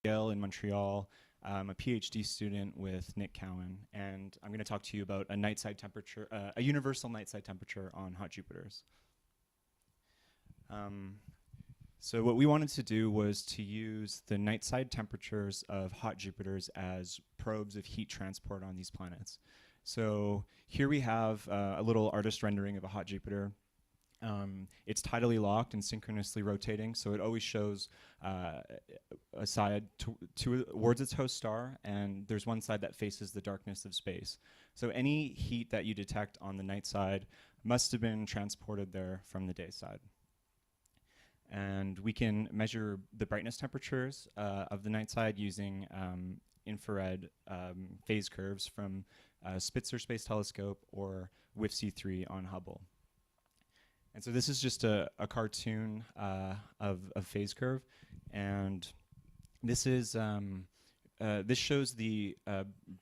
Yale in Montreal. I'm a PhD student with Nick Cowan, and I'm going to talk to you about a night-side temperature, a universal night-side temperature on hot Jupiters. So what we wanted to do was to use the night-side temperatures of hot Jupiters as probes of heat transport on these planets. So here we have a little artist rendering of a hot Jupiter. It's tidally locked and synchronously rotating, so it always shows a side towards its host star, and there's one side that faces the darkness of space. So any heat that you detect on the night side must have been transported there from the day side. And we can measure the brightness temperatures of the night side using infrared phase curves from Spitzer Space Telescope or WIFC-3 on Hubble. And so this is just a cartoon of a phase curve, and this is this shows the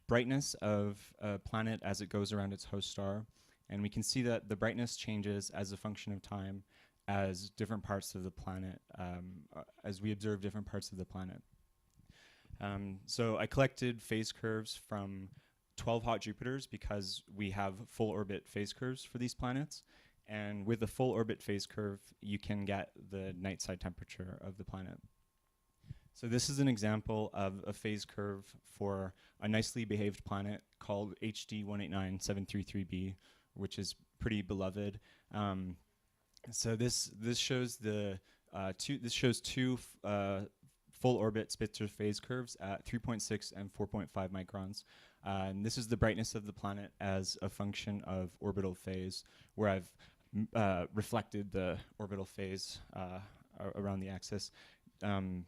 brightness of a planet as it goes around its host star, and we can see that the brightness changes as a function of time as different parts of the planet, as we observe different parts of the planet. So I collected phase curves from 12 hot Jupiters because we have full orbit phase curves for these planets. And with a full orbit phase curve, you can get the night side temperature of the planet. So this is an example of a phase curve for a nicely behaved planet called HD 189733b, which is pretty beloved. So this shows the two full orbit Spitzer phase curves at 3.6 and 4.5 microns. And this is the brightness of the planet as a function of orbital phase, where I've reflected the orbital phase around the axis. And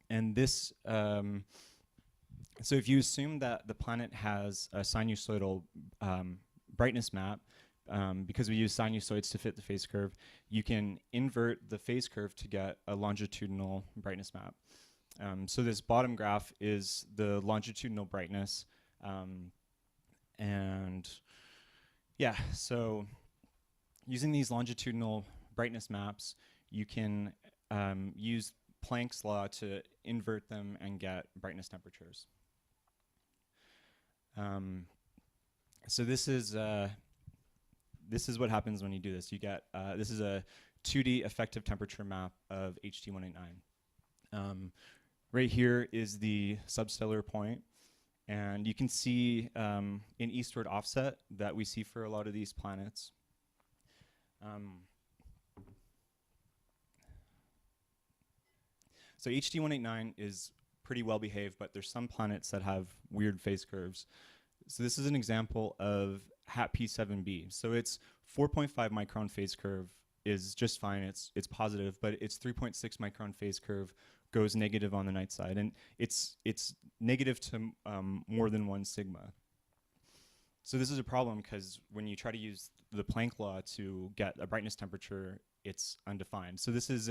this, so if you assume that the planet has a sinusoidal brightness map, because we use sinusoids to fit the phase curve, you can invert the phase curve to get a longitudinal brightness map. So this bottom graph is the longitudinal brightness. And yeah, so using these longitudinal brightness maps, you can use Planck's law to invert them and get brightness temperatures. So this is what happens when you do this. You get, this is a 2D effective temperature map of HD 189. Right here is the substellar point. And you can see an eastward offset that we see for a lot of these planets. So HD 189 is pretty well behaved, but there's some planets that have weird phase curves. So this is an example of HAT P7b. So its 4.5 micron phase curve is just fine. It's positive, but its 3.6 micron phase curve goes negative on the night side, and it's negative to more than 1 sigma. So this is a problem because when you try to use the Planck law to get a brightness temperature, it's undefined. So this is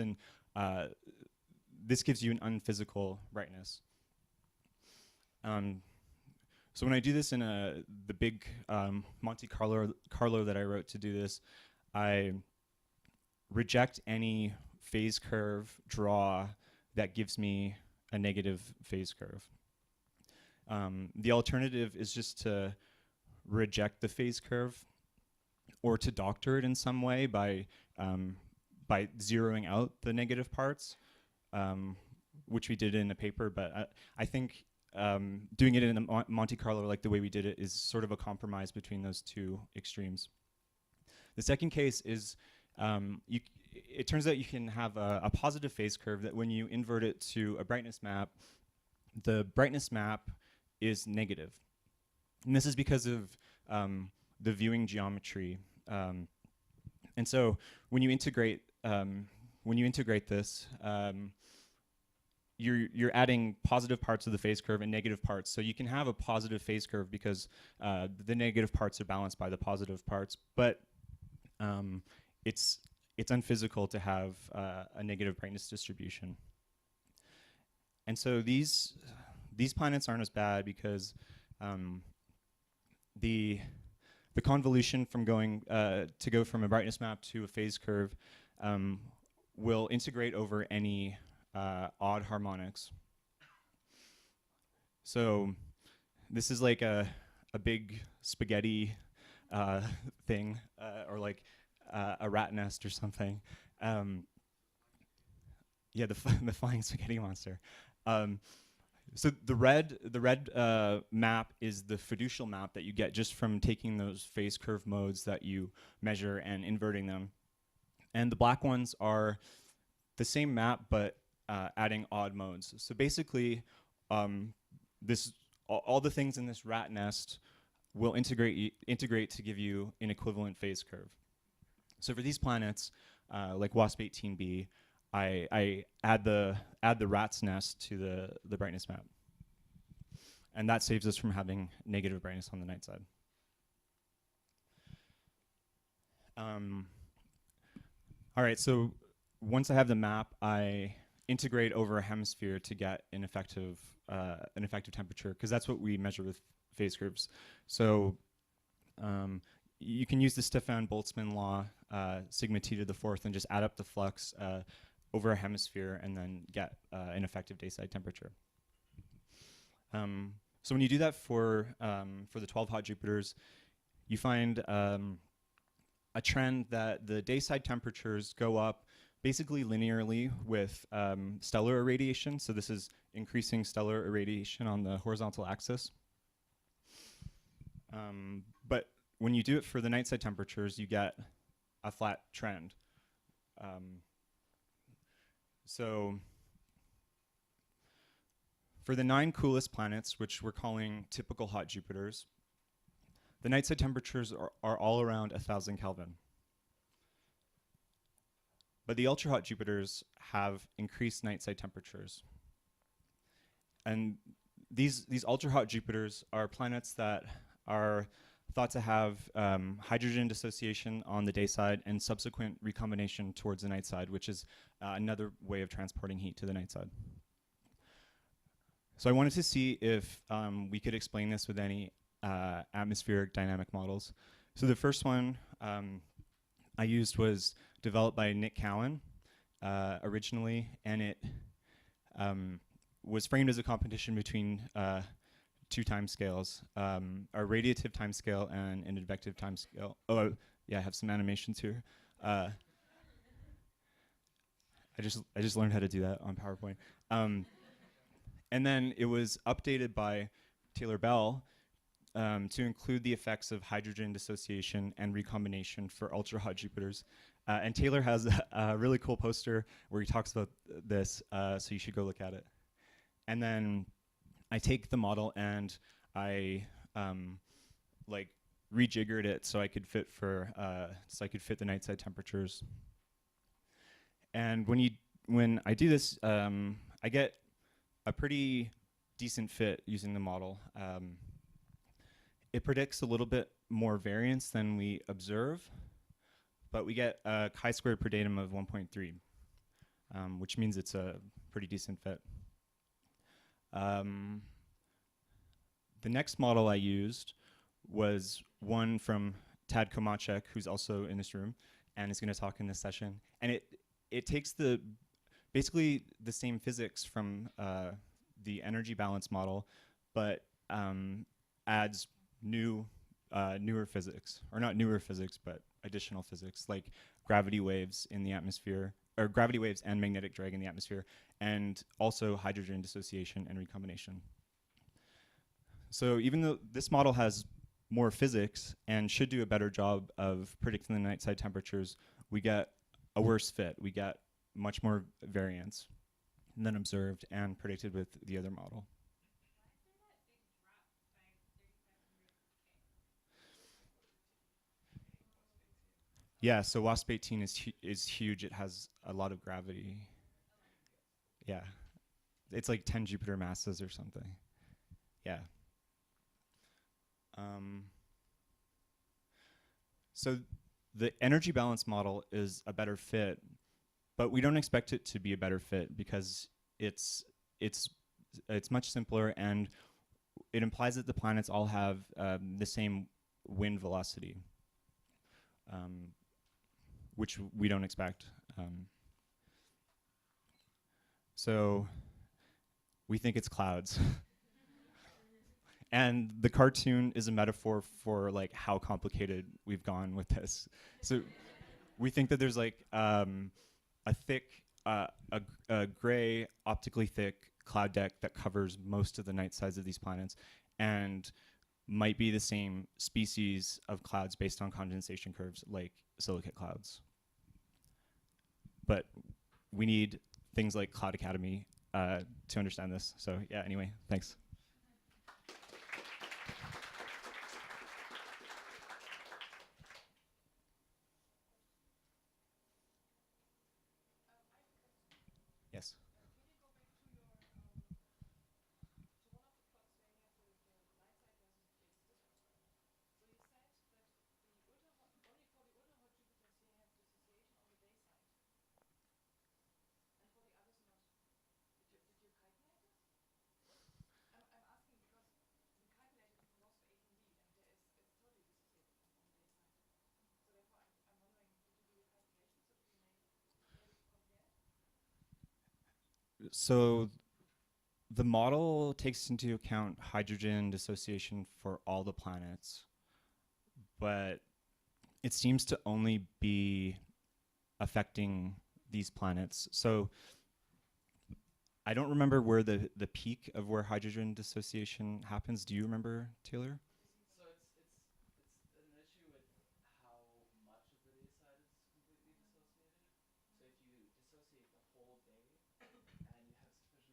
this gives you an unphysical brightness. So when I do this in the big Monte Carlo that I wrote to do this, I reject any phase curve draw that gives me a negative phase curve. The alternative is just to reject the phase curve or to doctor it in some way by zeroing out the negative parts, which we did in a paper, but I think doing it in a Monte Carlo like the way we did it is sort of a compromise between those two extremes. The second case is it turns out you can have a positive phase curve that when you invert it to a brightness map, the brightness map is negative. And this is because of the viewing geometry. And so when you integrate this, you're adding positive parts of the phase curve and negative parts. So you can have a positive phase curve because the negative parts are balanced by the positive parts, but it's unphysical to have a negative brightness distribution. And so these planets aren't as bad because the convolution from to go from a brightness map to a phase curve will integrate over any odd harmonics. So this is like a big spaghetti thing, or like a rat nest or something. Yeah, the flying spaghetti monster. So the red map is the fiducial map that you get just from taking those phase curve modes that you measure and inverting them. And the black ones are the same map, but adding odd modes. So basically, all the things in this rat nest will integrate to give you an equivalent phase curve. So for these planets, like WASP-18b, I add the rat's nest to the brightness map, and that saves us from having negative brightness on the night side. All right, so once I have the map, I integrate over a hemisphere to get an effective temperature, because that's what we measure with phase curves. So you can use the Stefan-Boltzmann law, sigma t to the fourth, and just add up the flux over a hemisphere and then get an effective dayside temperature. So when you do that for the 12 hot Jupiters, you find a trend that the dayside temperatures go up basically linearly with stellar irradiation. So this is increasing stellar irradiation on the horizontal axis. But when you do it for the night side temperatures, you get a flat trend. So for the 9 coolest planets, which we're calling typical hot Jupiters, the night side temperatures are all around 1,000 Kelvin. But the ultra hot Jupiters have increased night side temperatures. And these ultra hot Jupiters are planets that are thought to have hydrogen dissociation on the day side and subsequent recombination towards the night side, which is another way of transporting heat to the night side. So I wanted to see if we could explain this with any atmospheric dynamic models. So the first one I used was developed by Nick Cowan originally, and it was framed as a competition between 2 timescales, a radiative timescale and an advective timescale. Oh, yeah, I have some animations here. I just learned how to do that on PowerPoint. And then it was updated by Taylor Bell to include the effects of hydrogen dissociation and recombination for ultra-hot Jupiters. And Taylor has a really cool poster where he talks about this, so you should go look at it. And then I take the model and I like rejiggered it so I could fit the night side temperatures. And when I do this, I get a pretty decent fit using the model. It predicts a little bit more variance than we observe, but we get a chi-squared per datum of 1.3, which means it's a pretty decent fit. The next model I used was one from Tad Komacek, who's also in this room and is going to talk in this session. And it takes basically the same physics from the energy balance model, but adds newer physics, or not newer physics, but additional physics, like gravity waves in the atmosphere, or gravity waves and magnetic drag in the atmosphere, and also hydrogen dissociation and recombination. So even though this model has more physics and should do a better job of predicting the night side temperatures, we get a worse fit. We get much more variance than observed and predicted with the other model. Yeah, so WASP-18 is huge. It has a lot of gravity. Yeah, it's like 10 Jupiter masses or something. Yeah. So the energy balance model is a better fit, but we don't expect it to be a better fit because it's much simpler, and it implies that the planets all have the same wind velocity, which we don't expect. So we think it's clouds. And the cartoon is a metaphor for like how complicated we've gone with this. So we think that there's like a thick, a gray, optically thick cloud deck that covers most of the night sides of these planets, and might be the same species of clouds based on condensation curves like silicate clouds. But we need things like Cloud Academy to understand this. So yeah, anyway, thanks. Yes. So the model takes into account hydrogen dissociation for all the planets, but it seems to only be affecting these planets. So I don't remember where the peak of where hydrogen dissociation happens. Do you remember, Taylor? So it's an issue with how much of the day side is completely dissociated. So if you dissociate the whole day and you have sufficiently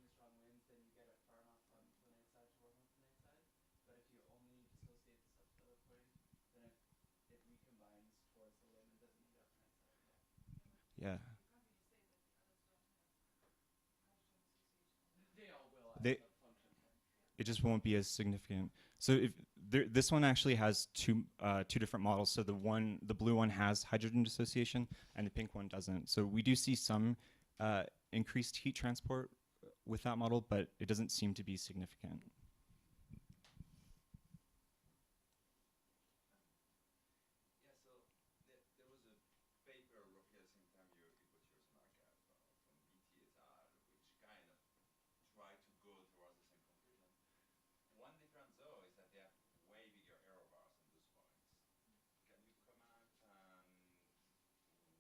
strong winds, then you get it far enough on the night side to warm up the night side. But if you only dissociate the substellar point, then it recombines towards the limb and doesn't heat up the night side at all. Yeah. They all will as They, a function. it just won't be as significant. So if this one actually has two different models. So the blue one has hydrogen dissociation, and the pink one doesn't. So we do see some increased heat transport with that model, but it doesn't seem to be significant. Yeah, so there was a paper roughly at the same time you put yours on archive from BT et al., which kind of tried to go towards the same conclusion. One difference, though, is that they have way bigger error bars on those points. Can you comment on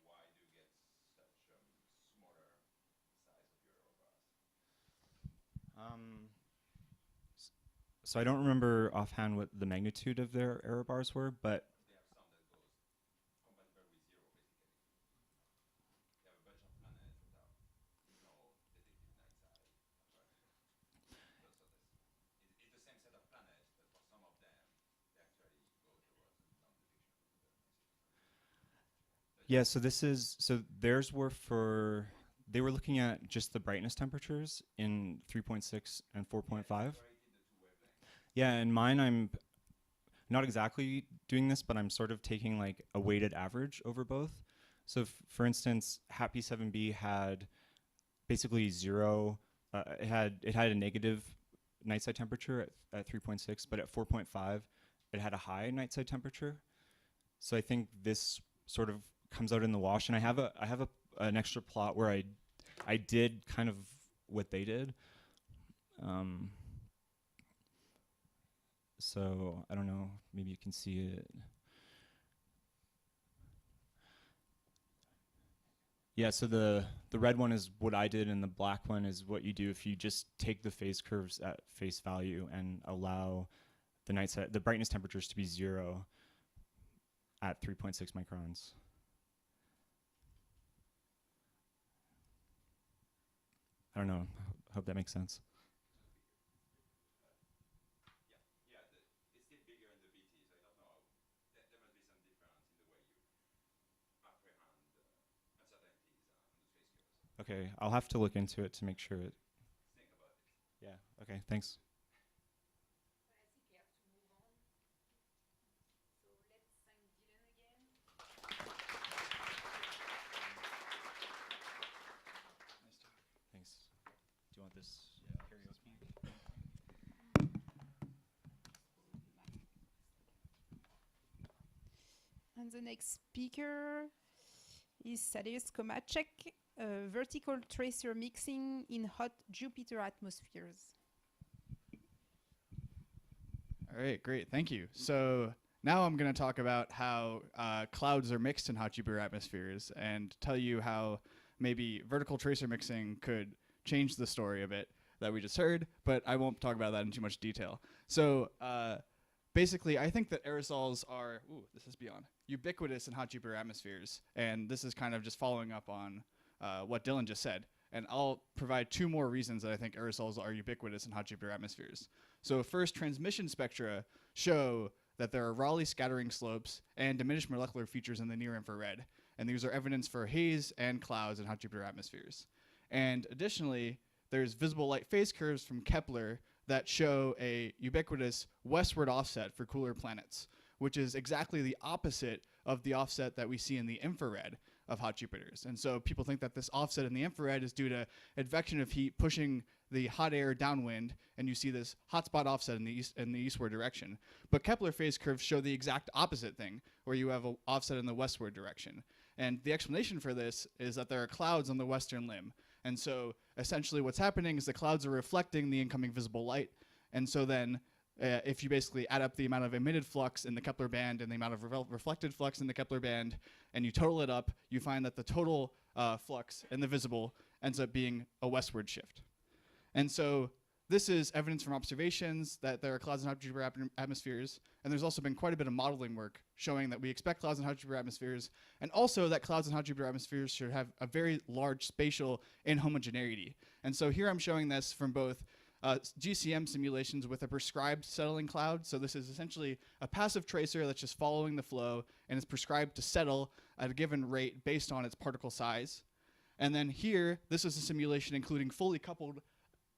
why do you get such smaller size of your error bars? So I don't remember offhand what the magnitude of their error bars were, but Because they have some that goes compatible with zero, basically. They have a bunch of planets that have no detected night side, apparently. So it's the same set of planets, but for some of them, they actually go towards a non-detection of the night side. yeah. So theirs were for they were looking at just the brightness temperatures in 3.6 and 4.5. Yeah, and mine I'm not exactly doing this, but I'm sort of taking like a weighted average over both. So for instance, Happy 7B had basically zero. It had a negative night side temperature at 3.6, but at 4.5, it had a high night side temperature. So I think this sort of comes out in the wash, and I have an extra plot where I did kind of what they did. So I don't know, maybe you can see it. Yeah, so the red one is what I did, and the black one is what you do if you just take the phase curves at face value and allow the brightness temperatures to be 0 at 3.6 microns. I don't know. I hope that makes sense. It's still bigger in the BT, so I don't know. There must be some difference in the way you apprehend uncertainties on the phase curves. Okay, I'll have to look into it to make sure it. Think about it. Yeah. Okay. Thanks. Thanks. Do you want this karaoke? And the next speaker is Komacek, vertical tracer mixing in hot Jupiter atmospheres. All right, great. Thank you. So now I'm going to talk about how clouds are mixed in hot Jupiter atmospheres and tell you how maybe vertical tracer mixing could change the story a bit that we just heard, but I won't talk about that in too much detail. So basically, I think that aerosols are, this is beyond, ubiquitous in hot Jupiter atmospheres. And this is kind of just following up on what Dylan just said. And I'll provide 2 more reasons that I think aerosols are ubiquitous in hot Jupiter atmospheres. So first, transmission spectra show that there are Rayleigh scattering slopes and diminished molecular features in the near infrared. And these are evidence for haze and clouds in hot Jupiter atmospheres. And additionally, there's visible light phase curves from Kepler that show a ubiquitous westward offset for cooler planets, which is exactly the opposite of the offset that we see in the infrared of hot Jupiters. And so people think that this offset in the infrared is due to advection of heat pushing the hot air downwind, and you see this hotspot offset in the eastward direction. But Kepler phase curves show the exact opposite thing, where you have an offset in the westward direction. And the explanation for this is that there are clouds on the western limb. And so essentially what's happening is the clouds are reflecting the incoming visible light. And so then if you basically add up the amount of emitted flux in the Kepler band and the amount of reflected flux in the Kepler band, and you total it up, you find that the total flux in the visible ends up being a westward shift. And so this is evidence from observations that there are clouds in hot Jupiter atmospheres, and there's also been quite a bit of modeling work showing that we expect clouds in hot Jupiter atmospheres, and also that clouds in hot Jupiter atmospheres should have a very large spatial inhomogeneity. And so here I'm showing this from both GCM simulations with a prescribed settling cloud. So this is essentially a passive tracer that's just following the flow and is prescribed to settle at a given rate based on its particle size. And then here, this is a simulation including fully coupled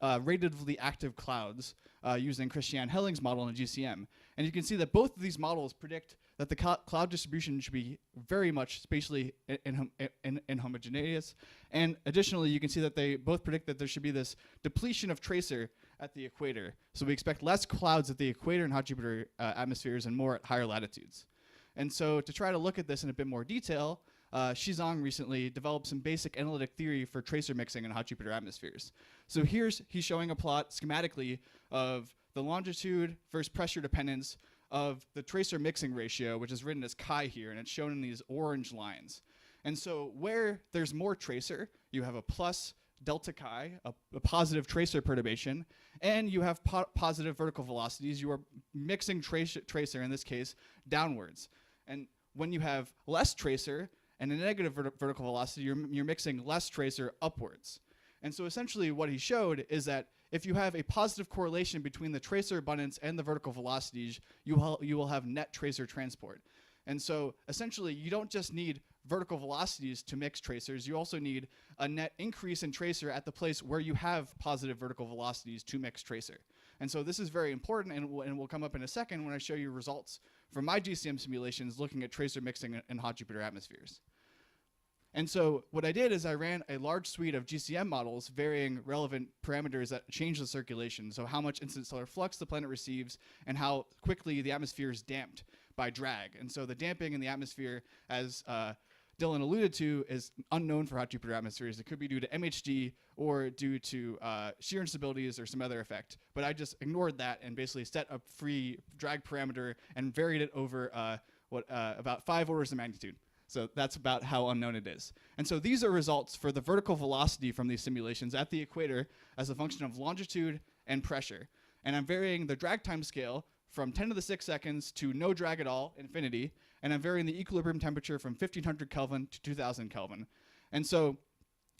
radiatively active clouds using Christian Helling's model in GCM. And you can see that both of these models predict that the cloud distribution should be very much spatially inhomogeneous. And additionally, you can see that they both predict that there should be this depletion of tracer at the equator. So we expect less clouds at the equator in hot Jupiter atmospheres and more at higher latitudes. And so to try to look at this in a bit more detail, Xizong recently developed some basic analytic theory for tracer mixing in hot Jupiter atmospheres. So he's showing a plot schematically of the longitude versus pressure dependence of the tracer mixing ratio, which is written as chi here, and it's shown in these orange lines. And so where there's more tracer, you have a plus delta chi, a positive tracer perturbation, and you have positive vertical velocities. You are mixing tracer, in this case, downwards. And when you have less tracer and a negative vertical velocity, you're mixing less tracer upwards. And so essentially what he showed is that if you have a positive correlation between the tracer abundance and the vertical velocities, you will have net tracer transport. And so essentially you don't just need vertical velocities to mix tracers, you also need a net increase in tracer at the place where you have positive vertical velocities to mix tracer. And so this is very important, and will come up in a second when I show you results from my GCM simulations looking at tracer mixing in hot Jupiter atmospheres. And so what I did is I ran a large suite of GCM models varying relevant parameters that change the circulation, so how much incident stellar flux the planet receives and how quickly the atmosphere is damped by drag. And so the damping in the atmosphere, as Dylan alluded to, is unknown for hot Jupiter atmospheres. It could be due to MHD or due to shear instabilities or some other effect. But I just ignored that and basically set a free drag parameter and varied it over about 5 orders of magnitude. So that's about how unknown it is. And so these are results for the vertical velocity from these simulations at the equator as a function of longitude and pressure. And I'm varying the drag time scale from 10 to the 6 seconds to no drag at all, infinity. And I'm varying the equilibrium temperature from 1500 Kelvin to 2000 Kelvin. And so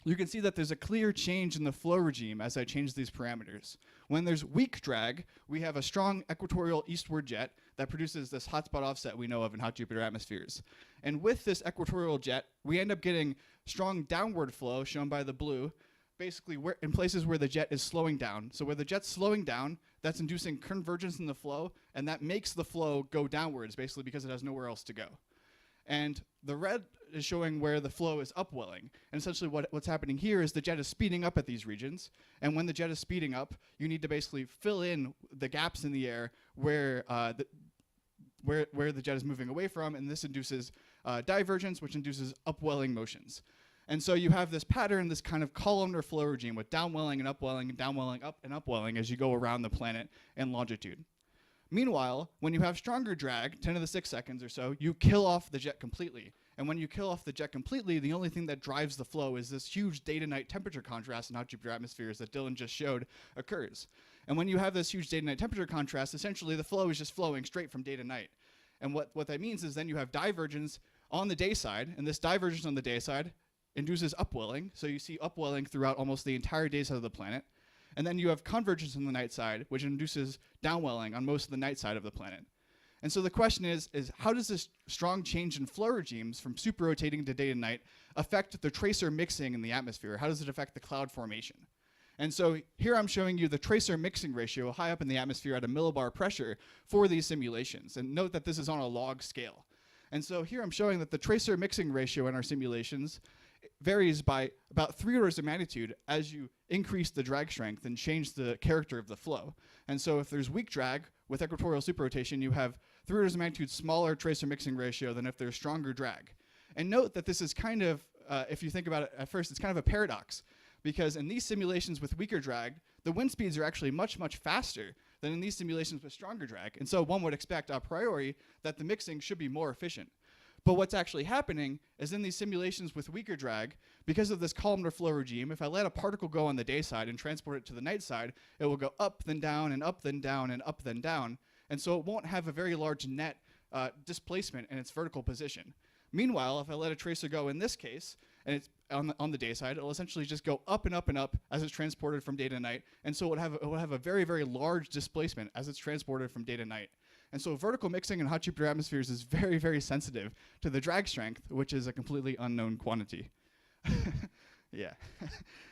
you can see that there's a clear change in the flow regime as I change these parameters. When there's weak drag, we have a strong equatorial eastward jet that produces this hotspot offset we know of in hot Jupiter atmospheres. And with this equatorial jet, we end up getting strong downward flow, shown by the blue, basically in places where the jet is slowing down. So where the jet's slowing down, that's inducing convergence in the flow, and that makes the flow go downwards, basically because it has nowhere else to go. And the red is showing where the flow is upwelling. And essentially what's happening here is the jet is speeding up at these regions. And when the jet is speeding up, you need to basically fill in the gaps in the air where the jet is moving away from. And this induces divergence, which induces upwelling motions. And so you have this pattern, this kind of columnar flow regime with downwelling and upwelling and downwelling up and upwelling as you go around the planet in longitude. Meanwhile, when you have stronger drag, 10 to the 6 seconds or so, you kill off the jet completely. And when you kill off the jet completely, the only thing that drives the flow is this huge day to night temperature contrast in hot Jupiter atmospheres that Dylan just showed occurs. And when you have this huge day to night temperature contrast, essentially the flow is just flowing straight from day to night. And what that means is then you have divergence on the day side, and this divergence on the day side induces upwelling. So you see upwelling throughout almost the entire day side of the planet. And then you have convergence on the night side, which induces downwelling on most of the night side of the planet. And so the question is how does this strong change in flow regimes from super-rotating to day and night affect the tracer mixing in the atmosphere? How does it affect the cloud formation? And so here I'm showing you the tracer mixing ratio high up in the atmosphere at a millibar pressure for these simulations. And note that this is on a log scale. And so here I'm showing that the tracer mixing ratio in our simulations varies by about 3 orders of magnitude as you increase the drag strength and change the character of the flow. And so if there's weak drag with equatorial superrotation, you have 3 orders of magnitude smaller tracer mixing ratio than if there's stronger drag. And note that this is kind of, if you think about it at first, it's kind of a paradox, because in these simulations with weaker drag, the wind speeds are actually much, much faster than in these simulations with stronger drag. And so one would expect a priori that the mixing should be more efficient. But what's actually happening is in these simulations with weaker drag, because of this columnar flow regime, if I let a particle go on the day side and transport it to the night side, it will go up, then down, and up, then down, and up, then down. And so it won't have a very large net displacement in its vertical position. Meanwhile, if I let a tracer go in this case, and it's on the day side, it'll essentially just go up and up and up as it's transported from day to night. And so it will have a very, very large displacement as it's transported from day to night. And so vertical mixing in hot Jupiter atmospheres is very, very sensitive to the drag strength, which is a completely unknown quantity. Yeah.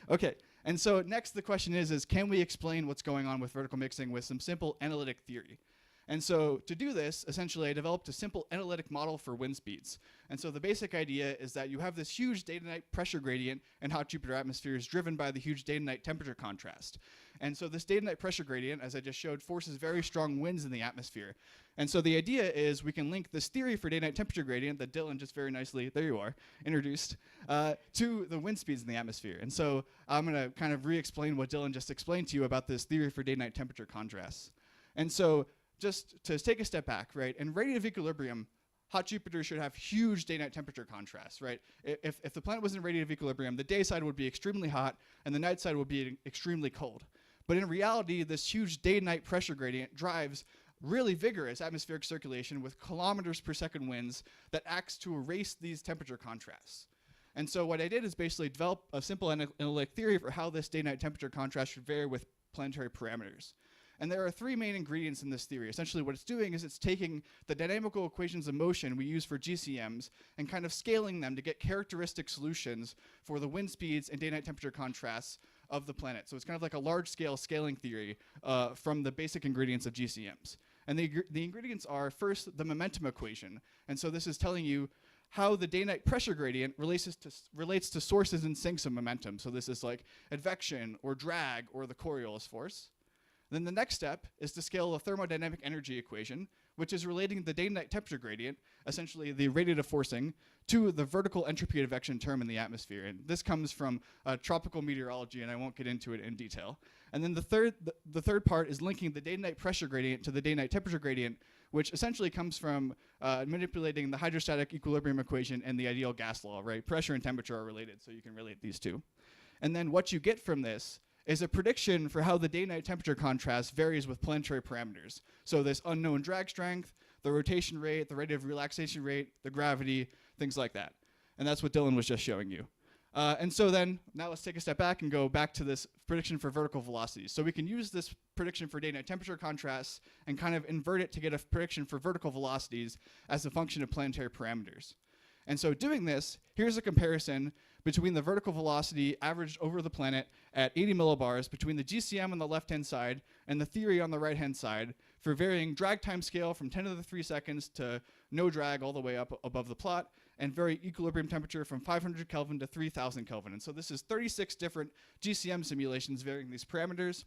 Okay. And so next the question is can we explain what's going on with vertical mixing with some simple analytic theory? And so to do this, essentially I developed a simple analytic model for wind speeds. And so the basic idea is that you have this huge day to night pressure gradient in hot Jupiter atmospheres driven by the huge day to night temperature contrast. And so this day to night pressure gradient, as I just showed, forces very strong winds in the atmosphere. And so the idea is we can link this theory for day night temperature gradient that Dylan just very nicely, there you are, introduced, to the wind speeds in the atmosphere. And so I'm going to kind of re-explain what Dylan just explained to you about this theory for day night temperature contrasts. And so just to take a step back, right, in radiative equilibrium, hot Jupiter should have huge day-night temperature contrasts, right? If the planet was in radiative equilibrium, the day side would be extremely hot and the night side would be extremely cold. But in reality, this huge day-night pressure gradient drives really vigorous atmospheric circulation with kilometers per second winds that acts to erase these temperature contrasts. And so what I did is basically develop a simple analytic theory for how this day-night temperature contrast should vary with planetary parameters. And there are 3 main ingredients in this theory. Essentially what it's doing is it's taking the dynamical equations of motion we use for GCMs and kind of scaling them to get characteristic solutions for the wind speeds and day-night temperature contrasts of the planet. So it's kind of like a large-scale scaling theory from the basic ingredients of GCMs. And the ingredients are, first, the momentum equation. And so this is telling you how the day-night pressure gradient relates to sources and sinks of momentum. So this is like advection or drag or the Coriolis force. Then the next step is to scale the thermodynamic energy equation, which is relating the day-night temperature gradient, essentially the radiative forcing, to the vertical entropy advection term in the atmosphere. And this comes from tropical meteorology, and I won't get into it in detail. And then the third part is linking the day-night pressure gradient to the day-night temperature gradient, which essentially comes from manipulating the hydrostatic equilibrium equation and the ideal gas law, right? Pressure and temperature are related, so you can relate these two. And then what you get from this is a prediction for how the day-night temperature contrast varies with planetary parameters. So this unknown drag strength, the rotation rate, the rate of relaxation rate, the gravity, things like that. And that's what Dylan was just showing you. And so then, now let's take a step back and go back to this prediction for vertical velocities. So we can use this prediction for day-night temperature contrasts and kind of invert it to get a prediction for vertical velocities as a function of planetary parameters. And so doing this, here's a comparison between the vertical velocity averaged over the planet at 80 millibars between the GCM on the left-hand side and the theory on the right-hand side for varying drag time scale from 10 to the 3 seconds to no drag all the way up above the plot, and vary equilibrium temperature from 500 Kelvin to 3000 Kelvin. And so this is 36 different GCM simulations varying these parameters.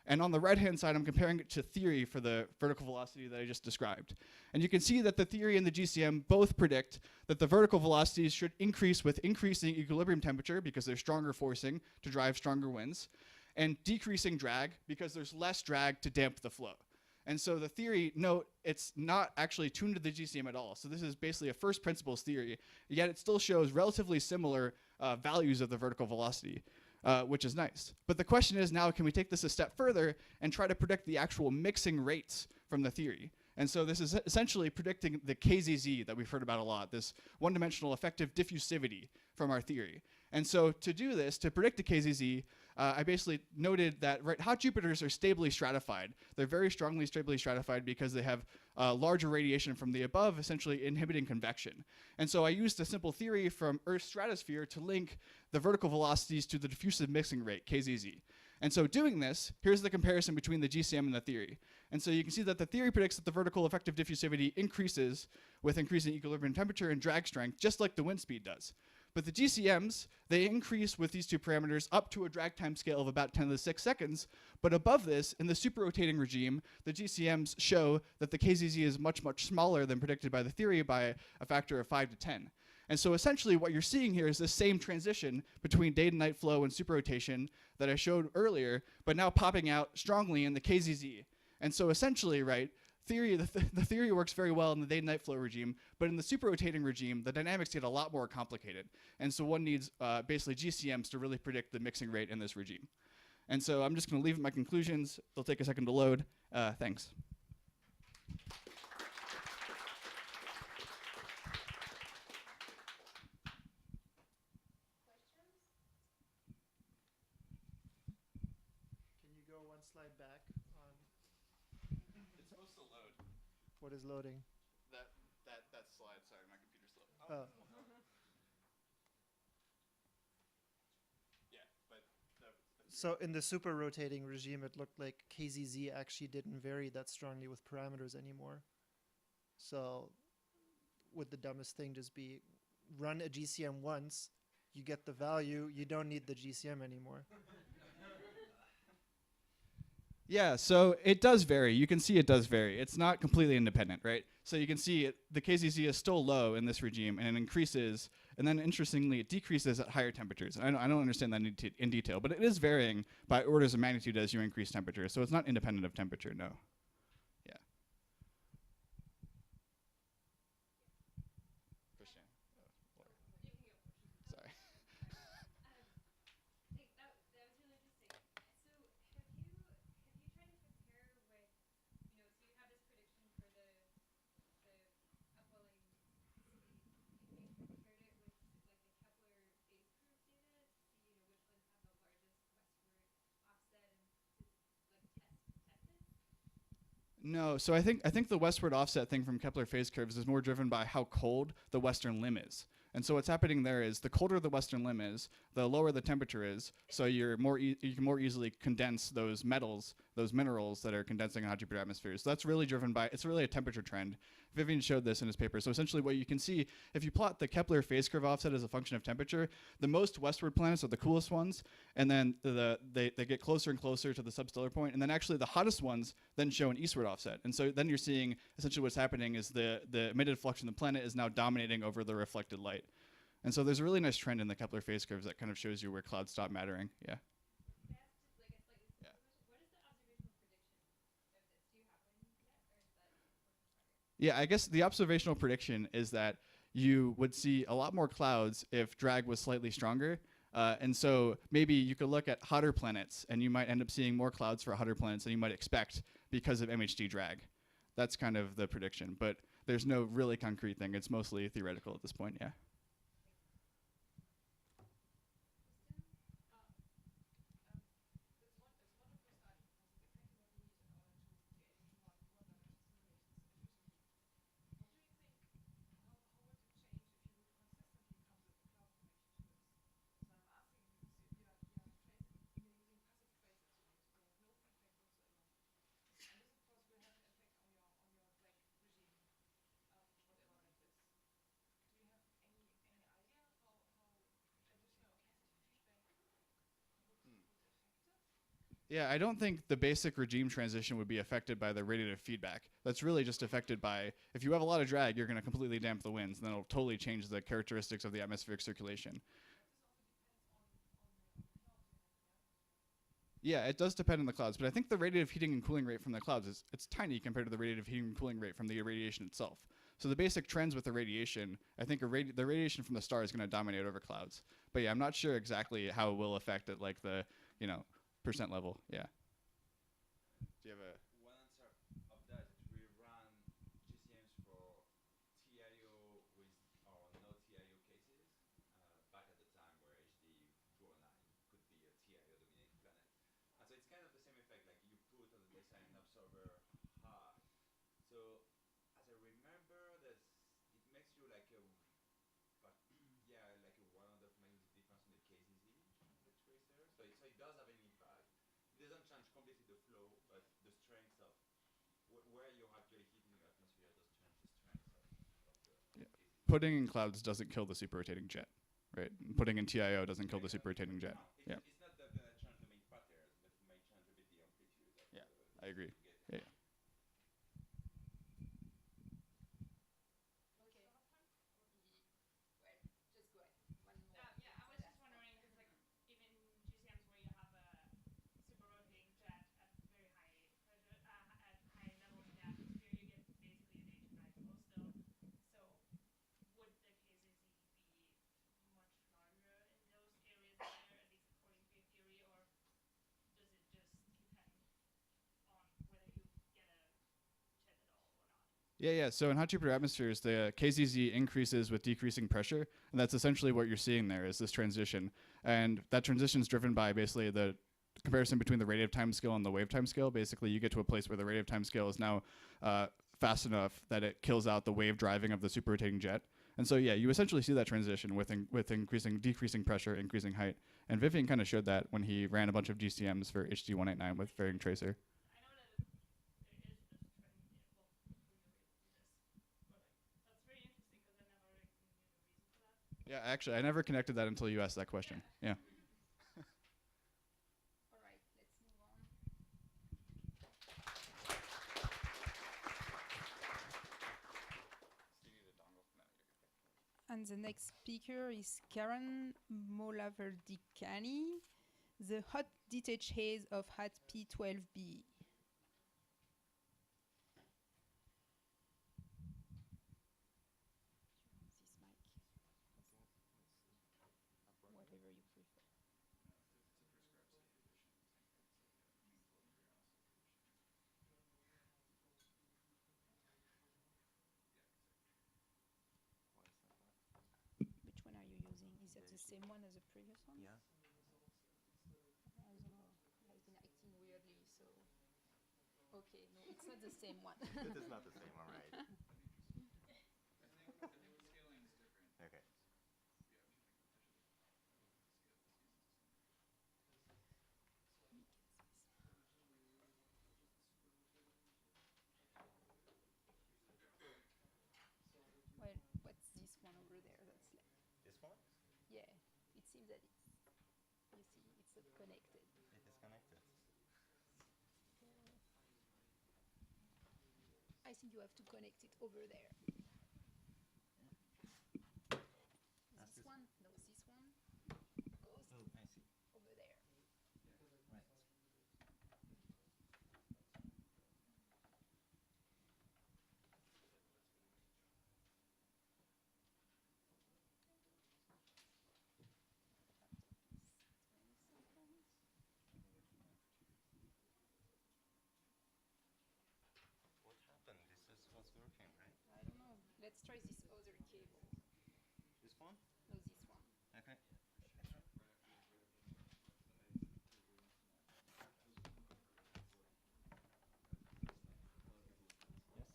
And on the right-hand side, I'm comparing it to theory for the vertical velocity that I just described. And you can see that the theory and the GCM both predict that the vertical velocities should increase with increasing equilibrium temperature because there's stronger forcing to drive stronger winds, and decreasing drag because there's less drag to damp the flow. And so the theory, note, it's not actually tuned to the GCM at all. So this is basically a first principles theory, yet it still shows relatively similar values of the vertical velocity, which is nice. But the question is now, can we take this a step further and try to predict the actual mixing rates from the theory? And so this is essentially predicting the KZZ that we've heard about a lot, this one-dimensional effective diffusivity from our theory. And so to do this, to predict the KZZ, I basically noted that hot Jupiters are stably stratified. They're very strongly stably stratified because they have larger radiation from the above, essentially inhibiting convection. And so I used a simple theory from Earth's stratosphere to link the vertical velocities to the diffusive mixing rate, KZZ. And so doing this, here's the comparison between the GCM and the theory. And so you can see that the theory predicts that the vertical effective diffusivity increases with increasing equilibrium temperature and drag strength, just like the wind speed does. But the GCMs, they increase with these two parameters up to a drag time scale of about 10 to the 6 seconds. But above this, in the super-rotating regime, the GCMs show that the KZZ is much, much smaller than predicted by the theory by a factor of 5 to 10. And so essentially what you're seeing here is this same transition between day to night flow and superrotation that I showed earlier, but now popping out strongly in the KZZ. And so essentially, right, the theory works very well in the day to night flow regime, but in the superrotating regime, the dynamics get a lot more complicated. And so one needs basically GCMs to really predict the mixing rate in this regime. And so I'm just going to leave my conclusions. They'll take a second to load. Thanks. One slide back on It's supposed to load. what is loading. That slide. Sorry, my computer's slow. Oh. Yeah, but So in the super rotating regime, it looked like KZZ actually didn't vary that strongly with parameters anymore. So would the dumbest thing just be run a GCM once, you get the value, you don't need the GCM anymore? Yeah, so it does vary. You can see it does vary. It's not completely independent, right? So you can see the KZZ is still low in this regime, and it increases, and then interestingly, it decreases at higher temperatures. I don't understand that in detail, but it is varying by orders of magnitude as you increase temperature, so it's not independent of temperature, no. Yeah. Christian. Sorry. No, so I think the westward offset thing from Kepler phase curves is more driven by how cold the western limb is. And so what's happening there is the colder the western limb is, the lower the temperature is, so you can more easily condense those metals, those minerals that are condensing in hot Jupiter atmospheres. So that's really driven by, it's really a temperature trend. Vivian showed this in his paper. So essentially what you can see, if you plot the Kepler phase curve offset as a function of temperature, the most westward planets are the coolest ones, and then they get closer and closer to the substellar point, and then actually the hottest ones then show an eastward offset. And so then you're seeing essentially what's happening is the emitted flux from the planet is now dominating over the reflected light. And so there's a really nice trend in the Kepler phase curves that kind of shows you where clouds stop mattering. Yeah. Yeah, I guess the observational prediction is that you would see a lot more clouds if drag was slightly stronger. And so maybe you could look at hotter planets and you might end up seeing more clouds for hotter planets than you might expect because of MHD drag. That's kind of the prediction, but there's no really concrete thing. It's mostly theoretical at this point, yeah. Yeah, I don't think the basic regime transition would be affected by the radiative feedback. That's really just affected by, if you have a lot of drag, you're going to completely damp the winds, and then it'll totally change the characteristics of the atmospheric circulation. Yeah, it does depend on the clouds, but I think the radiative heating and cooling rate from the clouds it's tiny compared to the radiative heating and cooling rate from the irradiation itself. So the basic trends with the radiation, I think the radiation from the star is going to dominate over clouds. But yeah, I'm not sure exactly how it will affect at like the percent level. Yeah. Do you have a? One answer of that is we run GCMs for TIO with or no TIO cases back at the time where HD 209 could be a TIO dominated planet. And so it's kind of the same effect, like you put on the baseline an observer high. So as I remember, it makes you like a like a 100 magnitude difference in the KZZ of the tracer. So it does have an impact. It doesn't change completely the flow, but the strength of where you're actually heating the atmosphere does change the strength of the Yeah. KZZ. Putting in clouds doesn't kill the super rotating jet, right? Putting in TIO doesn't kill the super rotating jet. No, Yeah. it's not that gonna change the main patterns, but it might change a bit the amplitude of Yeah, the I agree. you get. Yeah. Yeah, I was just wondering because, like, even GCMs where you have a super rotating jet at very high pressure, at high levels in the atmosphere, you get basically an H dipole still. So, would the KZZ be much larger in those areas there, at least according to your theory, or does it just depend on whether you get a jet at all or not? Yeah. So in hot Jupiter atmospheres, the KZZ increases with decreasing pressure, and that's essentially what you're seeing there is this transition. And that transition is driven by basically the comparison between the radiative time scale and the wave time scale. Basically, you get to a place where the radiative time scale is now fast enough that it kills out the wave driving of the super rotating jet. And so, yeah, you essentially see that transition with decreasing pressure, increasing height. And Vivian kind of showed that when he ran a bunch of GCMs for HD 189 with varying tracer. I know that there is this trend, well, when you're able to do this, but that's very interesting because I never knew the reason for that. Yeah, actually, I never connected that until you asked that question. Yeah. All right, let's move on. And the next speaker is Karen Molaverdikhani, the hot detached haze of HAT P12b. Whatever you prefer. Which one are you using? Is that the same one as the previous one? Yeah. I don't know. I've been acting weirdly, so. Okay, no, it's not the same one. It is not the same, all right. I think the scaling is different. Okay. Well, what's this one over there? That's like, This one? yeah, it seems that it's, you see, it's not connected. It is connected. I think you have to connect it over there. This one? No, this one goes Oh, I see. over there. Right. What happened? This is what's working, right? I don't know. Let's try this other cable. This one? No, this one. Okay. Yes.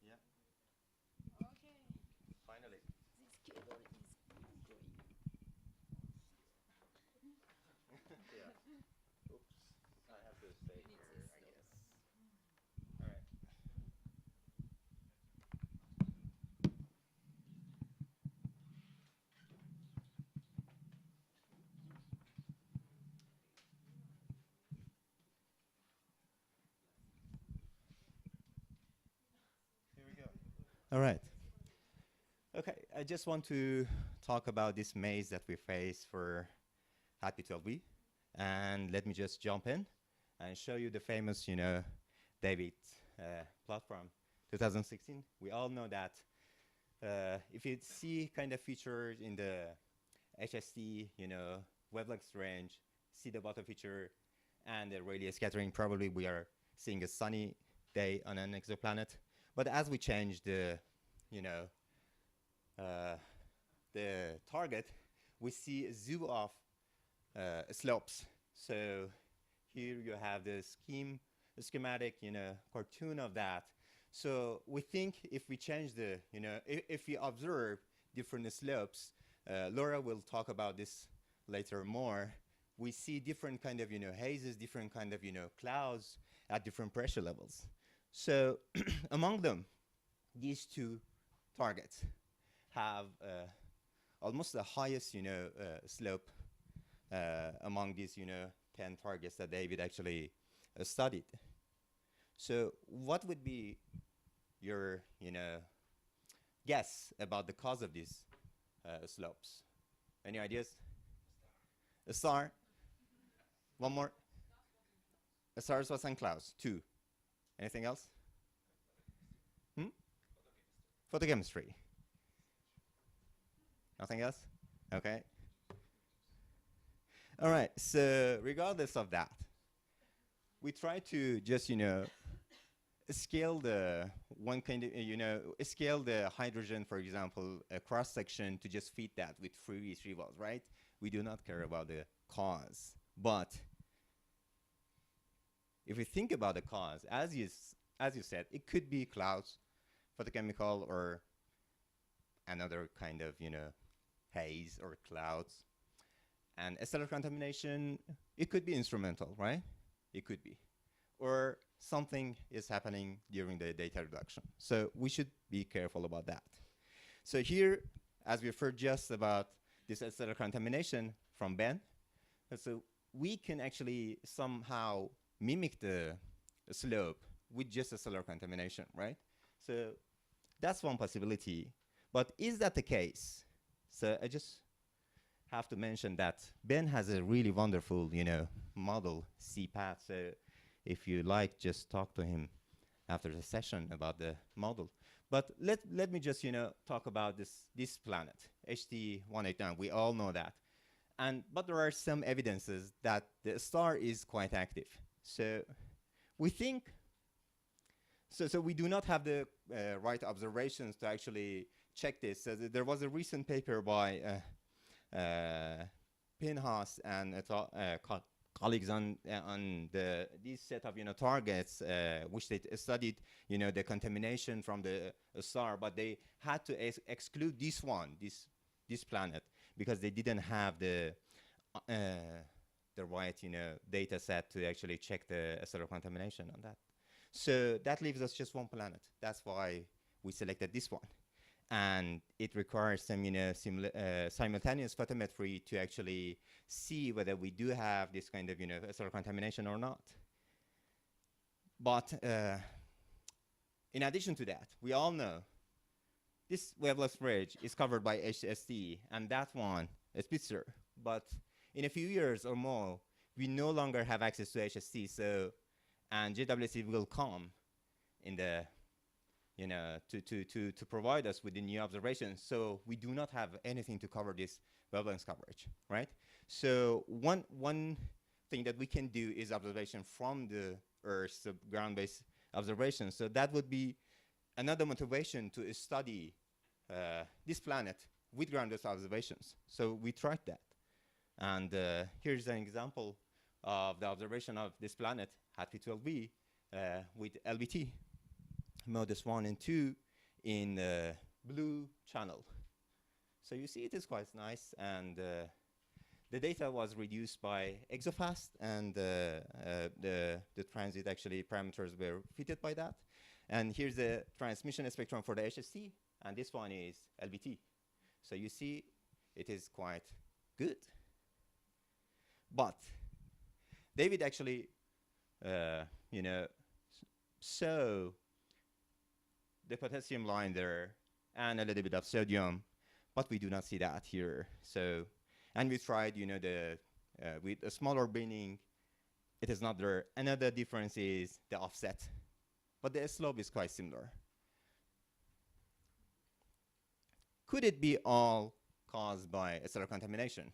Yeah. Okay. Finally. This cable is going. Yeah. Oops. I have to stay You need here, this, I no. guess. All right. Here we go. All right. Okay, I just want to talk about this maze that we face for HAT-P12B. And let me just jump in and show you the famous, David plot from 2016. We all know that if you see kind of features in the HST, wavelength range, see the bottom feature and the radius scattering, probably we are seeing a sunny day on an exoplanet. But as we change the target, we see a zoo of slopes. So here you have the schematic, cartoon of that. So we think if we change the, if we observe different slopes, Laura will talk about this later more. We see different kind of, hazes, different kind of, clouds at different pressure levels. So among them, these two targets have almost the highest, slope among these, 10 targets that David actually studied. So what would be your, guess about the cause of these slopes? Any ideas? A star? One more? A star, spots, and clouds. 2. Anything else? Photochemistry. Nothing else? Okay. All right, so regardless of that, we try to just, scale the one kind of, scale the hydrogen, for example, a cross section to just fit that with free retrievals, right? We do not care about the cause. But if we think about the cause, as you said, it could be clouds, photochemical, or another kind of, haze or clouds. And stellar contamination, it could be instrumental, right? It could be. Or something is happening during the data reduction. So we should be careful about that. So here, as we've heard just about this stellar contamination from Ben, so we can actually somehow mimic the slope with just a stellar contamination, right? So that's one possibility. But is that the case? So I just have to mention that Ben has a really wonderful, model, CPAT. So if you like, just talk to him after the session about the model. But let me just, talk about this planet, HT-189. We all know that. But there are some evidences that the star is quite active. So we think, so we do not have the right observations to actually check this. So there was a recent paper by Pinhas and colleagues on this set of targets, which they studied the contamination from the star, but they had to exclude this planet, because they didn't have the right data set to actually check the stellar contamination on that. So that leaves us just one planet. That's why we selected this one. And it requires some simultaneous photometry to actually see whether we do have this kind of stellar contamination or not. But in addition to that, we all know this wavelength range is covered by HST, and that one is Spitzer. But in a few years or more, we no longer have access to HST, and JWST will come in the to provide us with the new observations. So we do not have anything to cover this wavelength coverage, right? So one thing that we can do is observation from the Earth's ground-based observations. So that would be another motivation to study this planet with ground-based observations. So we tried that. And here's an example of the observation of this planet, HAT-P12B, with LBT. Modus 1 and 2 in the blue channel. So you see it is quite nice, and the data was reduced by exofast, and the transit actually parameters were fitted by that. And here's the transmission spectrum for the HST, and this one is LBT. So you see it is quite good. But David actually, saw the potassium line there and a little bit of sodium, but we do not see that here. So, and we tried, with a smaller binning, it is not there. Another difference is the offset, but the slope is quite similar. Could it be all caused by stellar contamination?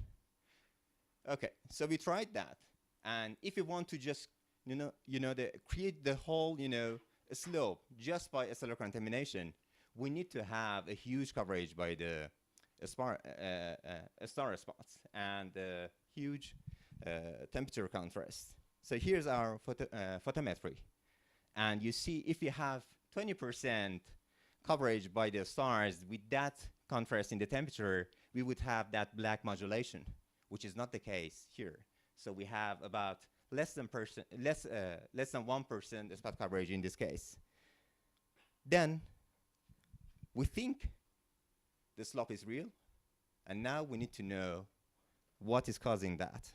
Okay, so we tried that, and if you want to just create the whole slope just by stellar contamination, we need to have a huge coverage by the star spots and huge temperature contrast. So here's our photometry, and you see if you have 20% coverage by the stars with that contrast in the temperature, we would have that black modulation, which is not the case here. So we have about less than 1% spot coverage in this case. Then we think the slope is real, and now we need to know what is causing that.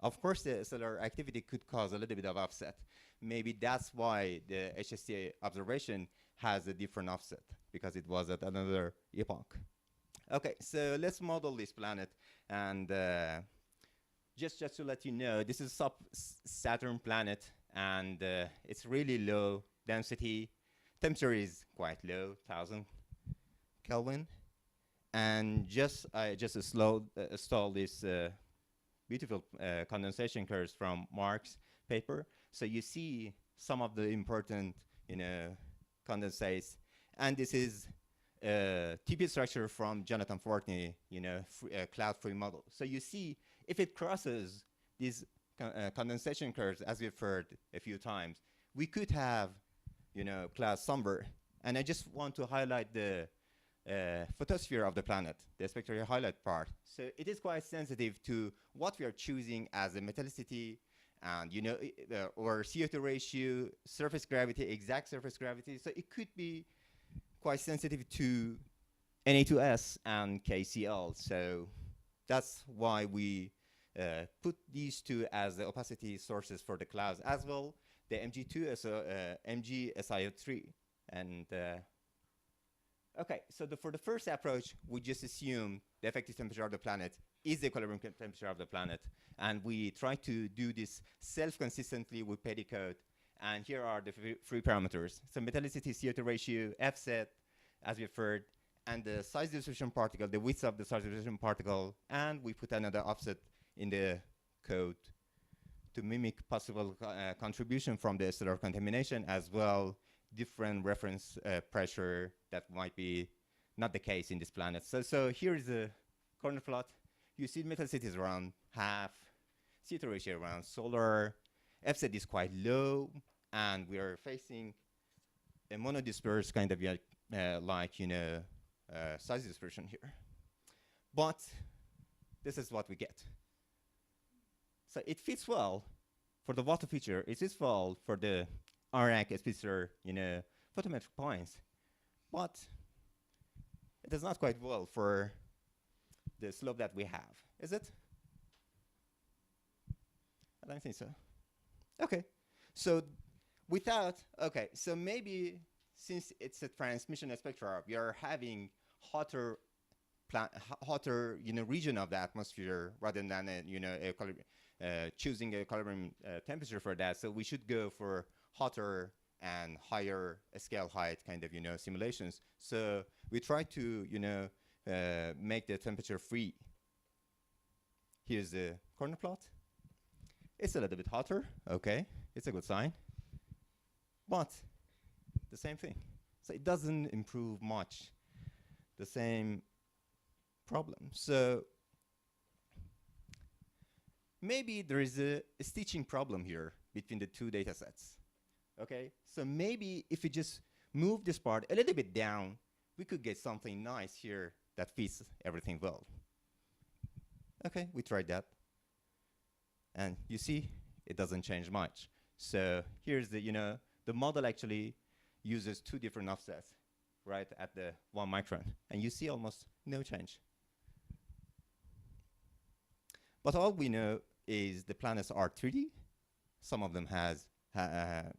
Of course, the stellar activity could cause a little bit of offset. Maybe that's why the Hsc observation has a different offset, because it was at another epoch. Okay, so let's model this planet, and just to let you know, this is Saturn planet, and it's really low density. Temperature is quite low, 1000 Kelvin, and I just stole this beautiful condensation curves from Mark's paper. So you see some of the important, condensates, and this is TP structure from Jonathan Fortney, cloud-free model. So you see, if it crosses these condensation curves, as we've heard a few times, we could have, cloud somewhere. And I just want to highlight the photosphere of the planet, the spectral highlight part. So it is quite sensitive to what we are choosing as a metallicity, and or CO2 ratio, surface gravity, exact surface gravity. So it could be quite sensitive to Na2S and KCl. So that's why we put these two as the opacity sources for the clouds, as well the MgSiO3. And okay, so for the first approach, we just assume the effective temperature of the planet is the equilibrium temperature of the planet, and we try to do this self-consistently with petticoat. And here are the three parameters: so metallicity, CO2 ratio, Fset, as we've heard, and the size distribution particle, the width of the size distribution particle, and we put another offset in the code to mimic possible contribution from the stellar contamination, as well different reference pressure that might be not the case in this planet. So here is a corner plot. You see metallicity is around half, CO2 ratio around solar, Fset is quite low, and we are facing a monodispersed kind of size dispersion here. But this is what we get. So it fits well for the water feature. It fits well for the Hsc and Spitzer, photometric points, but it does not quite well for the slope that we have, is it? I don't think so. Okay, so so maybe since it's a transmission spectra, we are having hotter region of the atmosphere rather than choosing a equilibrium temperature for that. So we should go for hotter and higher scale height kind of simulations. So we try to make the temperature free. Here's the corner plot. It's a little bit hotter. Okay, it's a good sign. But the same thing. So it doesn't improve much. The same problem. So maybe there is a stitching problem here between the two data sets. Okay, so maybe if we just move this part a little bit down, we could get something nice here that fits everything well. Okay, we tried that. And you see, it doesn't change much. So here's the model actually uses two different offsets, right, at the 1 micron. And you see almost no change. But all we know is the planets are 3D. Some of them has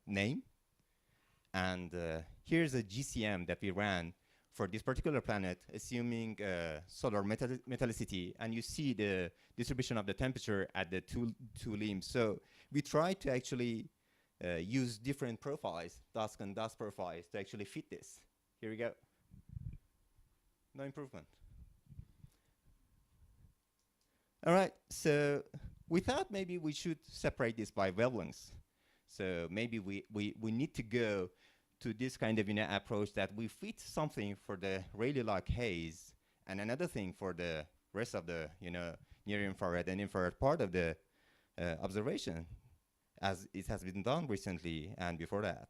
name. And here's a GCM that we ran for this particular planet, assuming solar metallicity, and you see the distribution of the temperature at the two limbs. So we try to actually use different profiles, dusk and dust profiles, to actually fit this. Here we go. No improvement. All right, so we thought maybe we should separate this by wavelengths. So maybe we need to go to this kind of approach that we fit something for the Rayleigh-like haze and another thing for the rest of the near infrared and infrared part of the observation, as it has been done recently and before that.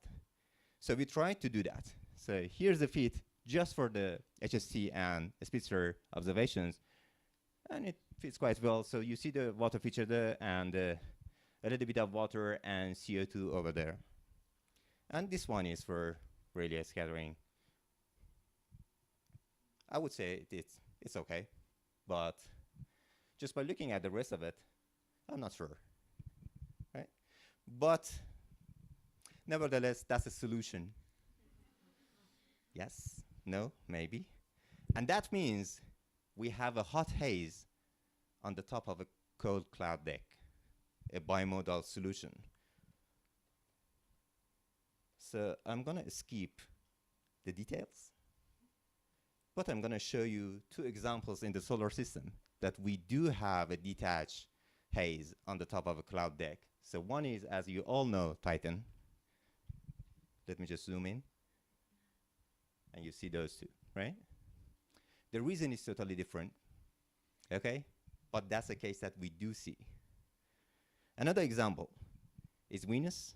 So we tried to do that. So here's the fit just for the Hsc and Spitzer observations, and it fits quite well. So you see the water feature there and a little bit of water and CO2 over there. And this one is for Rayleigh scattering. I would say it's okay, but just by looking at the rest of it, I'm not sure, right? But nevertheless, that's a solution. Yes, no, maybe. And that means we have a hot haze on the top of a cold cloud deck, a bimodal solution. So I'm going to skip the details, but I'm going to show you two examples in the solar system that we do have a detached haze on the top of a cloud deck. So one is, as you all know, Titan. Let me just zoom in. And you see those two, right? The reason is totally different, okay? But that's a case that we do see. Another example is Venus.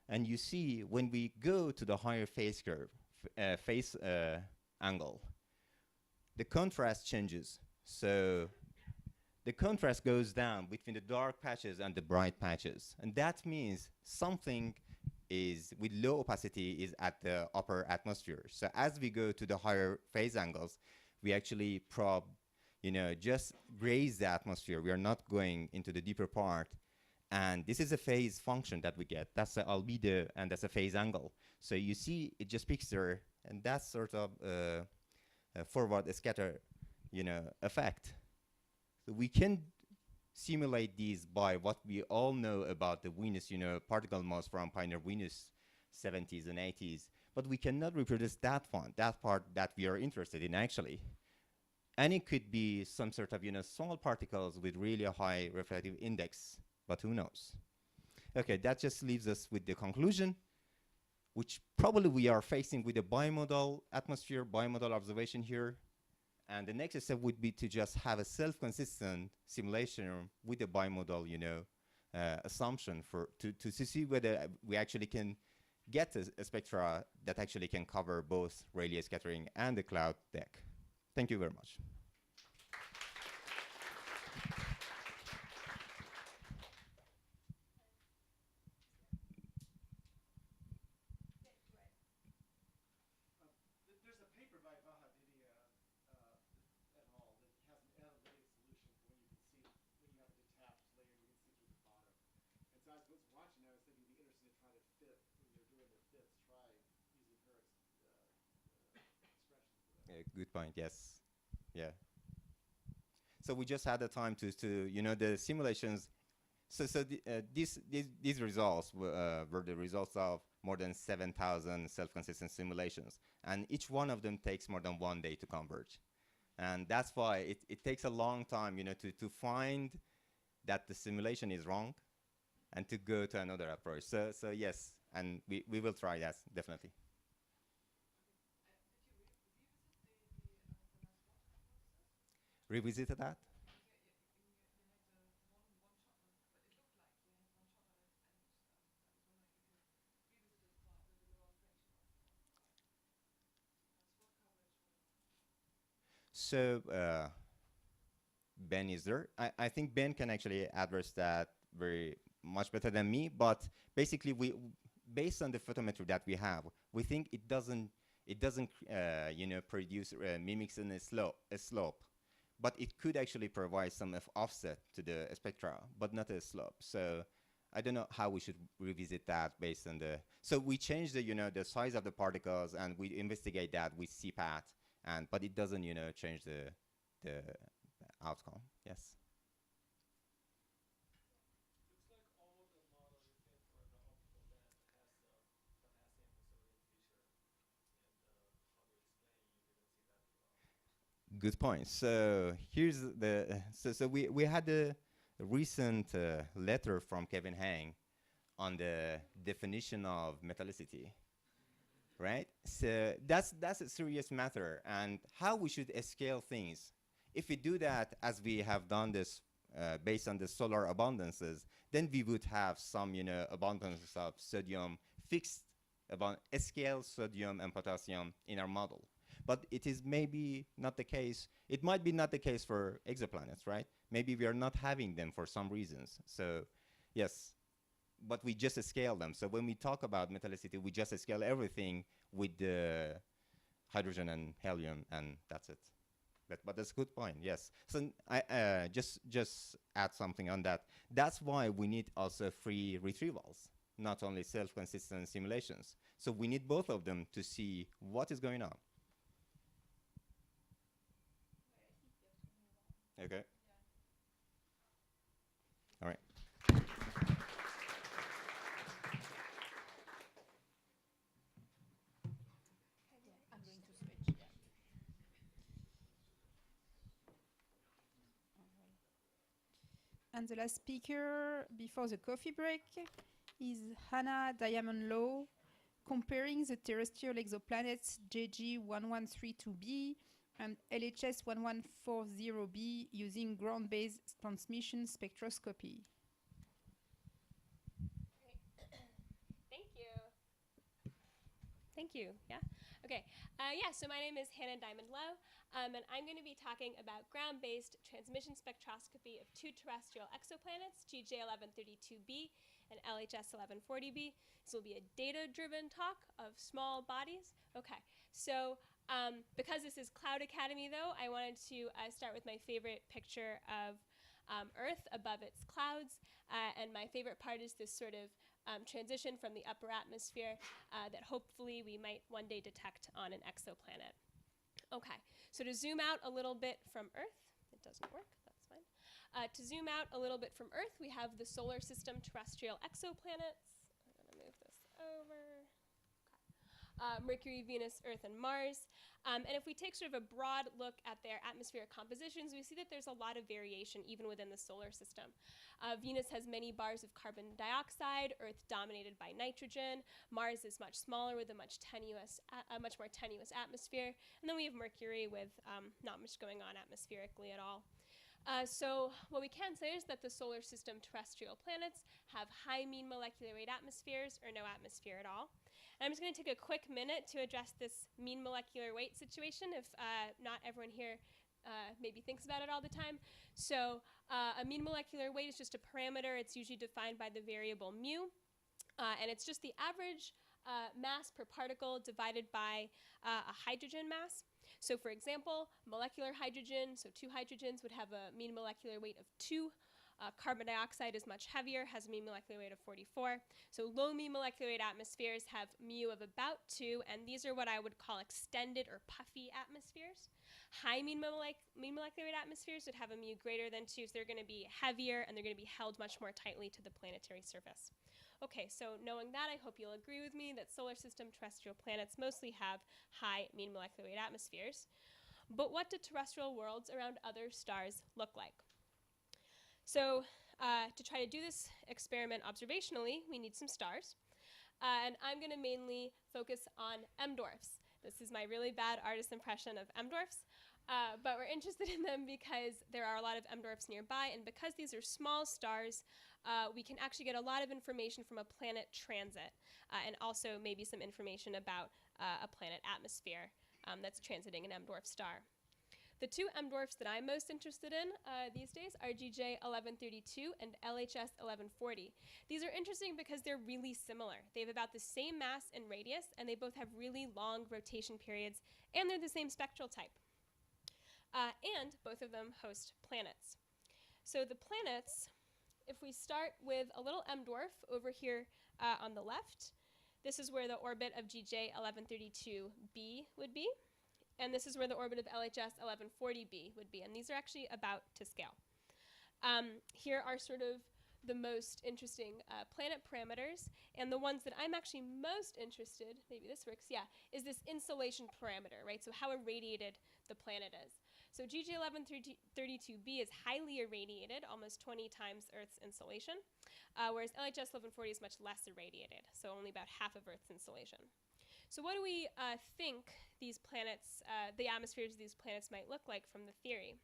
And you see when we go to the higher phase curve, phase angle, the contrast changes. So the contrast goes down between the dark patches and the bright patches. And that means something is with low opacity is at the upper atmosphere. So as we go to the higher phase angles, we actually probe, just graze the atmosphere. We are not going into the deeper part. And this is a phase function that we get. That's the albedo, and that's a phase angle. So you see, it just picks there, and that's sort of a forward scatter, effect. So we can simulate these by what we all know about the Venus, particle mass from Pioneer Venus 70s and 80s. But we cannot reproduce that one, that part that we are interested in, actually. And it could be some sort of, small particles with really a high refractive index. But who knows? Okay, that just leaves us with the conclusion, which probably we are facing with a bimodal atmosphere, bimodal observation here. And the next step would be to just have a self-consistent simulation with a bimodal, assumption to see whether we actually can get a spectra that actually can cover both Rayleigh scattering and the cloud deck. Thank you very much. Good point. Yes. Yeah. So we just had the time to the simulations. So these results were the results of more than 7,000 self-consistent simulations, and each one of them takes more than 1 day to converge, and that's why it takes a long time, to find that the simulation is wrong, and to go to another approach. So yes, and we will try that definitely. Revisited that? So Ben is there. I think Ben can actually address that very much better than me, but basically based on the photometry that we have, we think it doesn't produce mimics in a slope. But it could actually provide some offset to the spectra, but not a slope. So I don't know how we should revisit that based on the. So we change the the size of the particles and we investigate that with CPAT, and but it doesn't change the outcome. Yes. Looks like all the model you fit for the optical band has the potassium dissociating feature, and how you're displaying, you didn't see that as well. Good point. So here's the so we had a recent letter from Kevin Hang on the definition of metallicity, right? So that's a serious matter, and how we should scale things. If we do that as we have done this based on the solar abundances, then we would have some abundance of sodium fixed about scale sodium and potassium in our model. But it is maybe not the case. It might be not the case for exoplanets, right? Maybe we are not having them for some reasons. So yes, but we just scale them. So when we talk about metallicity, we just scale everything with the hydrogen and helium, and that's it. But that's a good point, yes. So I just add something on that. That's why we need also free retrievals, not only self-consistent simulations. So we need both of them to see what is going on. Okay. All right. I'm going to switch. Yeah. And the last speaker before the coffee break is Hannah Diamond-Lowe, comparing the terrestrial exoplanets JG1132b and LHS 1140b using ground-based transmission spectroscopy. Thank you. Thank you. Yeah. Okay. So my name is Hannah Diamond-Lowe, and I'm going to be talking about ground-based transmission spectroscopy of two terrestrial exoplanets, GJ1132b and LHS 1140b. This will be a data-driven talk of small bodies. Okay. So because this is Cloud Academy, though, I wanted to start with my favorite picture of Earth above its clouds, and my favorite part is this sort of transition from the upper atmosphere that hopefully we might one day detect on an exoplanet. Okay, so to zoom out a little bit from Earth, it doesn't work, that's fine. To zoom out a little bit from Earth, we have the solar system terrestrial exoplanets. I'm gonna move this over. Mercury, Venus, Earth, and Mars. And if we take sort of a broad look at their atmospheric compositions, we see that there's a lot of variation even within the solar system. Venus has many bars of carbon dioxide, Earth dominated by nitrogen. Mars is much smaller with a much more tenuous atmosphere. And then we have Mercury with not much going on atmospherically at all. So what we can say is that the solar system terrestrial planets have high mean molecular weight atmospheres or no atmosphere at all. And I'm just going to take a quick minute to address this mean molecular weight situation if not everyone here maybe thinks about it all the time. So a mean molecular weight is just a parameter. It's usually defined by the variable mu. And it's just the average mass per particle divided by a hydrogen mass. So for example, molecular hydrogen, so two hydrogens would have a mean molecular weight of 2. Carbon dioxide is much heavier, has a mean molecular weight of 44. So low mean molecular weight atmospheres have mu of about 2, and these are what I would call extended or puffy atmospheres. High mean molecular weight atmospheres would have a mu greater than 2, so they're going to be heavier and they're going to be held much more tightly to the planetary surface. Okay, so knowing that, I hope you'll agree with me that solar system terrestrial planets mostly have high mean molecular weight atmospheres. But what do terrestrial worlds around other stars look like? So to try to do this experiment observationally, we need some stars. And I'm going to mainly focus on M-dwarfs. This is my really bad artist impression of M-dwarfs. But we're interested in them because there are a lot of M-dwarfs nearby. And because these are small stars, we can actually get a lot of information from a planet transit. And also maybe some information about a planet atmosphere that's transiting an M-dwarf star. The two M-dwarfs that I'm most interested in these days are GJ1132 and LHS 1140. These are interesting because they're really similar. They have about the same mass and radius, and they both have really long rotation periods, and they're the same spectral type. And both of them host planets. So the planets if we start with a little M dwarf over here on the left, this is where the orbit of GJ 1132b would be. And this is where the orbit of LHS 1140b would be. And these are actually about to scale. Here are sort of the most interesting planet parameters. And the ones that I'm actually most interested, maybe this works, yeah, is this insolation parameter, right? So how irradiated the planet is. So GJ 1132b is highly irradiated, almost 20 times Earth's insolation, whereas LHS 1140 is much less irradiated, so only about half of Earth's insolation. So what do we think these planets, the atmospheres of these planets might look like from the theory?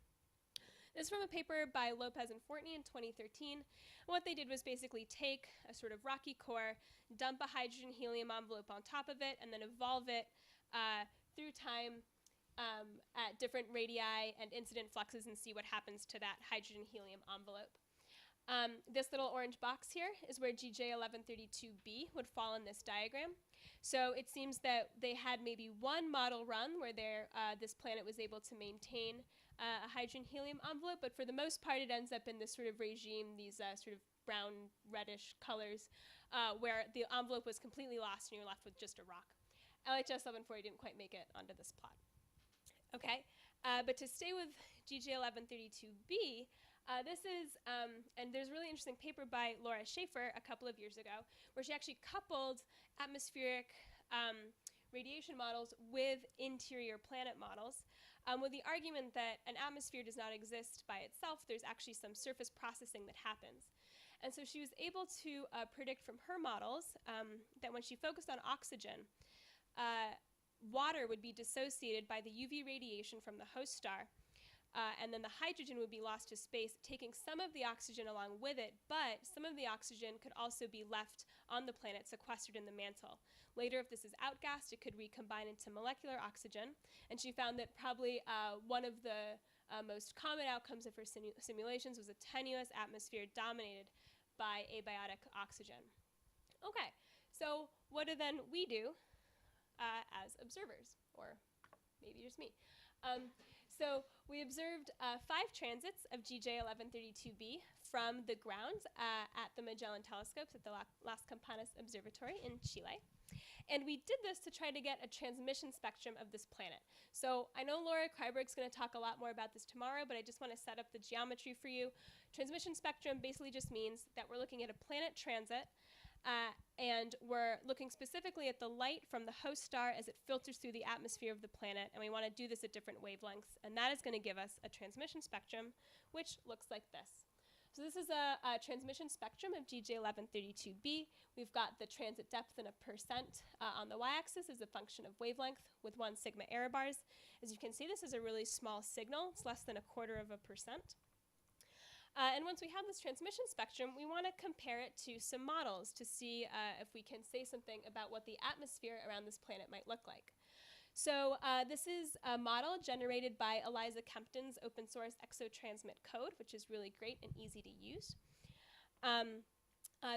This is from a paper by Lopez and Fortney in 2013. What they did was basically take a sort of rocky core, dump a hydrogen-helium envelope on top of it, and then evolve it through time at different radii and incident fluxes and see what happens to that hydrogen-helium envelope. This little orange box here is where GJ 1132b would fall in this diagram. So it seems that they had maybe one model run where this planet was able to maintain a hydrogen-helium envelope, but for the most part it ends up in this sort of regime, these sort of brown reddish colors, where the envelope was completely lost and you're left with just a rock. LHS 1140 didn't quite make it onto this plot. Okay, but to stay with GJ 1132b, this is, and there's a really interesting paper by Laura Schaefer a couple of years ago, where she actually coupled atmospheric radiation models with interior planet models, with the argument that an atmosphere does not exist by itself. There's actually some surface processing that happens. And so she was able to predict from her models that when she focused on oxygen, water would be dissociated by the UV radiation from the host star, and then the hydrogen would be lost to space, taking some of the oxygen along with it, but some of the oxygen could also be left on the planet, sequestered in the mantle. Later, if this is outgassed, it could recombine into molecular oxygen, and she found that probably one of the most common outcomes of her simulations was a tenuous atmosphere dominated by abiotic oxygen. Okay, so what do then we do as observers, or maybe just me? So we observed 5 transits of GJ 1132b from the ground at the Magellan telescopes at the Las Campanas Observatory in Chile. And we did this to try to get a transmission spectrum of this planet. So I know Laura Kreiberg's going to talk a lot more about this tomorrow, but I just want to set up the geometry for you. Transmission spectrum basically just means that we're looking at a planet transit, and we're looking specifically at the light from the host star as it filters through the atmosphere of the planet, and we want to do this at different wavelengths, and that is going to give us a transmission spectrum, which looks like this. So this is a transmission spectrum of GJ 1132b. We've got the transit depth in a percent on the y-axis as a function of wavelength with 1 sigma error bars. As you can see, this is a really small signal. It's less than 1/4%. And once we have this transmission spectrum, we want to compare it to some models to see if we can say something about what the atmosphere around this planet might look like. So this is a model generated by Eliza Kempton's open source exotransmit code, which is really great and easy to use.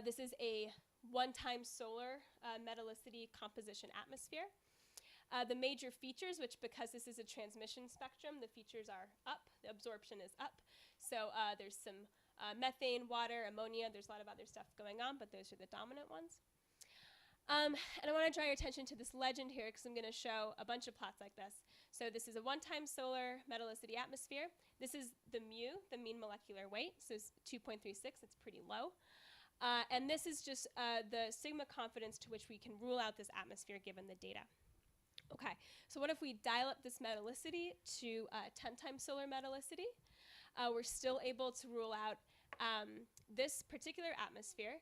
This is a one-time solar metallicity composition atmosphere. The major features, which because this is a transmission spectrum, the features are up, the absorption is up. So there's some methane, water, ammonia, there's a lot of other stuff going on, but those are the dominant ones. And I want to draw your attention to this legend here because I'm going to show a bunch of plots like this. So this is a one-time solar metallicity atmosphere. This is the mu, the mean molecular weight, so it's 2.36, it's pretty low. And this is just the sigma confidence to which we can rule out this atmosphere given the data. Okay, so what if we dial up this metallicity to 10 times solar metallicity? We're still able to rule out this particular atmosphere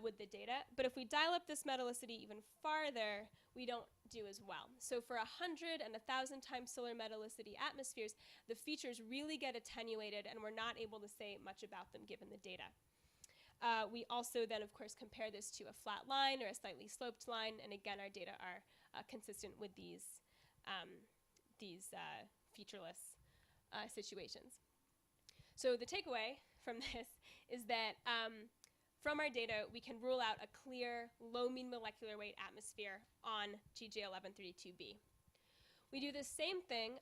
with the data, but if we dial up this metallicity even farther, we don't do as well. So for 100 and 1,000 times solar metallicity atmospheres, the features really get attenuated and we're not able to say much about them given the data. We also then, of course, compare this to a flat line or a slightly sloped line, and again, our data are consistent with these featureless situations. So the takeaway from this is that from our data, we can rule out a clear low mean molecular weight atmosphere on GJ 1132b. We do the same thing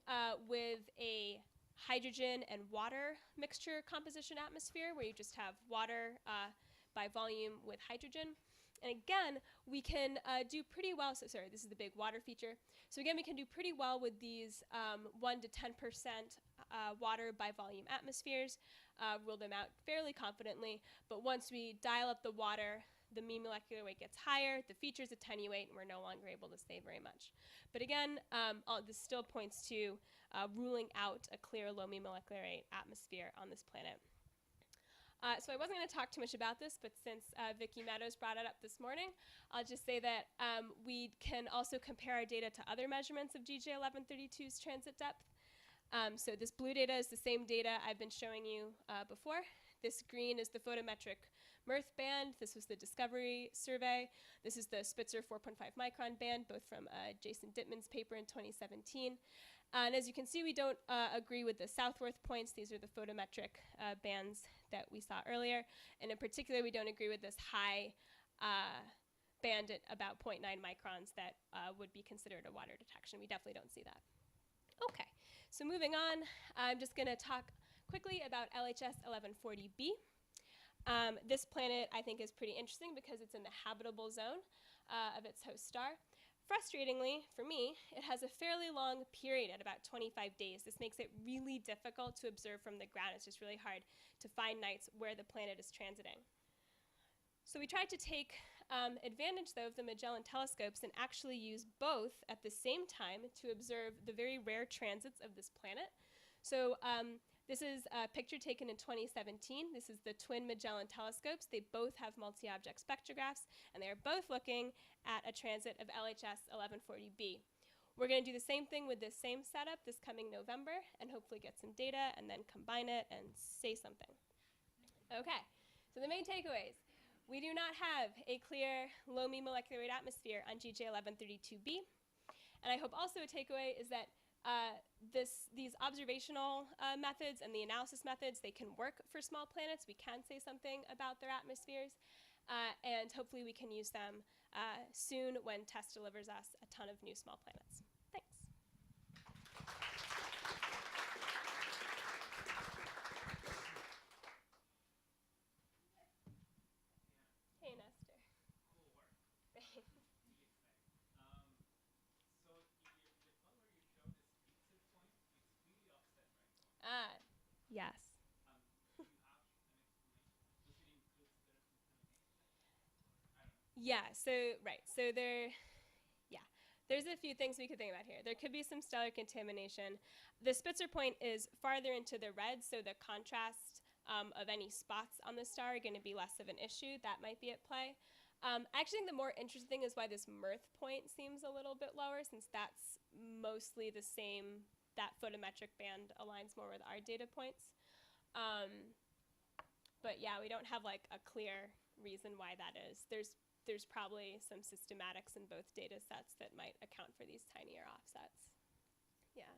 with a hydrogen and water mixture composition atmosphere, where you just have water by volume with hydrogen. And again, we can do pretty well. So sorry, this is the big water feature. So again, we can do pretty well with these 1 to 10% water by volume atmospheres, rule them out fairly confidently. But once we dial up the water, the mean molecular weight gets higher, the features attenuate, and we're no longer able to say very much. But again, this still points to ruling out a clear low mean molecular weight atmosphere on this planet. So I wasn't going to talk too much about this, but since Vicki Meadows brought it up this morning, I'll just say that we can also compare our data to other measurements of GJ 1132's transit depth. So this blue data is the same data I've been showing you before. This green is the photometric Mirth band. This was the Discovery survey. This is the Spitzer 4.5 micron band, both from Jason Dittman's paper in 2017. And as you can see, we don't agree with the Southworth points. These are the photometric bands that we saw earlier. And in particular, we don't agree with this high band at about 0.9 microns that would be considered a water detection. We definitely don't see that. Okay, so moving on, I'm just going to talk quickly about LHS 1140b. This planet, I think, is pretty interesting because it's in the habitable zone of its host star. Frustratingly, for me, it has a fairly long period at about 25 days. This makes it really difficult to observe from the ground. It's just really hard to find nights where the planet is transiting. So we tried to take advantage, though, of the Magellan telescopes and actually use both at the same time to observe the very rare transits of this planet. So this is a picture taken in 2017. This is the twin Magellan telescopes. They both have multi-object spectrographs, and they are both looking at a transit of LHS 1140b. We're going to do the same thing with this same setup this coming November, and hopefully get some data and then combine it and say something. Okay, so the main takeaways. We do not have a clear low mean molecular weight atmosphere on GJ 1132b. And I hope also a takeaway is that these observational methods and the analysis methods, they can work for small planets. We can say something about their atmospheres, and hopefully we can use them soon when TESS delivers us a ton of new small planets. Thanks. Hey, Nestor. Cool work. Thanks. Really exciting. So in the plot where you show this Spitzer point, it's really offset, right? Yes. Do you have an explanation? Does it include certain contamination? I don't know. Yeah, so, right. So there's a few things we could think about here. There could be some stellar contamination. The Spitzer point is farther into the red, so the contrast of any spots on the star are going to be less of an issue. That might be at play. I actually think the more interesting thing is why this Mirth point seems a little bit lower, since that's mostly the same, that photometric band aligns more with our data points. But yeah, we don't have like a clear reason why that is. There's probably some systematics in both data sets that might account for these tinier offsets. Yeah.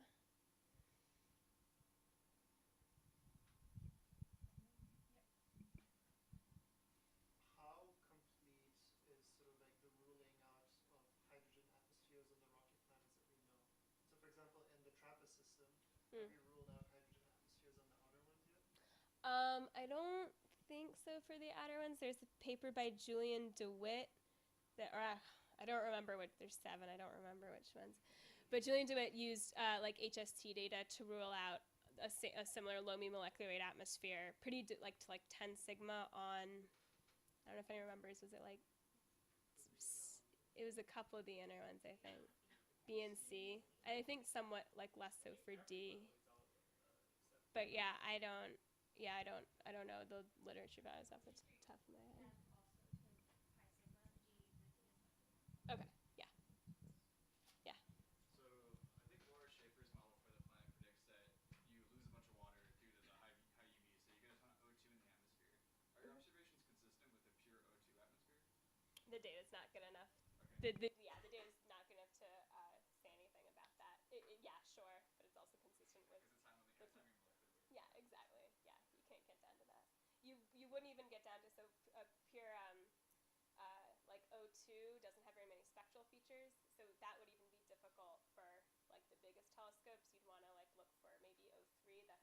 How complete is sort of like the ruling out of hydrogen atmospheres on the rocky planets that we know? So for example, in the TRAPPIST system, have we ruled out hydrogen atmospheres on the outer ones yet? I don't think so for the outer ones. There's a paper by Julian DeWitt that, or I don't remember which, there's 7, I don't remember which ones. But Julian DeWitt used like HST data to rule out a similar low mean molecular weight atmosphere, pretty to like 10 sigma on, I don't know if anyone remembers, was it like, it was a couple of the inner ones, I think. B and C. I think somewhat like less so for D. But yeah, I don't know the literature values off the top of my head. Okay, yeah. Yeah. So I think Laura Schaefer's model for the planet predicts that you lose a bunch of water due to the high UV, so you get a ton of O2 in the atmosphere. Are your observations consistent with a pure O2 atmosphere? The data's not good enough. Okay. The data's not good enough to say anything about that. Yeah, sure, but it's also consistent with. Because it's not only time your molecular weight. Yeah, exactly. Yeah, you can't get down to that. You wouldn't even get down to pure like O2 doesn't have very many spectral features, so that would even be difficult for like the biggest telescopes. You'd want to like look for maybe O3 that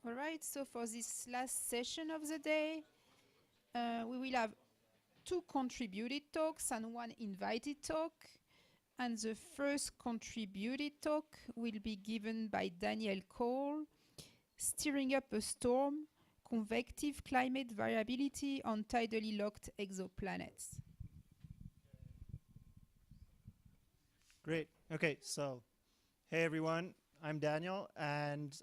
All right, so for this last session of the day, we will have 2 contributed talks and 1 invited talk. And the first contributed talk will be given by Daniel Koll, Steering Up a Storm, Convective Climate Variability on Tidally Locked Exoplanets. Great. Okay, so hey everyone, I'm Daniel, and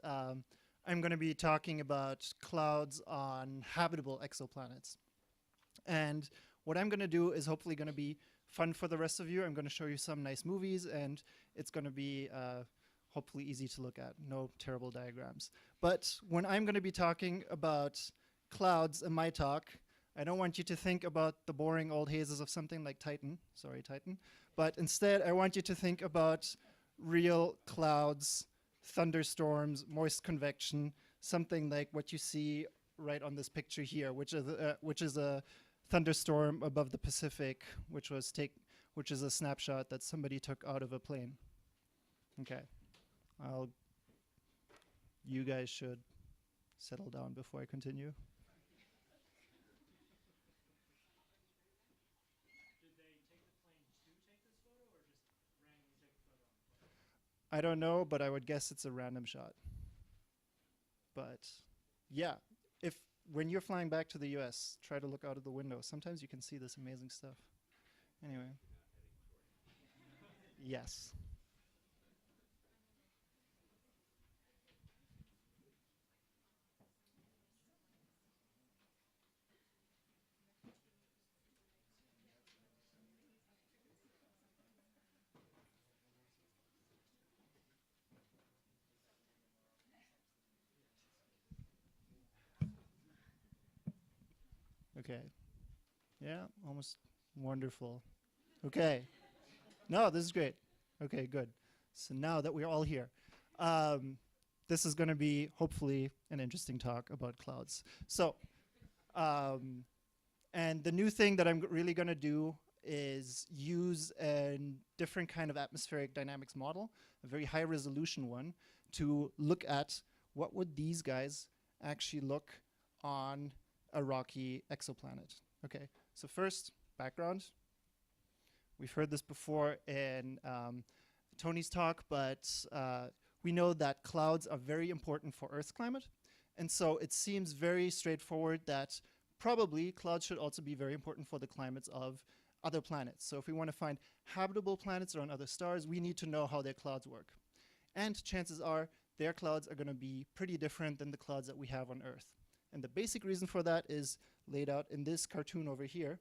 I'm going to be talking about clouds on habitable exoplanets. And what I'm going to do is hopefully going to be fun for the rest of you. I'm going to show you some nice movies, and it's going to be hopefully easy to look at. No terrible diagrams. But when I'm going to be talking about clouds in my talk, I don't want you to think about the boring old hazes of something like Titan. Sorry, Titan. But instead, I want you to think about real clouds, thunderstorms, moist convection, something like what you see right on this picture here, which is a thunderstorm above the Pacific, which is a snapshot that somebody took out of a plane. Okay, you guys should settle down before I continue. I don't know, but I would guess it's a random shot. But yeah, when you're flying back to the US, try to look out of the window. Sometimes you can see this amazing stuff. Anyway. Yes. Okay. Yeah, almost wonderful. Okay. No, this is great. Okay, good. So now that we're all here, this is going to be hopefully an interesting talk about clouds. So, and the new thing that I'm really going to do is use a different kind of atmospheric dynamics model, a very high resolution one, to look at what would these guys actually look on a rocky exoplanet. Okay, so first, background. We've heard this before in Tony's talk, but we know that clouds are very important for Earth's climate. And so it seems very straightforward that probably clouds should also be very important for the climates of other planets. So if we want to find habitable planets around other stars, we need to know how their clouds work. And chances are their clouds are going to be pretty different than the clouds that we have on Earth. And the basic reason for that is laid out in this cartoon over here,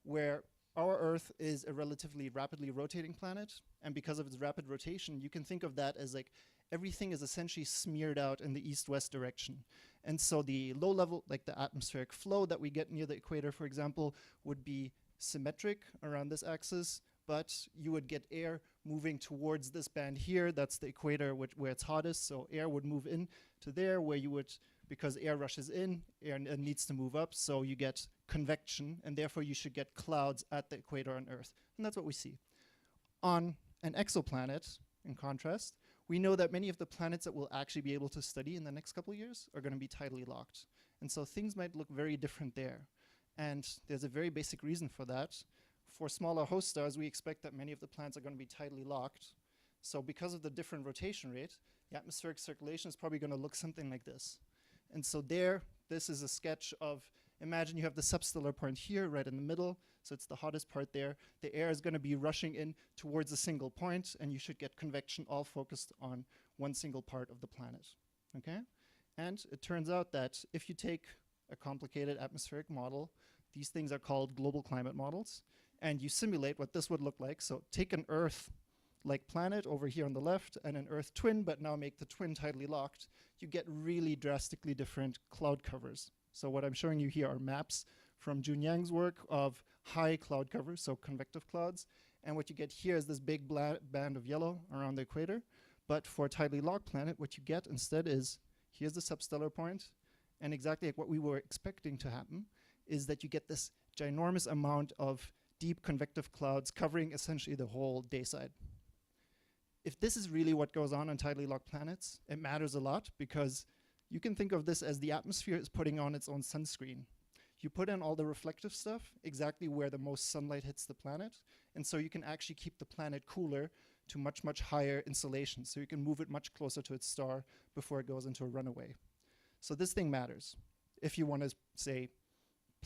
where our Earth is a relatively rapidly rotating planet. And because of its rapid rotation, you can think of that as like everything is essentially smeared out in the east-west direction. And so the low level, like the atmospheric flow that we get near the equator, for example, would be symmetric around this axis, but you would get air moving towards this band here. That's the equator where it's hottest. So air would move in to there where you would, because air rushes in, air needs to move up. So you get convection, and therefore you should get clouds at the equator on Earth. And that's what we see. On an exoplanet, in contrast, we know that many of the planets that we'll actually be able to study in the next couple of years are going to be tidally locked. And so things might look very different there. And there's a very basic reason for that. For smaller host stars, we expect that many of the planets are going to be tidally locked. So because of the different rotation rate, the atmospheric circulation is probably going to look something like this. And so there, this is a sketch of, imagine you have the substellar point here, right in the middle. So it's the hottest part there. The air is going to be rushing in towards a single point, and you should get convection all focused on one single part of the planet. Okay? And it turns out that if you take a complicated atmospheric model, these things are called global climate models, and you simulate what this would look like. So take an Earth-like planet over here on the left and an Earth twin, but now make the twin tidally locked. You get really drastically different cloud covers. So what I'm showing you here are maps from Jun Yang's work of high cloud covers, so convective clouds. And what you get here is this big band of yellow around the equator. But for a tidally locked planet, what you get instead is, here's the substellar point, and exactly like what we were expecting to happen is that you get this ginormous amount of deep convective clouds covering essentially the whole day side. If this is really what goes on tidally locked planets, it matters a lot because You can think of this as the atmosphere is putting on its own sunscreen. You put in all the reflective stuff exactly where the most sunlight hits the planet, and so you can actually keep the planet cooler to much, much higher insolation. So you can move it much closer to its star before it goes into a runaway. So this thing matters if you want to, say,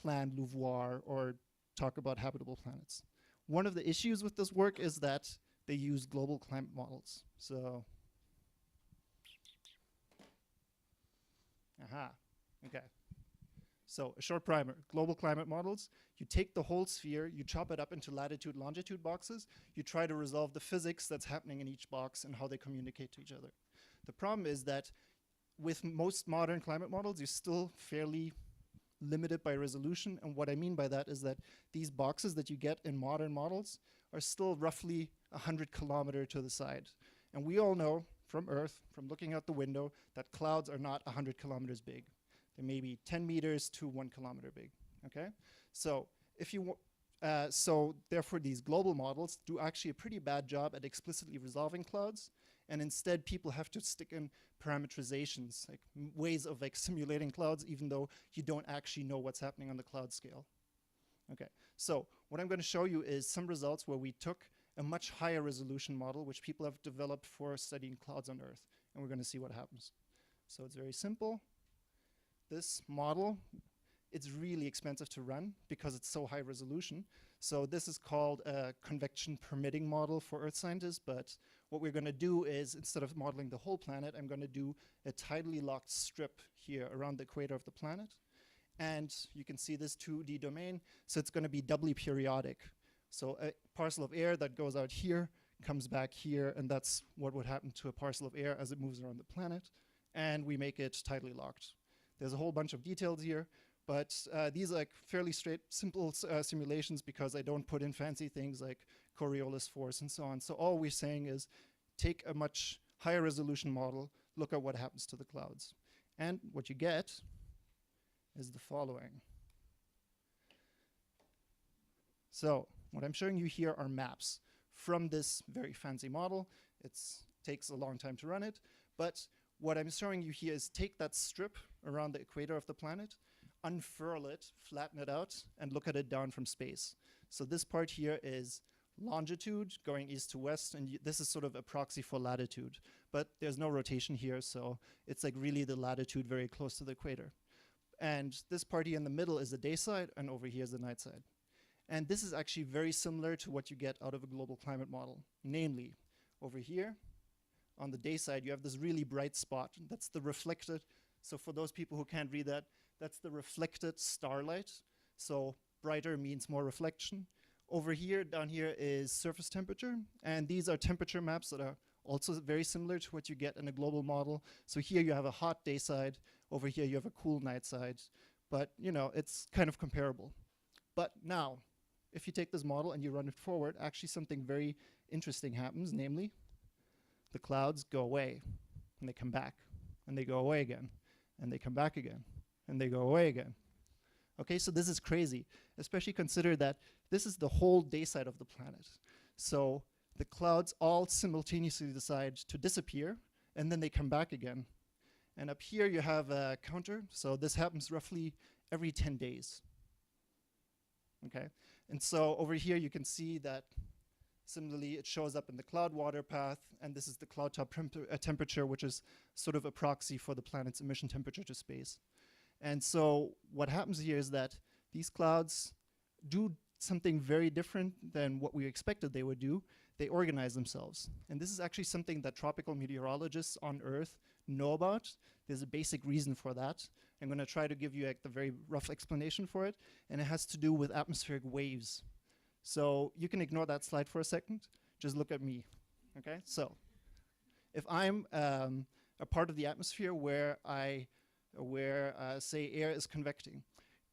plan LUVOIR or talk about habitable planets. One of the issues with this work is that they use global climate models. So, okay. So a short primer, global climate models. You take the whole sphere, you chop it up into latitude, longitude boxes. You try to resolve the physics that's happening in each box and how they communicate to each other. The problem is that with most modern climate models, you're still fairly limited by resolution. And what I mean by that is that these boxes that you get in modern models are still roughly 100 kilometers to the side. And we all know from Earth, from looking out the window, that clouds are not 100 kilometers big. They may be 10 meters to 1 kilometer big, okay? So if you so therefore these global models do actually a pretty bad job at explicitly resolving clouds, and instead people have to stick in parameterizations, like ways of like simulating clouds even though you don't actually know what's happening on the cloud scale. Okay, so what I'm going to show you is some results where we took a much higher resolution model which people have developed for studying clouds on Earth, and we're going to see what happens. So it's very simple. This model, it's really expensive to run because it's so high resolution. So this is called a convection permitting model for Earth scientists, but what we're going to do is, instead of modeling the whole planet, I'm going to do a tidally locked strip here around the equator of the planet. And you can see this 2D domain, so it's going to be doubly periodic. So a parcel of air that goes out here comes back here, and that's what would happen to a parcel of air as it moves around the planet. And we make it tidally locked. There's a whole bunch of details here, but these are like fairly straight, simple simulations because I don't put in fancy things like Coriolis force and so on. So all we're saying is take a much higher resolution model, look at what happens to the clouds. And what you get is the following. So what I'm showing you here are maps from this very fancy model. It takes a long time to run it, but what I'm showing you here is take that strip around the equator of the planet, unfurl it, flatten it out, and look at it down from space. So this part here is longitude going east to west, and this is sort of a proxy for latitude. But there's no rotation here, so it's like really the latitude very close to the equator. And this part here in the middle is the day side, and over here is the night side. And this is actually very similar to what you get out of a global climate model. Namely, over here, on the day side, you have this really bright spot. That's the reflected. So for those people who can't read that, that's the reflected starlight. So brighter means more reflection. Over here, down here is surface temperature. And these are temperature maps that are also very similar to what you get in a global model. So here you have a hot day side. Over here you have a cool night side. But you know, it's kind of comparable. But now, if you take this model and you run it forward, actually something very interesting happens, namely, the clouds go away, and they come back, and they go away again, and they come back again, and they go away again. Okay, so this is crazy, especially consider that this is the whole day side of the planet. So the clouds all simultaneously decide to disappear, and then they come back again. And up here you have a counter, so this happens roughly every 10 days. Okay, and so over here you can see that similarly, it shows up in the cloud water path, and this is the cloud top temperature, which is sort of a proxy for the planet's emission temperature to space. And so what happens here is that these clouds do something very different than what we expected they would do. They organize themselves. And this is actually something that tropical meteorologists on Earth know about. There's a basic reason for that. I'm going to try to give you like the very rough explanation for it, and it has to do with atmospheric waves. So you can ignore that slide for a second. Just look at me, okay? So if I'm a part of the atmosphere where say air is convecting,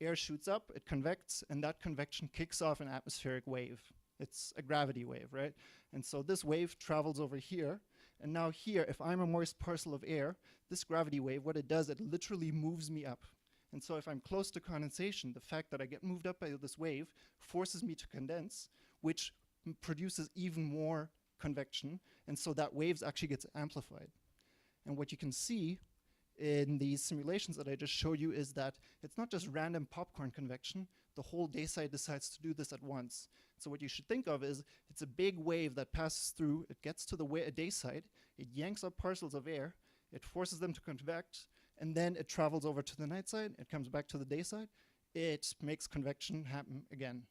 air shoots up, it convects, and that convection kicks off an atmospheric wave. It's a gravity wave, right? And so this wave travels over here, and now here, if I'm a moist parcel of air, this gravity wave, what it does, it literally moves me up. And so if I'm close to condensation, the fact that I get moved up by this wave forces me to condense, which produces even more convection. And so that wave actually gets amplified. And what you can see in these simulations that I just showed you is that it's not just random popcorn convection. The whole day side decides to do this at once. So what you should think of is it's a big wave that passes through, it gets to the day side, it yanks up parcels of air, it forces them to convect, and then it travels over to the night side, it comes back to the day side, it makes convection happen again.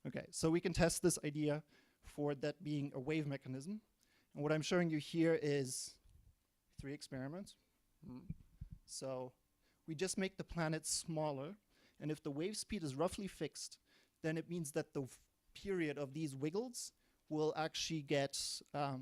Okay, so we can test this idea for that being a wave mechanism. And what I'm showing you here is 3 experiments. So we just make the planet smaller, and if the wave speed is roughly fixed, then it means that the period of these wiggles will actually get, the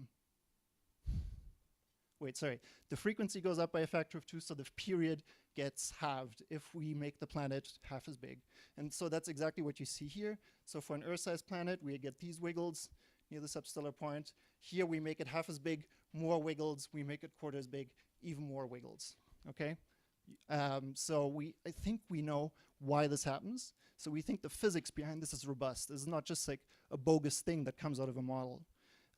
frequency goes up by a factor of 2, so the period gets halved if we make the planet half as big. And so that's exactly what you see here. So for an Earth-sized planet, we get these wiggles near the substellar point. Here we make it half as big, more wiggles, we make it quarter as big, even more wiggles, okay? So I think we know why this happens. So we think the physics behind this is robust. This is not just like a bogus thing that comes out of a model.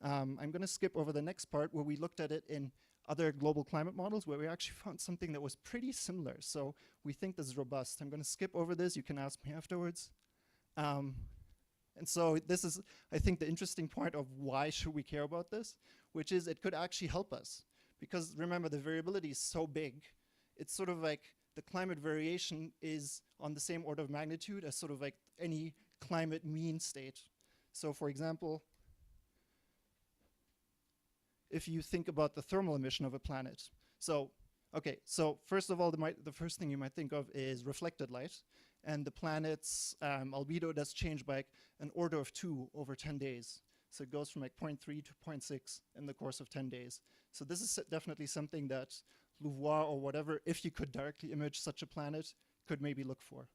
I'm gonna skip over the next part where we looked at it in other global climate models where we actually found something that was pretty similar. So we think this is robust. I'm gonna skip over this, you can ask me afterwards. And so this is, I think, the interesting point of why should we care about this, which is it could actually help us. Because remember, the variability is so big, it's sort of like the climate variation is on the same order of magnitude as sort of like any climate mean state. So for example, if you think about the thermal emission of a planet. So, okay, so first of all, the first thing you might think of is reflected light. And the planet's albedo does change by like an order of 2 over 10 days. So it goes from like 0.3 to 0.6 in the course of 10 days. So this is definitely something that Louvois or whatever, if you could directly image such a planet, could maybe look for.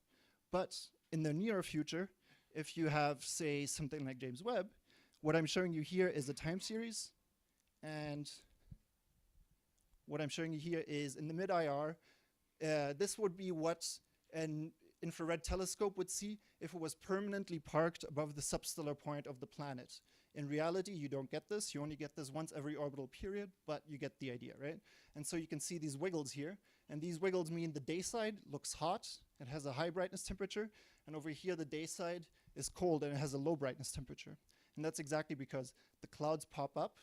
But in the nearer future, if you have, say, something like James Webb, what I'm showing you here is a time series. And what I'm showing you here is in the mid-IR, this would be what an infrared telescope would see if it was permanently parked above the substellar point of the planet. In reality, you don't get this. You only get this once every orbital period, but you get the idea, right? And so you can see these wiggles here. And these wiggles mean the day side looks hot. It has a high brightness temperature. And over here, the day side is cold and it has a low brightness temperature. And that's exactly because the clouds pop up.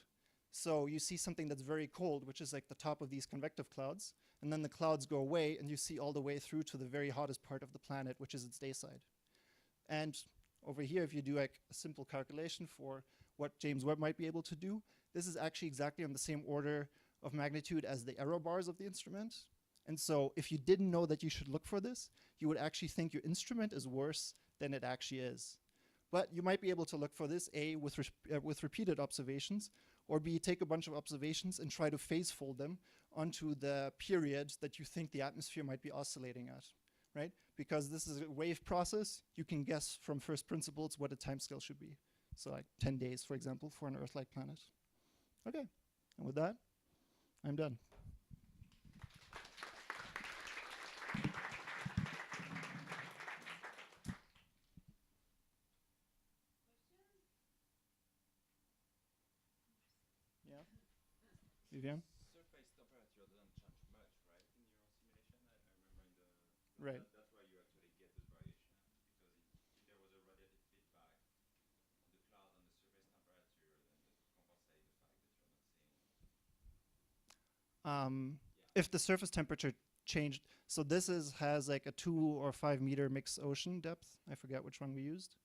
So you see something that's very cold, which is like the top of these convective clouds. And then the clouds go away, and you see all the way through to the very hottest part of the planet, which is its day side. And over here, if you do like a simple calculation for what James Webb might be able to do, this is actually exactly on the same order of magnitude as the error bars of the instrument. And so if you didn't know that you should look for this, you would actually think your instrument is worse than it actually is. But you might be able to look for this, A, with repeated observations, or B, take a bunch of observations and try to phase fold them onto the period that you think the atmosphere might be oscillating at, right? Because this is a wave process, you can guess from first principles what a timescale should be. So like 10 days, for example, for an Earth-like planet. Okay, and with that, I'm done. Yeah, Vivian? Surface temperature doesn't change much, right, in your simulation? I remember in the... Right. That's why you actually get this variation, because if there was a radiative feedback on the cloud on the surface temperature, then that would compensate the fact that you're not seeing... If the surface temperature changed, so this has like a 2 or 5 meter mixed ocean depth. I forget which one we used.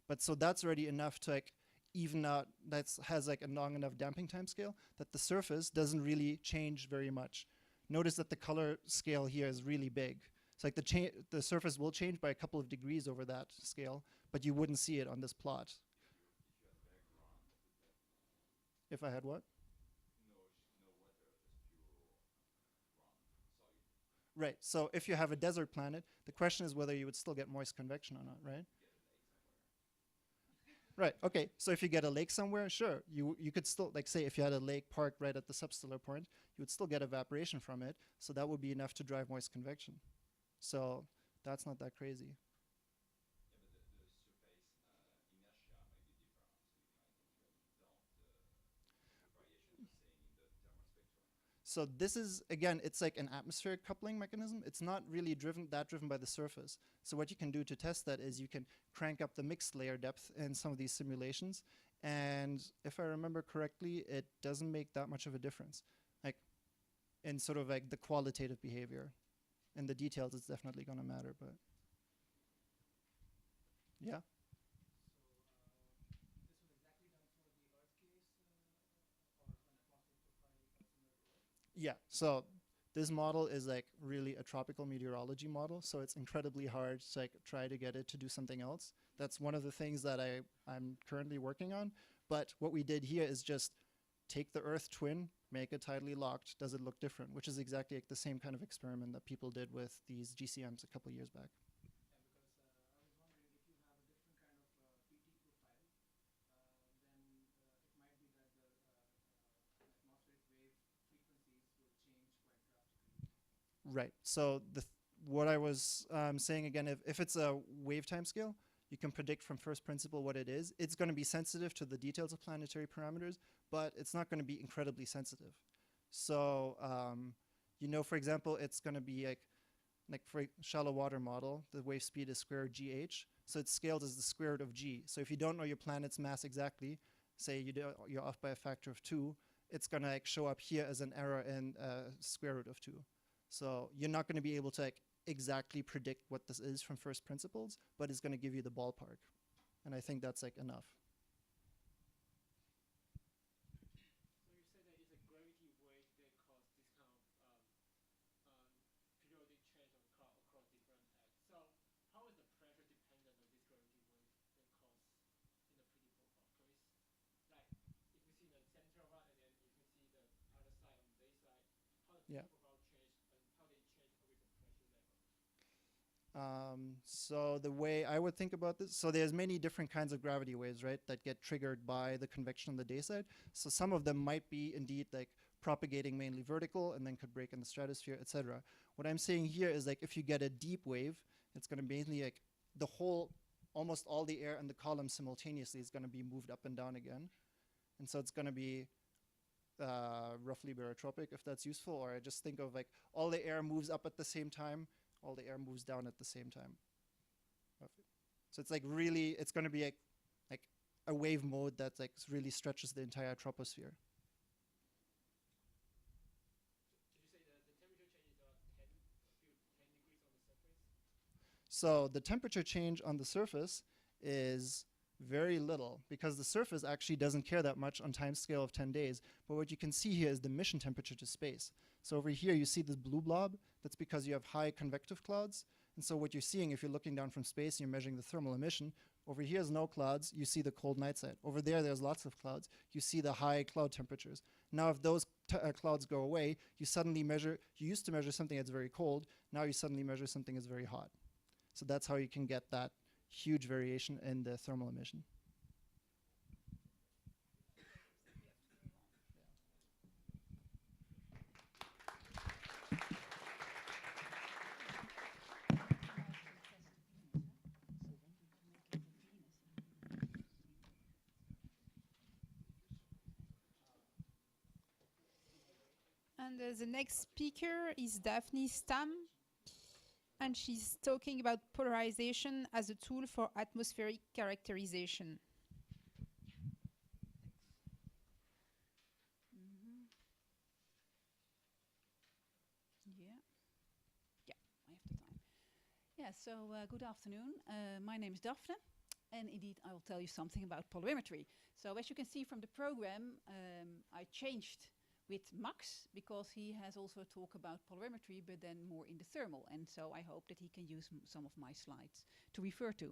But so that's already enough to like even out, has like a long enough damping time scale that the surface doesn't really change very much. Notice that the color scale here is really big. It's like the surface will change by a couple of degrees over that scale, but you wouldn't see it on this plot. If I had what? Right, so if you have a desert planet, the question is whether you would still get moist convection or not, right? Right, okay, so if you get a lake somewhere, sure, you could still, like say if you had a lake parked right at the substellar point, you would still get evaporation from it, so that would be enough to drive moist convection. So that's not that crazy. So this is, again, it's like an atmospheric coupling mechanism. It's not really driven by the surface. So what you can do to test that is you can crank up the mixed layer depth in some of these simulations. And if I remember correctly, it doesn't make that much of a difference. Like in sort of like the qualitative behavior. In the details, it's definitely going to matter, but yeah. Yeah, so this model is like really a tropical meteorology model, so it's incredibly hard to like try to get it to do something else. That's one of the things that I'm currently working on. But what we did here is just take the Earth twin, make it tidally locked. Does it look different? Which is exactly like the same kind of experiment that people did with these GCMs a couple years back. Right. So what I was saying again, if it's a wave time scale, you can predict from first principle what it is. It's going to be sensitive to the details of planetary parameters, but it's not going to be incredibly sensitive. So, you know, for example, it's going to be like for a shallow water model, the wave speed is square root GH. So it's scaled as the square root of G. So if you don't know your planet's mass exactly, say you're off by a factor of 2, it's going to like show up here as an error in square root of 2. So you're not going to be able to like exactly predict what this is from first principles, but it's going to give you the ballpark. And I think that's like enough. So you said that it's a gravity wave that causes this kind of periodic change across different acts. So how is the pressure dependent on this gravity wave that causes in the 3D profile? So it's like if we see the center one and then if we see the other side on this side, how does the profile change and how they change with the pressure level? So the way I would think about this, so there's many different kinds of gravity waves, right, that get triggered by the convection on the day side. So some of them might be indeed like propagating mainly vertical and then could break in the stratosphere, etc. What I'm saying here is like if you get a deep wave, it's going to mainly like the whole, almost all the air in the column simultaneously is going to be moved up and down again. And so it's going to be roughly barotropic, if that's useful, or I just think of like all the air moves up at the same time, all the air moves down at the same time. So it's like really, it's going to be like a wave mode that like really stretches the entire troposphere. Did you say that the temperature changes are 10 degrees on the surface? So the temperature change on the surface is very little because the surface actually doesn't care that much on time scale of 10 days. But what you can see here is the emission temperature to space. So over here you see this blue blob. That's because you have high convective clouds. And so what you're seeing if you're looking down from space and you're measuring the thermal emission, over here is no clouds, you see the cold night side. Over there, there's lots of clouds. You see the high cloud temperatures. Now if those clouds go away, you suddenly measure, you used to measure something that's very cold, now you suddenly measure something that's very hot. So that's how you can get that huge variation in the thermal emission. And the next speaker is Daphne Stam, and she's talking about polarization as a tool for atmospheric characterization. Yeah, I have the time. Yeah, so good afternoon. My name is Daphne, and indeed I will tell you something about polarimetry. So as you can see from the program, I changed with Max because he has also a talk about polarimetry, but then more in the thermal. And so I hope that he can use some of my slides to refer to.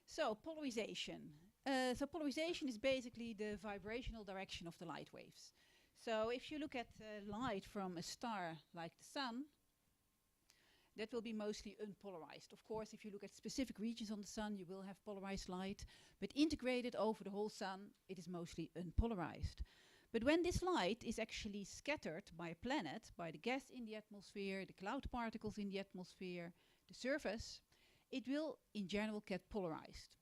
So polarization. So polarization is basically the vibrational direction of the light waves. So if you look at light from a star like the sun, that will be mostly unpolarized. Of course, if you look at specific regions on the sun, you will have polarized light, but integrated over the whole sun, it is mostly unpolarized. But when this light is actually scattered by a planet, by the gas in the atmosphere, the cloud particles in the atmosphere, the surface, it will in general get polarized.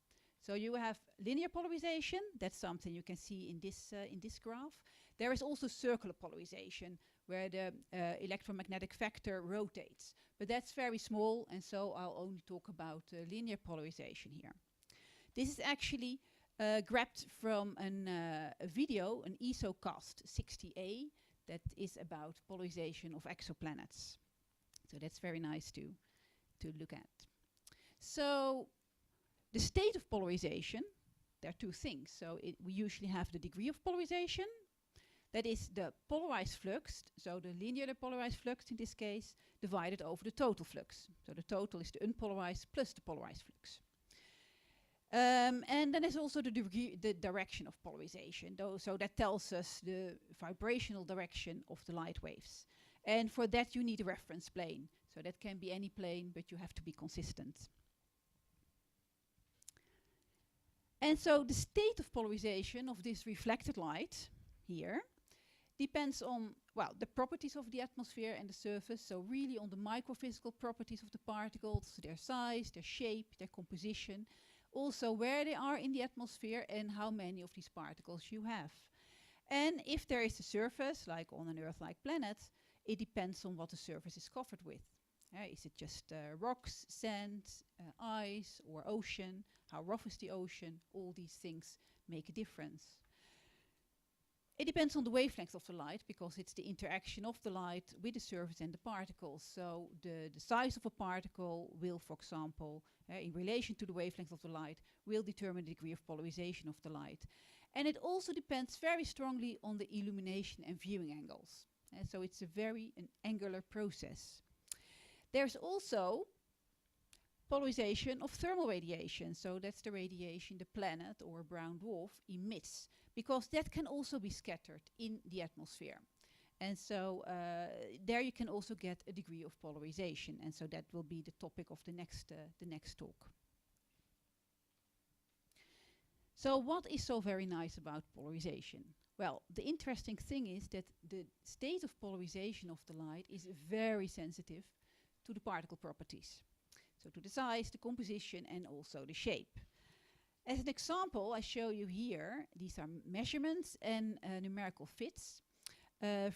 So you have linear polarization, that's something you can see in this graph. There is also circular polarization, where the electromagnetic vector rotates. But that's very small, and so I'll only talk about linear polarization here. This is actually grabbed from a video, an ESOcast 60A, that is about polarization of exoplanets. So that's very nice to look at. So the state of polarization, there are two things. So we usually have the degree of polarization. That is the polarized flux, so the linearly polarized flux in this case, divided over the total flux. So the total is the unpolarized plus the polarized flux. And then there's also the degree, the direction of polarization. So that tells us the vibrational direction of the light waves. And for that you need a reference plane. So that can be any plane, but you have to be consistent. And so the state of polarization of this reflected light here depends on, well, the properties of the atmosphere and the surface, so really on the microphysical properties of the particles, their size, their shape, their composition, also where they are in the atmosphere and how many of these particles you have. And if there is a surface, like on an Earth-like planet, it depends on what the surface is covered with. Is it just rocks, sand, ice, or ocean? How rough is the ocean? All these things make a difference. It depends on the wavelength of the light, because it's the interaction of the light with the surface and the particles. So the size of a particle will, for example, in relation to the wavelength of the light, will determine the degree of polarization of the light. And it also depends very strongly on the illumination and viewing angles. So it's a very angular process. There's also polarization of thermal radiation. So that's the radiation the planet or a brown dwarf emits, because that can also be scattered in the atmosphere. And so there you can also get a degree of polarization. And so that will be the topic of the next talk. So what is so very nice about polarization? Well, the interesting thing is that the state of polarization of the light is very sensitive to the particle properties. So to the size, the composition, and also the shape. As an example, I show you here, these are measurements and numerical fits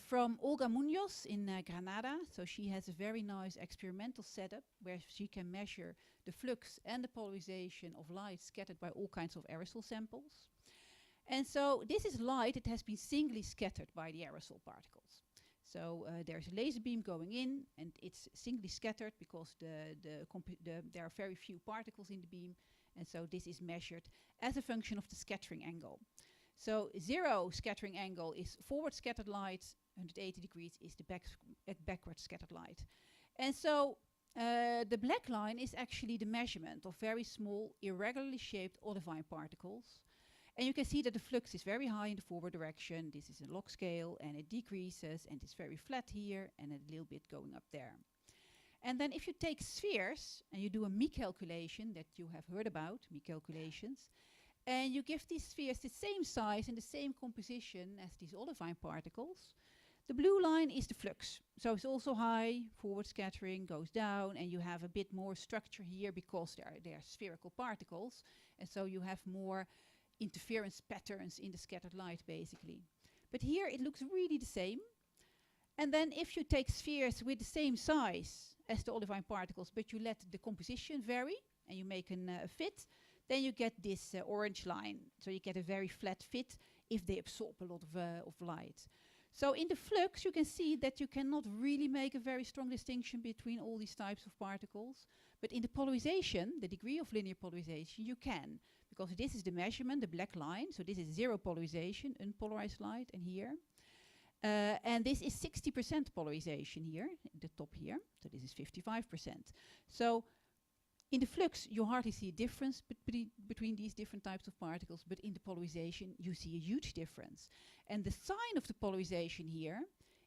from Olga Munoz in Granada. So she has a very nice experimental setup where she can measure the flux and the polarization of light scattered by all kinds of aerosol samples. And so this is light that has been singly scattered by the aerosol particles. So there's a laser beam going in, and it's singly scattered because there are very few particles in the beam. And so this is measured as a function of the scattering angle. So 0 scattering angle is forward scattered light, 180 degrees is the backward scattered light. And so the black line is actually the measurement of very small, irregularly shaped olivine particles. And you can see that the flux is very high in the forward direction. This is a log scale, and it decreases, and it's very flat here, and a little bit going up there. And then if you take spheres, and you do a Mie calculation that you have heard about, Mie calculations, and you give these spheres the same size and the same composition as these olivine particles, the blue line is the flux. So it's also high, forward scattering goes down, and you have a bit more structure here because they are spherical particles, and so you have more interference patterns in the scattered light, basically. But here it looks really the same. And then if you take spheres with the same size as the olivine particles, but you let the composition vary, and you make a fit, then you get this orange line. So you get a very flat fit if they absorb a lot of light. So in the flux, you can see that you cannot really make a very strong distinction between all these types of particles. But in the polarization, the degree of linear polarization, you can. Because this is the measurement, the black line. So this is 0 polarization, unpolarized light, and here. And this is 60% polarization here, the top here. So this is 55%. So in the flux, you hardly see a difference between these different types of particles, but in the polarization, you see a huge difference. And the sign of the polarization here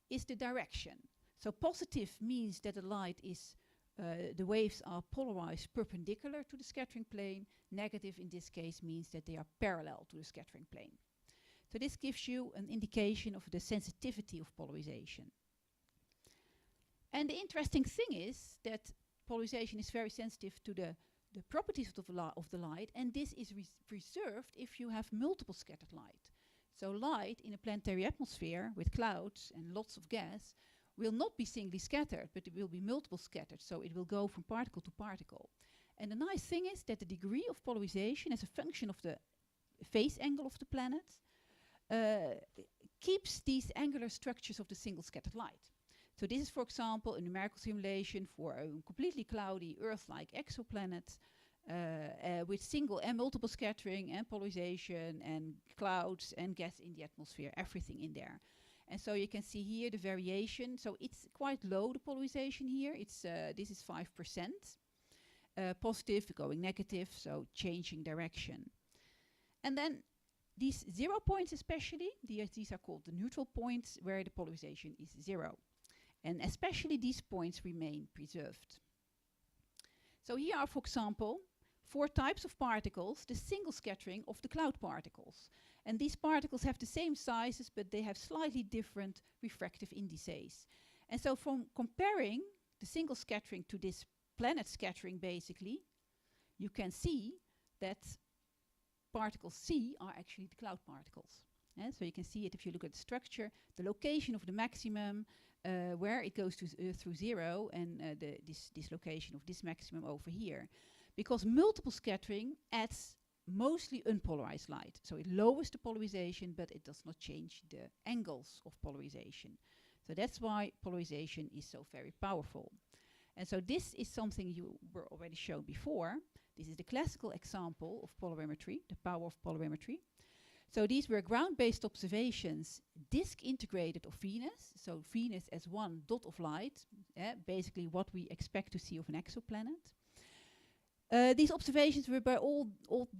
is the direction. So positive means that the light is, the waves are polarized perpendicular to the scattering plane. Negative in this case means that they are parallel to the scattering plane. So this gives you an indication of the sensitivity of polarization. And the interesting thing is that polarization is very sensitive to the properties of the light, and this is preserved if you have multiple scattered light. So light in a planetary atmosphere with clouds and lots of gas will not be singly scattered, but it will be multiple scattered. So it will go from particle to particle. And the nice thing is that the degree of polarization as a function of the phase angle of the planet keeps these angular structures of the single scattered light. So this is, for example, a numerical simulation for a completely cloudy Earth-like exoplanet with single and multiple scattering and polarization and clouds and gas in the atmosphere, everything in there. And so you can see here the variation. So it's quite low, the polarization here. It's this is 5%. Positive going negative, so changing direction. And then these 0 points especially, these are called the neutral points where the polarization is 0. And especially these points remain preserved. So here are, for example, 4 types of particles, the single scattering of the cloud particles. And these particles have the same sizes, but they have slightly different refractive indices. And so from comparing the single scattering to this planet scattering, basically, you can see that particles C are actually the cloud particles. So you can see it if you look at the structure, the location of the maximum, where it goes to through 0, and this location of this maximum over here. Because multiple scattering adds mostly unpolarized light. So it lowers the polarization, but it does not change the angles of polarization. So that's why polarization is so very powerful. And so this is something you were already shown before. This is the classical example of polarimetry, the power of polarimetry. So these were ground-based observations, disk integrated of Venus. So Venus as one dot of light, basically what we expect to see of an exoplanet. These observations were by all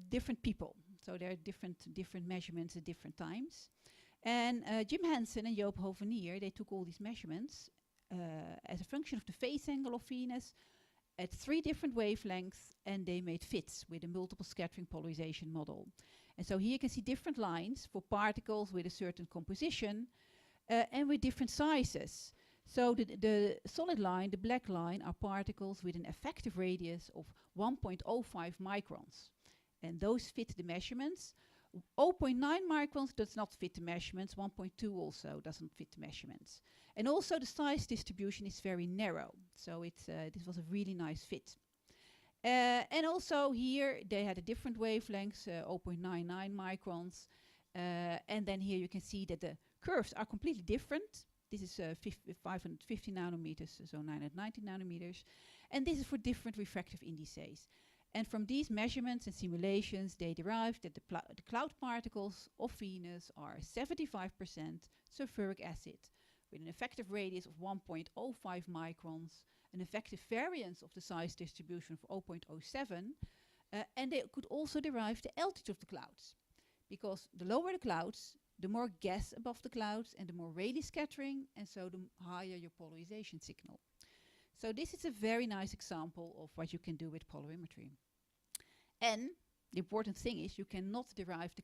different people. So there are different measurements at different times. And Jim Hansen and Joop Hovenier, they took all these measurements as a function of the phase angle of Venus at 3 different wavelengths, and they made fits with a multiple scattering polarization model. And so here you can see different lines for particles with a certain composition and with different sizes. So the solid line, the black line, are particles with an effective radius of 1.05 microns. And those fit the measurements. 0.9 microns does not fit the measurements. 1.2 also doesn't fit the measurements. And also the size distribution is very narrow. So it's this was a really nice fit. And also here they had a different wavelengths, 0.99 microns. And then here you can see that the curves are completely different. This is 550 nanometers, so 990 nanometers. And this is for different refractive indices. And from these measurements and simulations, they derived that the cloud particles of Venus are 75% sulfuric acid with an effective radius of 1.05 microns, an effective variance of the size distribution of 0.07, and they could also derive the altitude of the clouds. Because the lower the clouds, the more gas above the clouds and the more Rayleigh scattering, and so the higher your polarization signal. So this is a very nice example of what you can do with polarimetry. And the important thing is you cannot derive the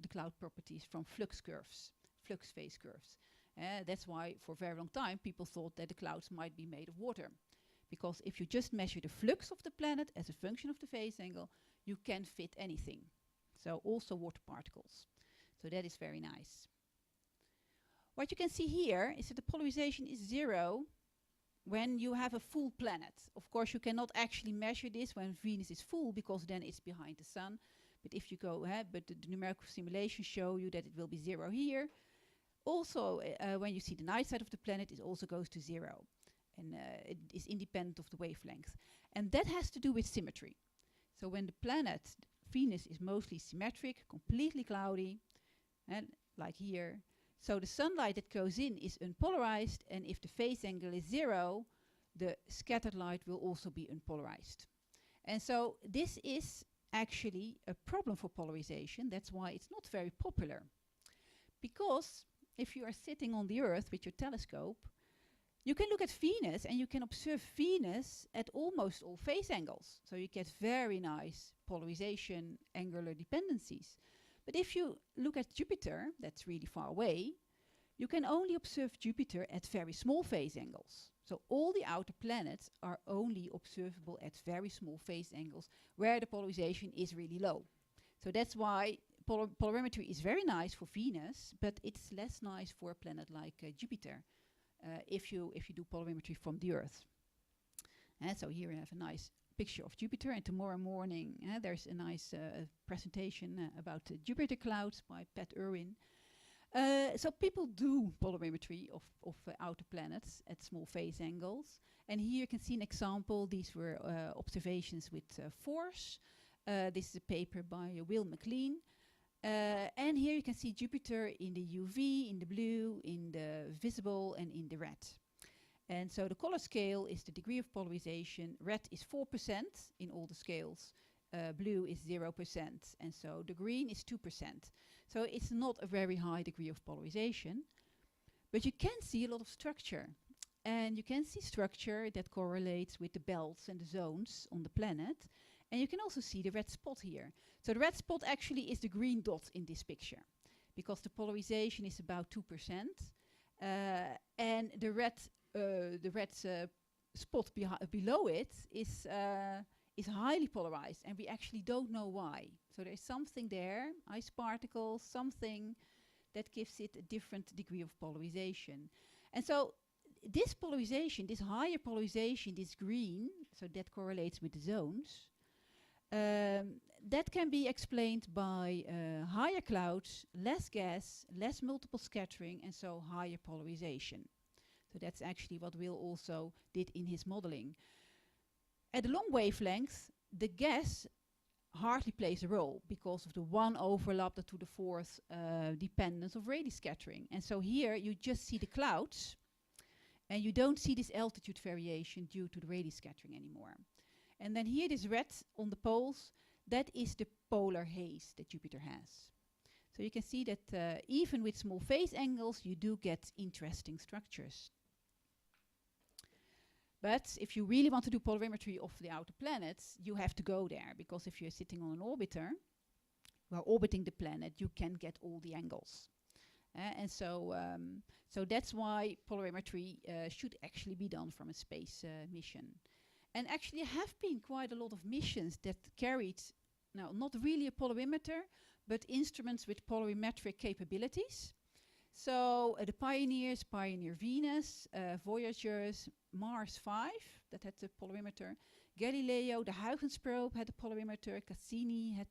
cloud properties from flux curves, flux phase curves. That's why for a very long time people thought that the clouds might be made of water. Because if you just measure the flux of the planet as a function of the phase angle, you can fit anything. So also water particles. So that is very nice. What you can see here is that the polarization is 0 when you have a full planet. Of course, you cannot actually measure this when Venus is full, because then it's behind the sun. But if you go, but the numerical simulations show you that it will be 0 here. Also, when you see the night side of the planet, it also goes to 0. And it is independent of the wavelength. And that has to do with symmetry. So when the planet, Venus, is mostly symmetric, completely cloudy, and like here, so the sunlight that goes in is unpolarized, and if the phase angle is 0, the scattered light will also be unpolarized. And so this is actually a problem for polarization. That's why it's not very popular. Because if you are sitting on the Earth with your telescope, you can look at Venus and you can observe Venus at almost all phase angles. So you get very nice polarization angular dependencies. But if you look at Jupiter, that's really far away, you can only observe Jupiter at very small phase angles. So all the outer planets are only observable at very small phase angles where the polarization is really low. So that's why polarimetry is very nice for Venus, but it's less nice for a planet like Jupiter if you do polarimetry from the Earth. And so here we have a nice picture of Jupiter, and tomorrow morning there's a nice presentation about the Jupiter clouds by Pat Irwin. So people do polarimetry of outer planets at small phase angles. And here you can see an example. These were observations with force. This is a paper by Will McLean. And here you can see Jupiter in the UV, in the blue, in the visible, and in the red. And so the color scale is the degree of polarization. Red is 4% in all the scales. Blue is 0%. And so the green is 2%. So it's not a very high degree of polarization. But you can see a lot of structure. And you can see structure that correlates with the belts and the zones on the planet. And you can also see the red spot here. So the red spot actually is the green dot in this picture, because the polarization is about 2%. And the red spot below it is highly polarized, and we actually don't know why. So there's something there, ice particles, something that gives it a different degree of polarization. And so this polarization, this higher polarization, this green, so that correlates with the zones, that can be explained by higher clouds, less gas, less multiple scattering, and so higher polarization. So that's actually what Will also did in his modeling. At a long wavelength, the gas hardly plays a role because of the 1 overlap to the 4th dependence of Rayleigh scattering. And so here you just see the clouds, and you don't see this altitude variation due to the Rayleigh scattering anymore. And then here this red on the poles, that is the polar haze that Jupiter has. So you can see that even with small phase angles, you do get interesting structures. But if you really want to do polarimetry of the outer planets, you have to go there, because if you're sitting on an orbiter, while orbiting the planet, you can get all the angles. And so that's why polarimetry should actually be done from a space mission. And actually there have been quite a lot of missions that carried, now not really a polarimeter, but instruments with polarimetric capabilities. So the Pioneers, Pioneer Venus, Voyagers, Mars 5, that had the polarimeter. Galileo, the Huygens probe had a polarimeter. Cassini had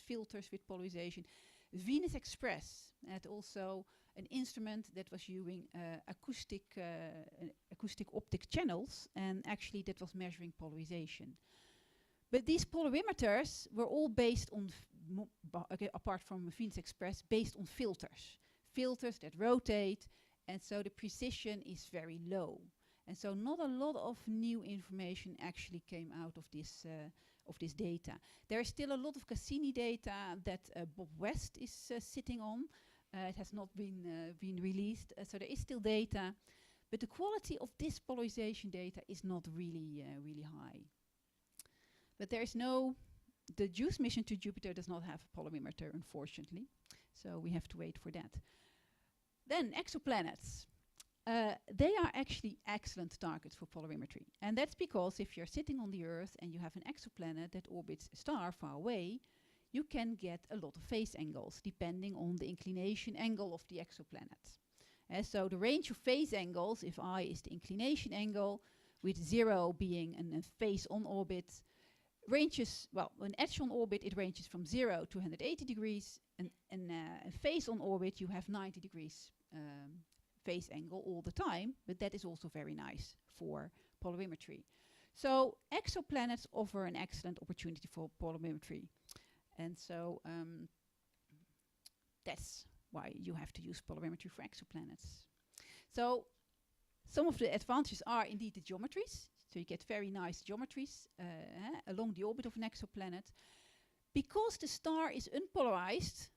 filters with polarization. Venus Express had also an instrument that was using acoustic optic channels, and actually that was measuring polarization. But these polarimeters were all based on, apart from Venus Express, based on filters that rotate, and so the precision is very low. And so not a lot of new information actually came out of this data. There is still a lot of Cassini data that Bob West is sitting on. It has not been released, so there is still data, but the quality of this polarization data is not really high. But there is the JUICE mission to Jupiter does not have a polarimeter, unfortunately, so we have to wait for that. Then exoplanets. They are actually excellent targets for polarimetry. And that's because if you're sitting on the Earth and you have an exoplanet that orbits a star far away, you can get a lot of phase angles depending on the inclination angle of the exoplanet. So the range of phase angles, if I is the inclination angle, with 0 being a phase on orbit, ranges, well, an edge on orbit, it ranges from 0 to 180 degrees, and a phase on orbit, you have 90 degrees phase angle all the time, but that is also very nice for polarimetry. So exoplanets offer an excellent opportunity for polarimetry. And so that's why you have to use polarimetry for exoplanets. So some of the advantages are indeed the geometries. So you get very nice geometries along the orbit of an exoplanet. Because the star is unpolarized,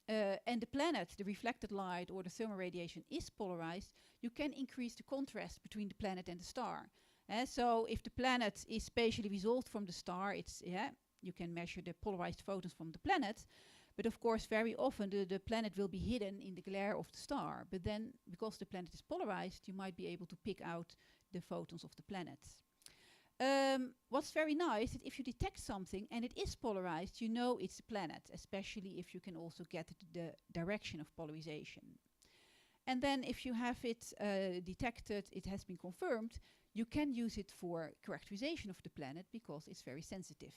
and the planet, the reflected light or the thermal radiation is polarized, you can increase the contrast between the planet and the star. So if the planet is spatially resolved from the star, you can measure the polarized photons from the planet. But of course, very often the planet will be hidden in the glare of the star. But then, because the planet is polarized, you might be able to pick out the photons of the planet. What's very nice is if you detect something and it is polarized, you know it's a planet, especially if you can also get the direction of polarization. And then if you have it detected, it has been confirmed, you can use it for characterization of the planet because it's very sensitive.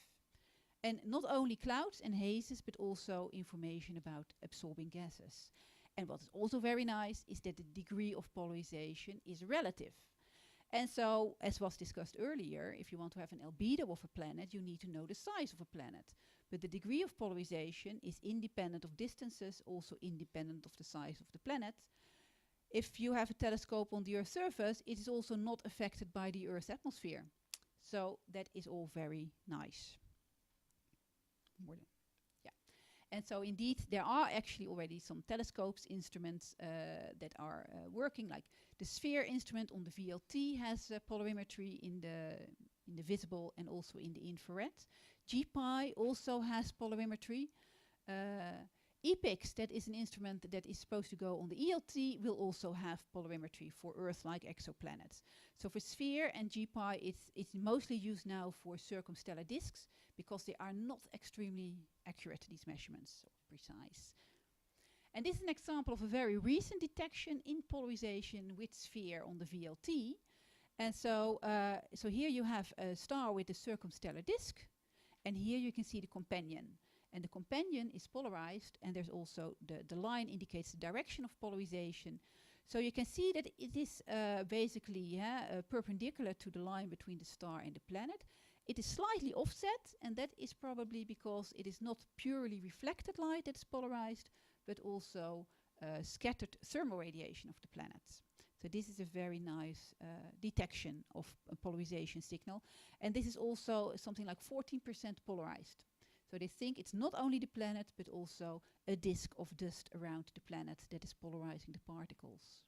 And not only clouds and hazes, but also information about absorbing gases. And what is also very nice is that the degree of polarization is relative. And so, as was discussed earlier, if you want to have an albedo of a planet, you need to know the size of a planet. But the degree of polarization is independent of distances, also independent of the size of the planet. If you have a telescope on the Earth's surface, it is also not affected by the Earth's atmosphere. So that is all very nice. Yeah. And so indeed, there are actually already some telescopes, instruments that are working, like the sphere instrument on the VLT has polarimetry in the visible and also in the infrared. GPI also has polarimetry. EPIX, that is an instrument that is supposed to go on the ELT, will also have polarimetry for Earth-like exoplanets. So for sphere and GPI, it's mostly used now for circumstellar disks because they are not extremely accurate, these measurements, so precise. And this is an example of a very recent detection in polarization with sphere on the VLT. And so, so here you have a star with a circumstellar disk, and here you can see the companion. And the companion is polarized, and there's also the line indicates the direction of polarization. So you can see that it is basically perpendicular to the line between the star and the planet. It is slightly offset, and that is probably because it is not purely reflected light that is polarized, but also scattered thermal radiation of the planet. So this is a very nice detection of a polarization signal. And this is also something like 14% polarized. So they think it's not only the planet, but also a disk of dust around the planet that is polarizing the particles.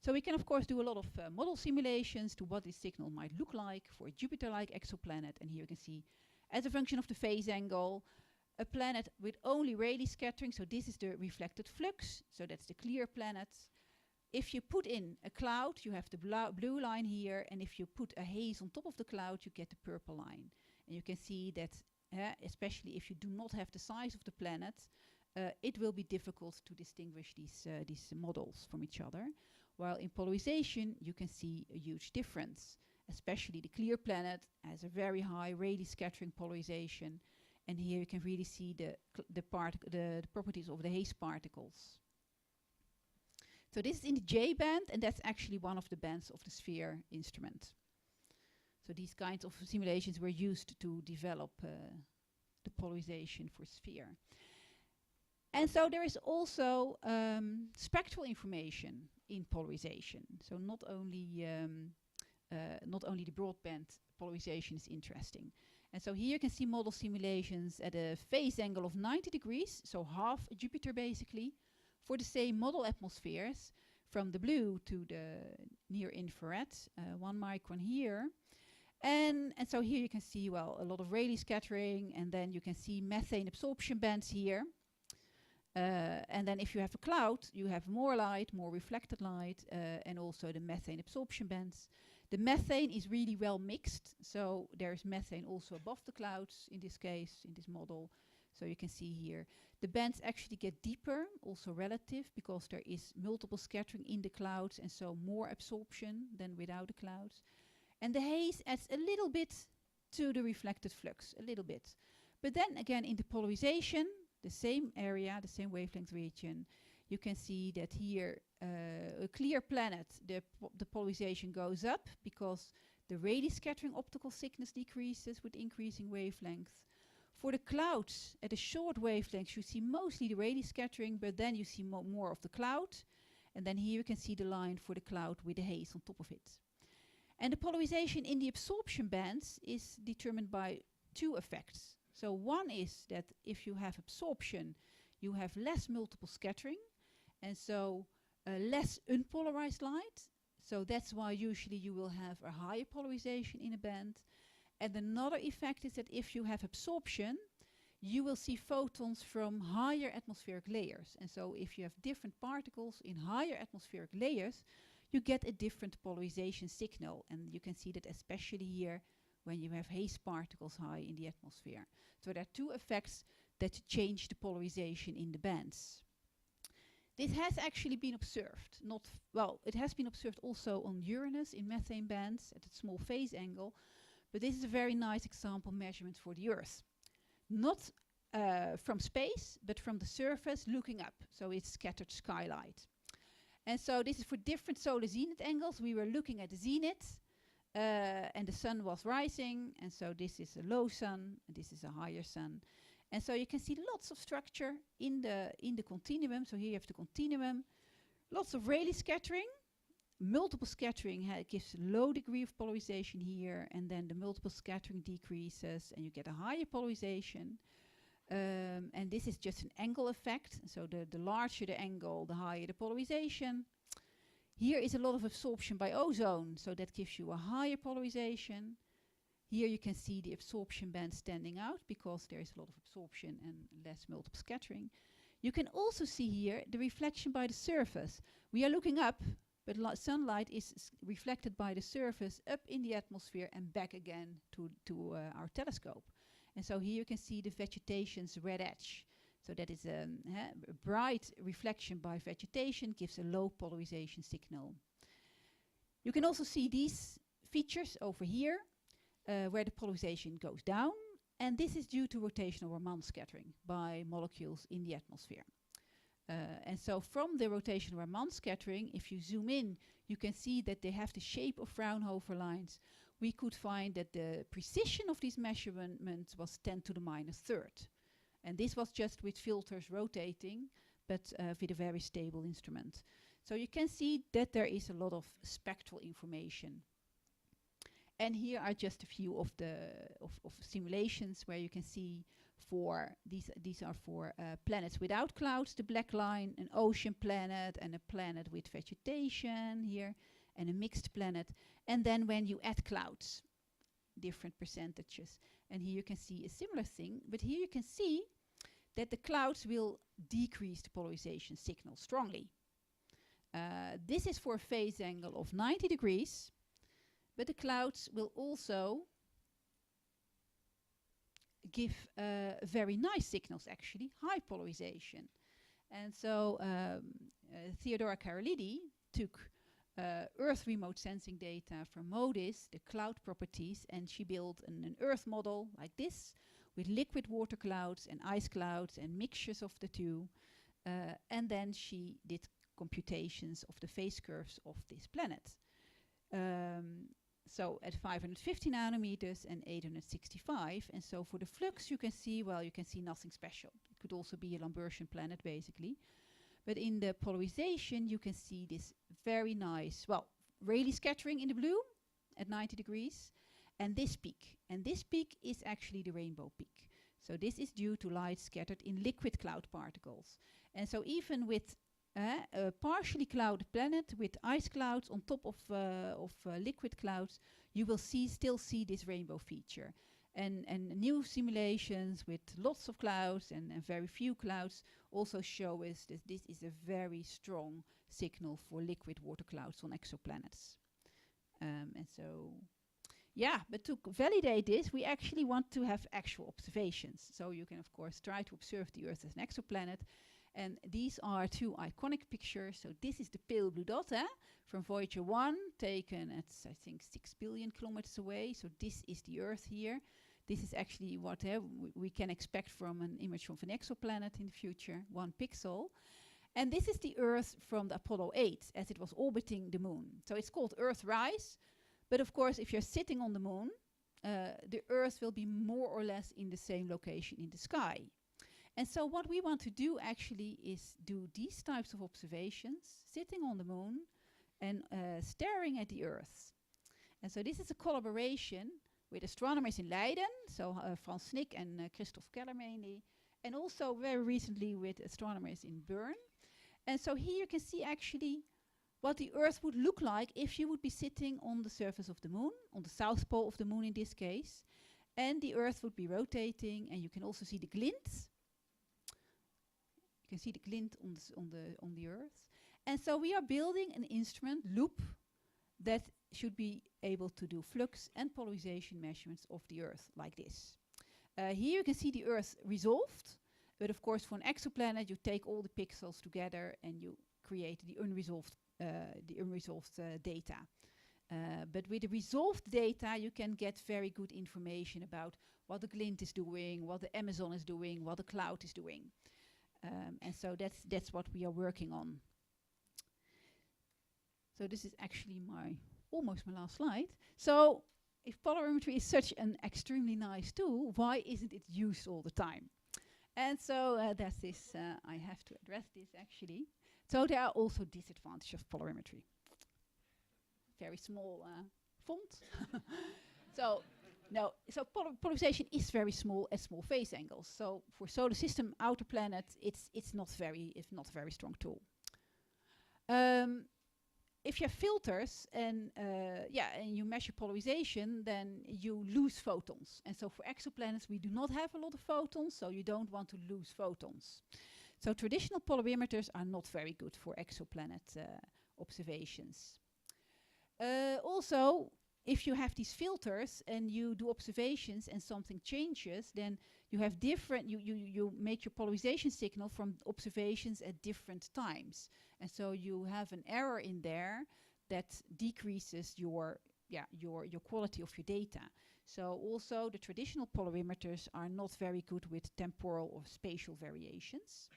So we can, of course, do a lot of model simulations to what this signal might look like for a Jupiter-like exoplanet. And here you can see, as a function of the phase angle, a planet with only Rayleigh scattering. So this is the reflected flux. So that's the clear planet. If you put in a cloud, you have the blue line here. And if you put a haze on top of the cloud, you get the purple line. And you can see that especially if you do not have the size of the planet, it will be difficult to distinguish these models from each other. While in polarization, you can see a huge difference. Especially the clear planet has a very high Rayleigh scattering polarization. And here you can really see the properties of the haze particles. So this is in the J band, and that's actually one of the bands of the sphere instrument. So these kinds of simulations were used to develop the polarization for sphere. And so there is also spectral information in polarization. So not only the broadband polarization is interesting. And so here you can see model simulations at a phase angle of 90 degrees, so half Jupiter basically, for the same model atmospheres from the blue to the near infrared, 1 micron here. And so here you can see, well, a lot of Rayleigh scattering, and then you can see methane absorption bands here. And then if you have a cloud, you have more light, more reflected light, and also the methane absorption bands. The methane is really well mixed, so there's methane also above the clouds in this case, in this model. So you can see here. The bands actually get deeper, also relative, because there is multiple scattering in the clouds, and so more absorption than without the clouds. And the haze adds a little bit to the reflected flux, a little bit. But then again, in the polarization, the same area, the same wavelength region, you can see that here, a clear planet, the polarization goes up because the Rayleigh scattering optical thickness decreases with increasing wavelength. For the clouds, at a short wavelength, you see mostly the Rayleigh scattering, but then you see more of the cloud. And then here you can see the line for the cloud with the haze on top of it. And the polarization in the absorption bands is determined by two effects. So one is that if you have absorption, you have less multiple scattering, and so less unpolarized light. So that's why usually you will have a higher polarization in a band. And another effect is that if you have absorption, you will see photons from higher atmospheric layers. And so if you have different particles in higher atmospheric layers, you get a different polarization signal. And you can see that especially here when you have haze particles high in the atmosphere. So there are two effects that change the polarization in the bands. This has actually been observed, it has been observed also on Uranus in methane bands at a small phase angle, but this is a very nice example measurement for the Earth. Not from space, but from the surface looking up, so it's scattered skylight. And so this is for different solar zenith angles. We were looking at the zenith, and the sun was rising, and so this is a low sun, and this is a higher sun. And so you can see lots of structure in the continuum. So here you have the continuum, lots of Rayleigh scattering. Multiple scattering gives a low degree of polarization here, and then the multiple scattering decreases, and you get a higher polarization. And this is just an angle effect. So the larger the angle, the higher the polarization. Here is a lot of absorption by ozone, so that gives you a higher polarization. Here you can see the absorption band standing out because there is a lot of absorption and less multiple scattering. You can also see here the reflection by the surface. We are looking up, but sunlight is reflected by the surface up in the atmosphere and back again to our telescope. And so here you can see the vegetation's red edge. So that is a bright reflection by vegetation, gives a low polarization signal. You can also see these features over here, where the polarization goes down, and this is due to rotational Raman scattering by molecules in the atmosphere. And so from the rotational Raman scattering, if you zoom in, you can see that they have the shape of Fraunhofer lines. We could find that the precision of these measurements was 10 to the minus third. And this was just with filters rotating, but with a very stable instrument. So you can see that there is a lot of spectral information. And here are just a few of the simulations where you can see for these are for planets without clouds, the black line, an ocean planet and a planet with vegetation here, and a mixed planet. And then when you add clouds, different percentages. And here you can see a similar thing, but here you can see that the clouds will decrease the polarization signal strongly. This is for a phase angle of 90 degrees. But the clouds will also give very nice signals, actually, high polarization. And so Theodora Karolidi took Earth remote sensing data from MODIS, the cloud properties, and she built an Earth model like this, with liquid water clouds and ice clouds and mixtures of the two. And then she did computations of the phase curves of this planet. So at 550 nanometers and 865. And so for the flux, you can see, well, you can see nothing special. It could also be a Lambertian planet, basically. But in the polarization, you can see this very nice, well, Rayleigh scattering in the blue at 90 degrees. And this peak. And this peak is actually the rainbow peak. So this is due to light scattered in liquid cloud particles. And so even with a partially clouded planet with ice clouds on top of liquid clouds, you will still see this rainbow feature. And new simulations with lots of clouds and very few clouds also show us that this is a very strong signal for liquid water clouds on exoplanets. And so, yeah, but to validate this, we actually want to have actual observations. So you can, of course, try to observe the Earth as an exoplanet. And these are two iconic pictures. So this is the pale blue dot from Voyager 1, taken at, I think, 6 billion kilometers away. So this is the Earth here. This is actually what we can expect from an image of an exoplanet in the future, 1 pixel. And this is the Earth from the Apollo 8, as it was orbiting the moon. So it's called Earthrise. But of course, if you're sitting on the moon, the Earth will be more or less in the same location in the sky. And so what we want to do actually is do these types of observations, sitting on the moon and staring at the Earth. And so this is a collaboration with astronomers in Leiden, so Frans Snick and Christoph Keller mainly, and also very recently with astronomers in Bern. And so here you can see actually what the Earth would look like if you would be sitting on the surface of the moon, on the south pole of the moon in this case, and the Earth would be rotating, and you can also see the glint. You can see the glint on the Earth. And so we are building an instrument loop that should be able to do flux and polarization measurements of the Earth like this. Here you can see the Earth resolved, but of course for an exoplanet you take all the pixels together and you create the unresolved data. But with the resolved data you can get very good information about what the glint is doing, what the Amazon is doing, what the cloud is doing. And so that's what we are working on. So this is actually almost my last slide. So if polarimetry is such an extremely nice tool, why isn't it used all the time? And so that's this, I have to address this actually. So there are also disadvantages of polarimetry. Very small font. So polarization is very small at small phase angles. So for solar system outer planets, it's not a very strong tool. If you have filters and you measure polarization, then you lose photons. And so for exoplanets, we do not have a lot of photons, so you don't want to lose photons. So traditional polarimeters are not very good for exoplanet observations. Also, if you have these filters and you do observations and something changes, then you have you make your polarization signal from observations at different times. And so you have an error in there that decreases your quality of your data. So also the traditional polarimeters are not very good with temporal or spatial variations.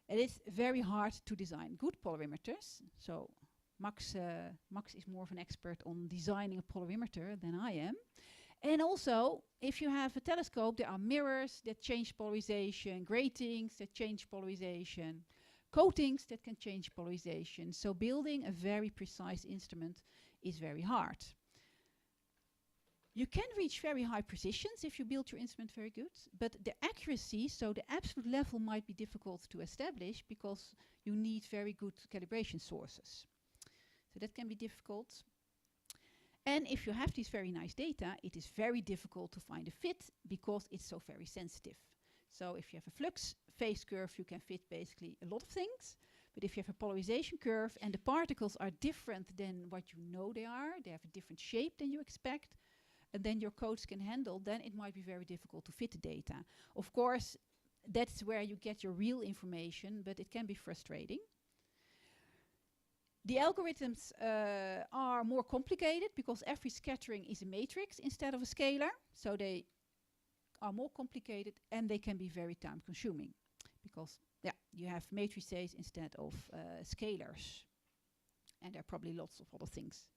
It is very hard to design good polarimeters. So Max is more of an expert on designing a polarimeter than I am. And also, if you have a telescope, there are mirrors that change polarization, gratings that change polarization, coatings that can change polarization. So building a very precise instrument is very hard. You can reach very high precisions if you build your instrument very good, but the accuracy, so the absolute level, might be difficult to establish because you need very good calibration sources. So that can be difficult. And if you have these very nice data, it is very difficult to find a fit because it's so very sensitive. So if you have a flux phase curve, you can fit basically a lot of things. But if you have a polarization curve and the particles are different than what you know they have a different shape than you expect, and then your codes can handle, then it might be very difficult to fit the data. Of course, that's where you get your real information, but it can be frustrating. The algorithms are more complicated because every scattering is a matrix instead of a scalar. So they are more complicated and they can be very time consuming because you have matrices instead of scalars. And there are probably lots of other things.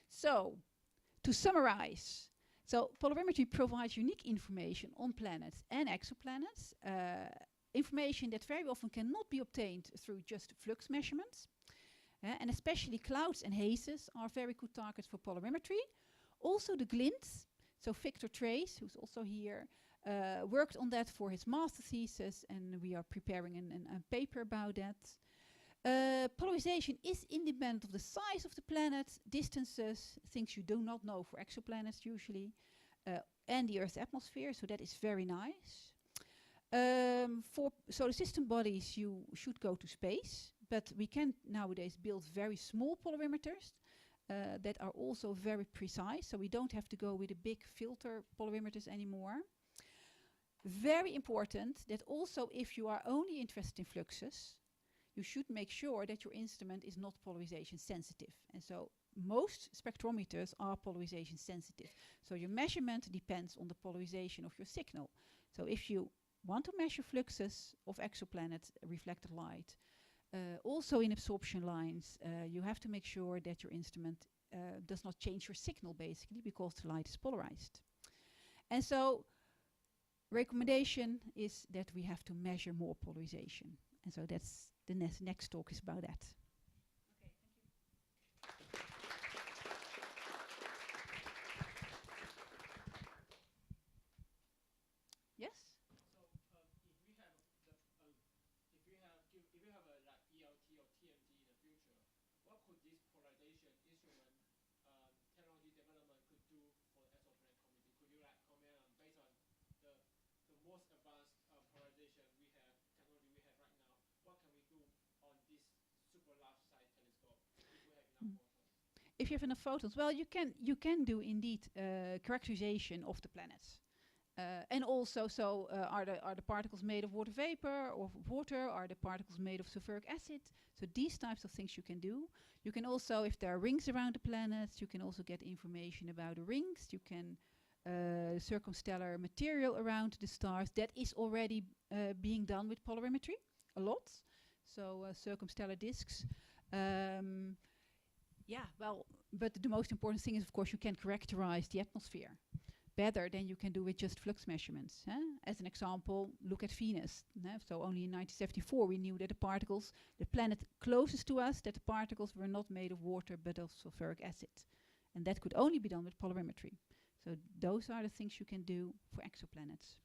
So to summarize, so polarimetry provides unique information on planets and exoplanets, information that very often cannot be obtained through just flux measurements. And especially clouds and hazes are very good targets for polarimetry. Also the glints, so Victor Trace, who's also here, worked on that for his master thesis, and we are preparing a paper about that. Polarization is independent of the size of the planet, distances, things you do not know for exoplanets usually, and the Earth's atmosphere, so that is very nice. For solar system bodies, you should go to space. But we can nowadays build very small polarimeters that are also very precise. So we don't have to go with the big filter polarimeters anymore. Very important that also if you are only interested in fluxes, you should make sure that your instrument is not polarization sensitive. And so most spectrometers are polarization sensitive. So your measurement depends on the polarization of your signal. So if you want to measure fluxes of exoplanets reflected light, also in absorption lines, you have to make sure that your instrument does not change your signal basically because the light is polarized. And so recommendation is that we have to measure more polarization. And so that's the next talk is about that. Yes? If you have a like ELT or TMT in the future, what could this polarization instrument technology development could do for the exoplanet community? Could you like comment on based on the most advanced polarization we have, technology we have right now, what can we do on this if you have enough photons, well, you can do indeed characterization of the planets. And also, so are the particles made of water vapor or water? Are the particles made of sulfuric acid? So these types of things you can do. You can also, if there are rings around the planets, you can also get information about the rings. You can circumstellar material around the stars. That is already being done with polarimetry a lot. So circumstellar disks. Yeah, well, but the most important thing is, of course, you can characterize the atmosphere better than you can do with just flux measurements. As an example, look at Venus. So only in 1974 we knew that the particles, the planet closest to us, that the particles were not made of water but of sulfuric acid. And that could only be done with polarimetry. So those are the things you can do for exoplanets.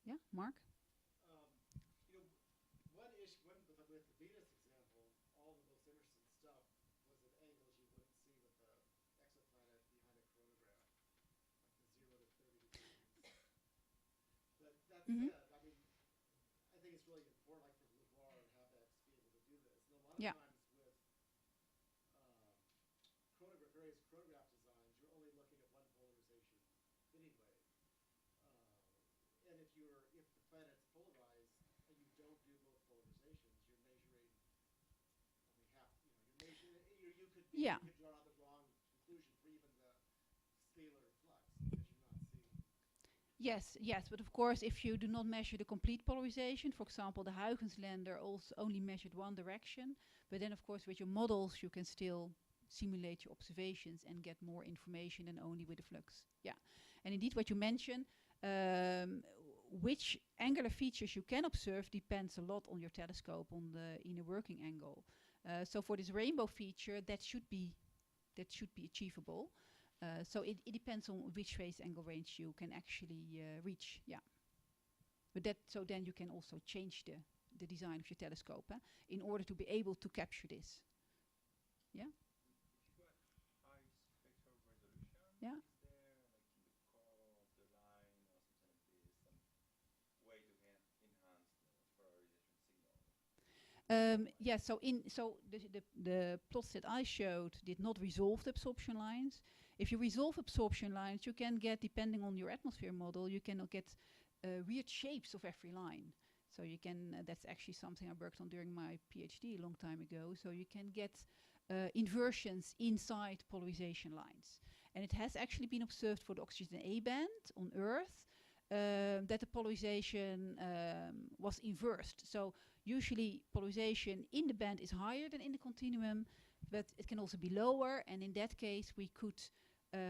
Yeah, Mark? With the Venus example, all the most interesting stuff was at angles you wouldn't see with the exoplanet behind a chronograph, like the 0 to 30 degrees. But that said, I mean, I think it's really important, like for Levoir and Habex, to be able to do this. And a lot of times with various chronograph designs, you're only looking at one polarization anyway. And if the planet's polarized and you don't do both polarizations, you're measuring only half. You could draw out the wrong conclusion for even the scalar flux because you're not seeing. Yes, but of course, if you do not measure the complete polarization, for example, the Huygens lander also only measured one direction, but then of course with your models you can still simulate your observations and get more information than only with the flux. Yeah, and indeed what you mentioned, which angular features you can observe depends a lot on your telescope, on the inner working angle. So for this rainbow feature, that should be achievable. So it depends on which phase angle range you can actually reach. Yeah, but so then you can also change the design of your telescope in order to be able to capture this. Yeah. If you have high spectral resolution, Yeah. is there, like in the core of the line or something like this, some way to enhance the polarization signal? Yeah, so the plots that I showed did not resolve the absorption lines. If you resolve absorption lines, you can get, depending on your atmosphere model, you can get weird shapes of every line. So you can, that's actually something I worked on during my PhD a long time ago. So you can get inversions inside polarization lines. And it has actually been observed for the oxygen A band on Earth, that the polarization was inversed. So usually polarization in the band is higher than in the continuum, but it can also be lower. And in that case, we could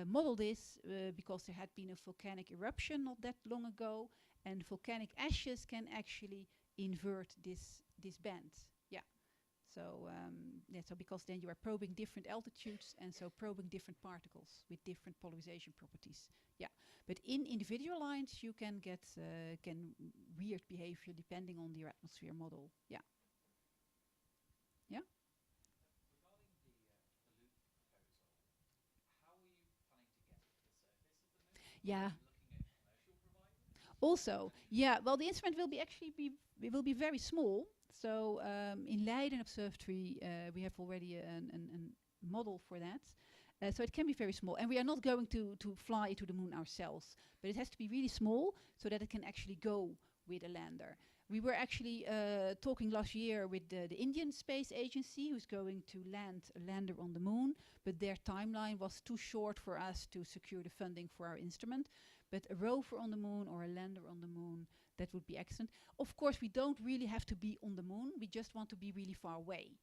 model this because there had been a volcanic eruption not that long ago, and volcanic ashes can actually invert this band. Yeah. So so because then you are probing different altitudes and so probing different particles with different polarization properties. Yeah. But in individual lines, you can get weird behavior depending on your atmosphere model. Yeah. Yeah. Regarding the loop proposal, how are you planning to get it to the surface of the moon? Yeah. Are you looking at commercial providers? Also, yeah. Well, the instrument will be very small. So in Leiden Observatory, we have already a model for that. So it can be very small. And we are not going to fly to the moon ourselves, but it has to be really small so that it can actually go with a lander. We were actually talking last year with the Indian Space Agency, who's going to land a lander on the moon, but their timeline was too short for us to secure the funding for our instrument. But a rover on the moon or a lander on the moon, that would be excellent. Of course, we don't really have to be on the moon. We just want to be really far away.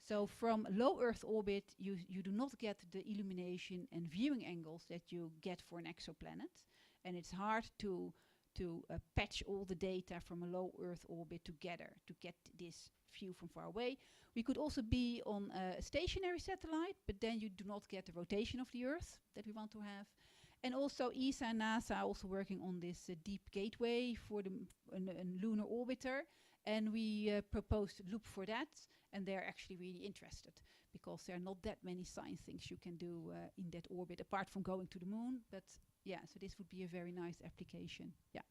So from low Earth orbit, you do not get the illumination and viewing angles that you get for an exoplanet. And it's hard to patch all the data from a low Earth orbit together to get this view from far away. We could also be on a stationary satellite, but then you do not get the rotation of the Earth that we want to have. And also ESA and NASA are also working on this deep gateway for the lunar orbiter. And we proposed a loop for that. And they're actually really interested because there are not that many science things you can do in that orbit apart from going to the moon. But yeah, so this would be a very nice application. Yeah.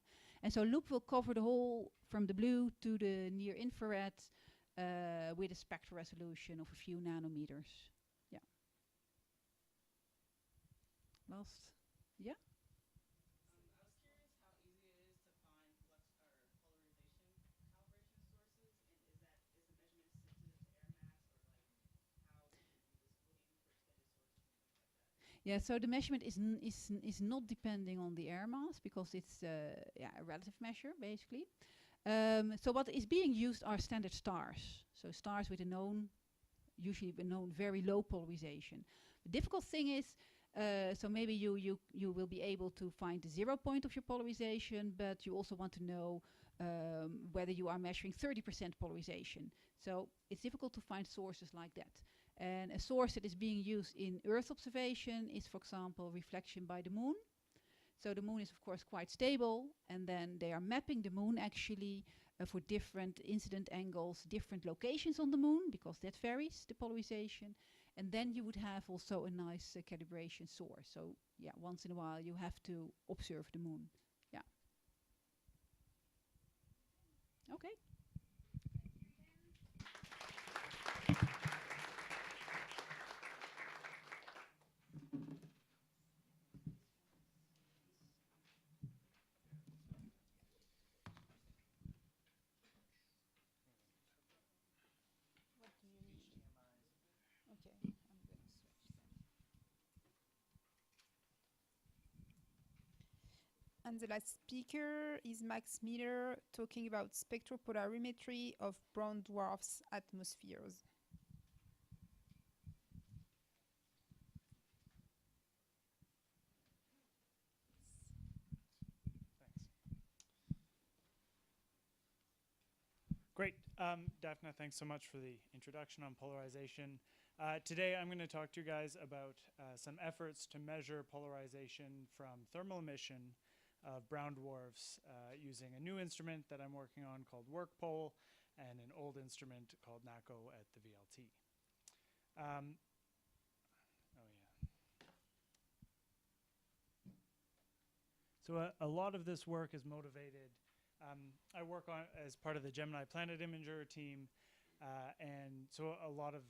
And so loop will cover the whole from the blue to the near infrared, with a spectral resolution of a few nanometers. Yeah. Last. Yeah. I was curious how easy it is to find flux or polarization calibration sources, and is the measurement sensitive to air mass, or like how what do you do for extended sources and things like that? Yeah, so the measurement is not depending on the air mass because it's a relative measure basically. So what is being used are standard stars. So stars with a known, usually a known very low polarization. The difficult thing is, so maybe you will be able to find the 0 point of your polarization, but you also want to know whether you are measuring 30% polarization. So it's difficult to find sources like that. And a source that is being used in Earth observation is, for example, reflection by the moon. So the moon is, of course, quite stable, and then they are mapping the moon actually for different incident angles, different locations on the moon, because that varies the polarization. And then you would have also a nice calibration source. So yeah, once in a while you have to observe the moon. Yeah. Okay. What do you need? Okay, I'm going to switch then. And the last speaker is Max Miller talking about spectropolarimetry of brown dwarfs atmospheres. Great. Daphne, thanks so much for the introduction on polarization. Today I'm going to talk to you guys about some efforts to measure polarization from thermal emission of brown dwarfs using a new instrument that I'm working on called WorkPol and an old instrument called NACO at the VLT. So a lot of this work is motivated. I work on as part of the Gemini Planet Imager team, and so a lot of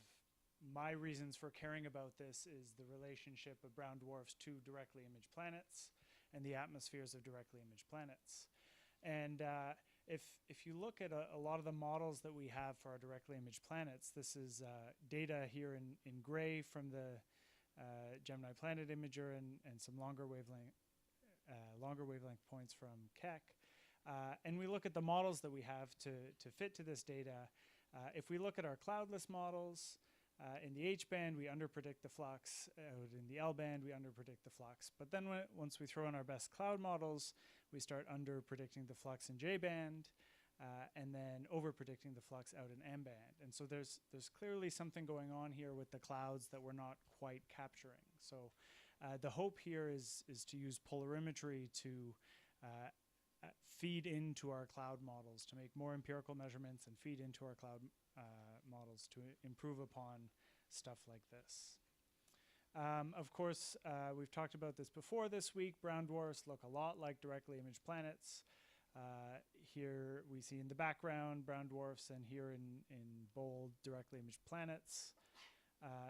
my reasons for caring about this is the relationship of brown dwarfs to directly imaged planets and the atmospheres of directly imaged planets. And if you look at a lot of the models that we have for our directly imaged planets, this is data here in gray from the Gemini Planet Imager and some longer wavelength points from Keck. And we look at the models that we have to fit to this data. If we look at our cloudless models, in the H band, we underpredict the flux. In the L band, we underpredict the flux. But then once we throw in our best cloud models, we start underpredicting the flux in J band, and then overpredicting the flux out in M band. And so there's clearly something going on here with the clouds that we're not quite capturing. So the hope here is to use polarimetry to feed into our cloud models, to make more empirical measurements and feed into our cloud models to improve upon stuff like this. Of course, we've talked about this before this week. Brown dwarfs look a lot like directly imaged planets. Here we see in the background brown dwarfs, and here in bold directly imaged planets.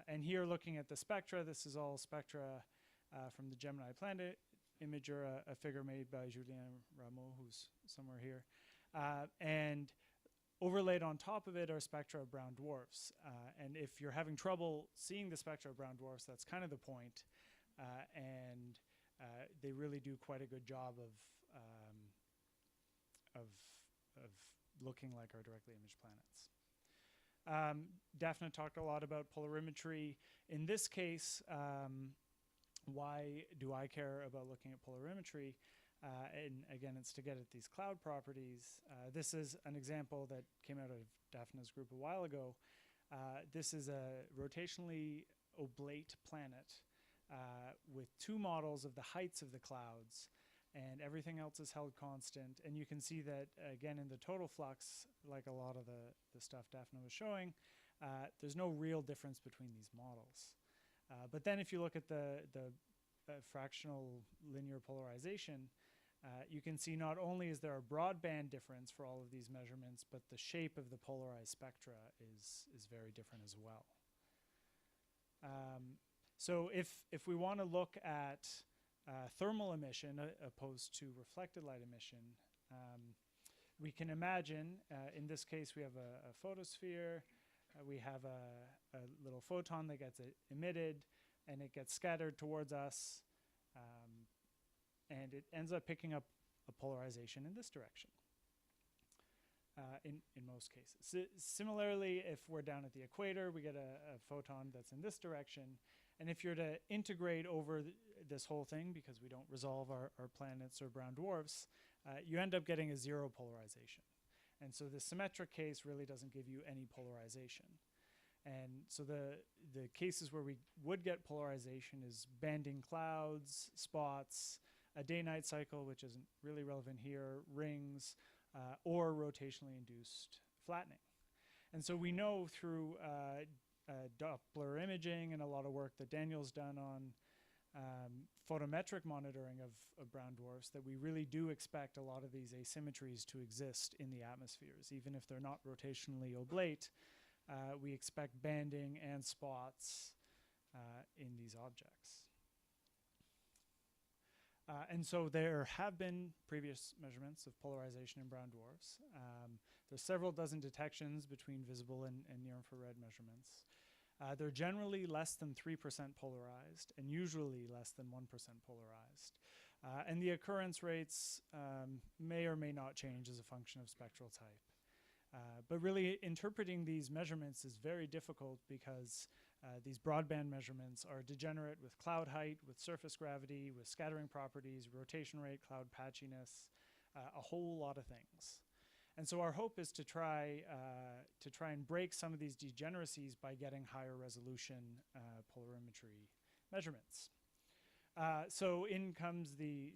And here looking at the spectra, this is all spectra from the Gemini Planet Imager, a figure made by Julien Rameau, who's somewhere here. And overlaid on top of it are spectra of brown dwarfs. And if you're having trouble seeing the spectra of brown dwarfs, that's kind of the point. And they really do quite a good job of looking like our directly imaged planets. Daphne talked a lot about polarimetry. In this case, why do I care about looking at polarimetry? And again, it's to get at these cloud properties. This is an example that came out of Daphne's group a while ago. This is a rotationally oblate planet with two models of the heights of the clouds, and everything else is held constant. And you can see that, again, in the total flux, like a lot of the stuff Daphne was showing, there's no real difference between these models. But then if you look at the fractional linear polarization, you can see not only is there a broadband difference for all of these measurements, but the shape of the polarized spectra is very different as well. So if we want to look at thermal emission opposed to reflected light emission, we can imagine, in this case, we have a photosphere, we have a little photon that gets emitted, and it gets scattered towards us, and it ends up picking up a polarization in this direction, in most cases. Similarly, if we're down at the equator, we get a photon that's in this direction, and if you're to integrate over this whole thing, because we don't resolve our planets or brown dwarfs, you end up getting a zero polarization. And so the symmetric case really doesn't give you any polarization. And so the cases where we would get polarization is banding clouds, spots, a day-night cycle, which isn't really relevant here, rings, or rotationally induced flattening. And so we know through Doppler imaging and a lot of work that Daniel's done on photometric monitoring of brown dwarfs that we really do expect a lot of these asymmetries to exist in the atmospheres. Even if they're not rotationally oblate, we expect banding and spots in these objects. And so there have been previous measurements of polarization in brown dwarfs. There's several dozen detections between visible and near-infrared measurements. They're generally less than 3% polarized and usually less than 1% polarized. And the occurrence rates may or may not change as a function of spectral type. But really interpreting these measurements is very difficult because these broadband measurements are degenerate with cloud height, with surface gravity, with scattering properties, rotation rate, cloud patchiness, a whole lot of things. And so our hope is to try and break some of these degeneracies by getting higher resolution polarimetry measurements. So in comes the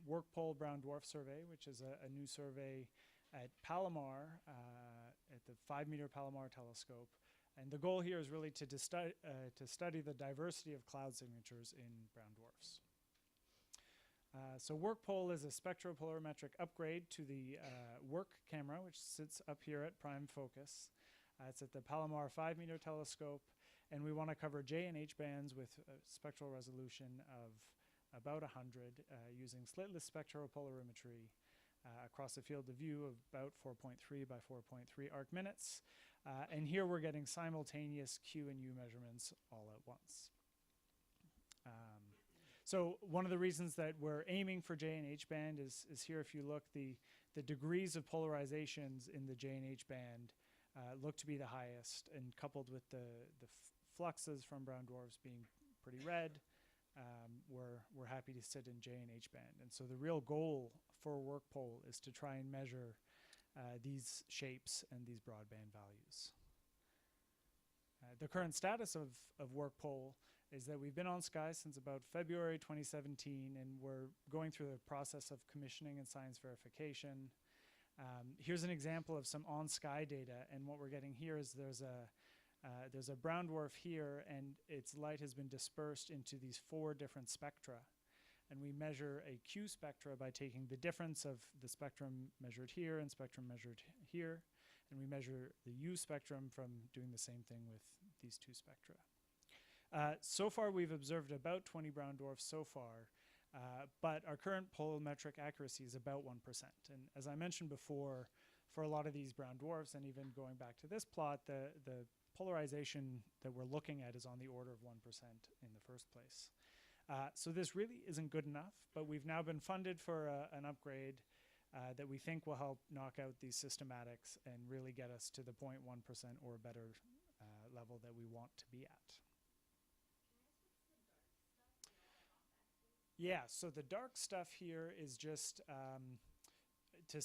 Work Pole Brown Dwarf Survey, which is a new survey at Palomar, at the 5-meter Palomar telescope. And the goal here is really to study the diversity of cloud signatures in brown dwarfs. So Work Pole is a spectropolarimetric upgrade to the Work camera, which sits up here at prime focus. It's at the Palomar 5-meter telescope, and we want to cover J and H bands with a spectral resolution of about 100 using slitless spectropolarimetry across a field of view of about 4.3 by 4.3 arc minutes. And here we're getting simultaneous Q and U measurements all at once. So one of the reasons that we're aiming for J and H band is here. If you look, the degrees of polarizations in the J and H band look to be the highest, and coupled with the fluxes from brown dwarfs being pretty red, we're happy to sit in J and H band. And so the real goal for Work Pole is to try and measure these shapes and these broadband values. The current status of Work Pole is that we've been on Sky since about February 2017, and we're going through the process of commissioning and science verification. Here's an example of some on-Sky data, and what we're getting here is there's a brown dwarf here, and its light has been dispersed into these 4 different spectra. And we measure a Q spectra by taking the difference of the spectrum measured here and spectrum measured here. And we measure the U spectrum from doing the same thing with these 2 spectra. So far, we've observed about 20 brown dwarfs so far, but our current polarimetric accuracy is about 1%. And as I mentioned before, for a lot of these brown dwarfs, and even going back to this plot, the polarization that we're looking at is on the order of 1% in the first place. So this really isn't good enough, but we've now been funded for an upgrade that we think will help knock out these systematics and really get us to the 0.1% or better level that we want to be at. Yeah, so the dark stuff here is just to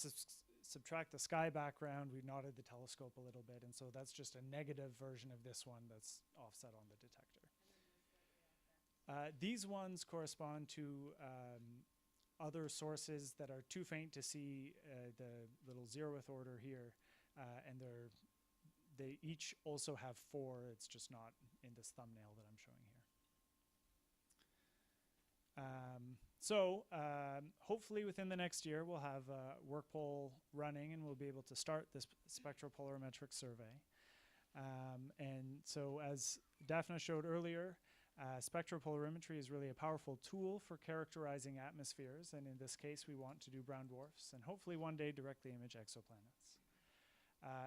subtract the sky background. We nodded the telescope a little bit, and so that's just a negative version of this one that's offset on the detector. These ones correspond to other sources that are too faint to see the little 0th order here, and they each also have 4. It's just not in this thumbnail that I'm showing here. So hopefully within the next year, we'll have work poll running and we'll be able to start this spectropolarimetric survey. And so as Daphne showed earlier, spectropolarimetry is really a powerful tool for characterizing atmospheres. And in this case, we want to do brown dwarfs and hopefully one day directly image exoplanets.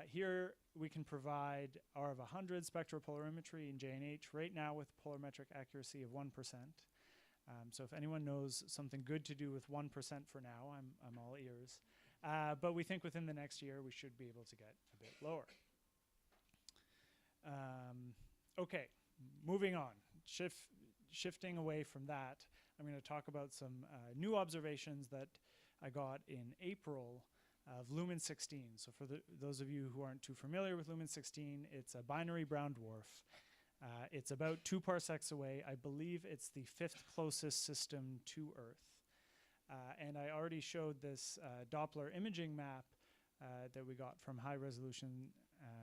Here we can provide R of 100 spectropolarimetry in J&H right now with polarimetric accuracy of 1%. So if anyone knows something good to do with 1% for now, I'm all ears. But we think within the next year we should be able to get a bit lower. Okay, moving on. Shifting away from that, I'm going to talk about some new observations that I got in April of Lumen 16. So for those of you who aren't too familiar with Lumen 16, it's a binary brown dwarf. It's about 2 parsecs away. I believe it's the 5th closest system to Earth. And I already showed this Doppler imaging map that we got from high resolution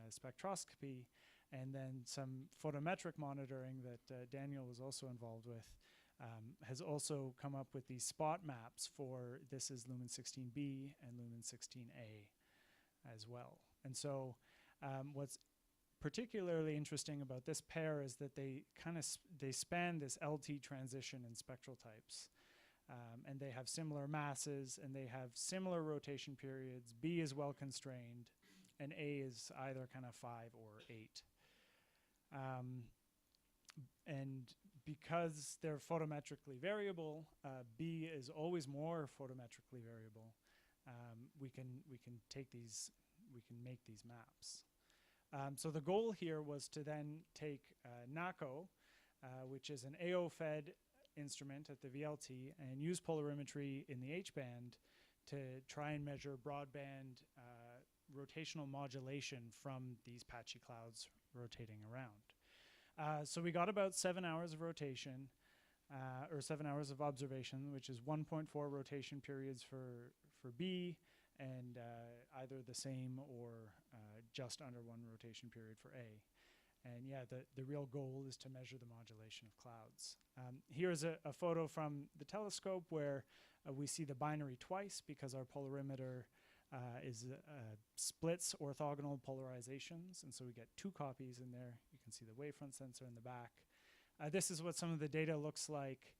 spectroscopy, and then some photometric monitoring that Daniel was also involved with, has also come up with these spot maps for this is Lumen 16b and Lumen 16a as well. And so what's particularly interesting about this pair is that they they span this LT transition in spectral types. And they have similar masses and they have similar rotation periods. B is well constrained and A is either kind of 5 or 8. And because they're photometrically variable, B is always more photometrically variable. We can make these maps. So the goal here was to then take NACO, which is an AO-fed instrument at the VLT, and use polarimetry in the H-band to try and measure broadband rotational modulation from these patchy clouds rotating around. So we got about 7 hours of rotation, or 7 hours of observation, which is 1.4 rotation periods for B, and either the same or just under 1 rotation period for A. And yeah, the real goal is to measure the modulation of clouds. Here's a photo from the telescope where we see the binary twice because our polarimeter splits orthogonal polarizations, and so we get 2 copies in there. You can see the wavefront sensor in the back. This is what some of the data looks like.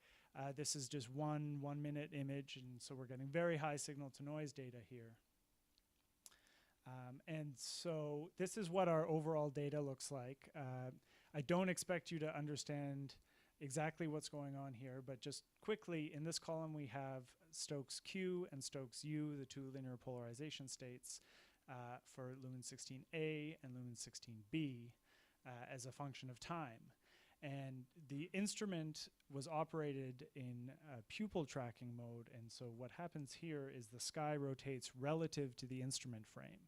This is just one 1-minute image, and so we're getting very high signal-to-noise data here. And so this is what our overall data looks like. I don't expect you to understand exactly what's going on here, but just quickly, in this column we have Stokes Q and Stokes U, the 2 linear polarization states for Lumen 16A and Lumen 16B as a function of time. And the instrument was operated in pupil tracking mode, and so what happens here is the sky rotates relative to the instrument frame.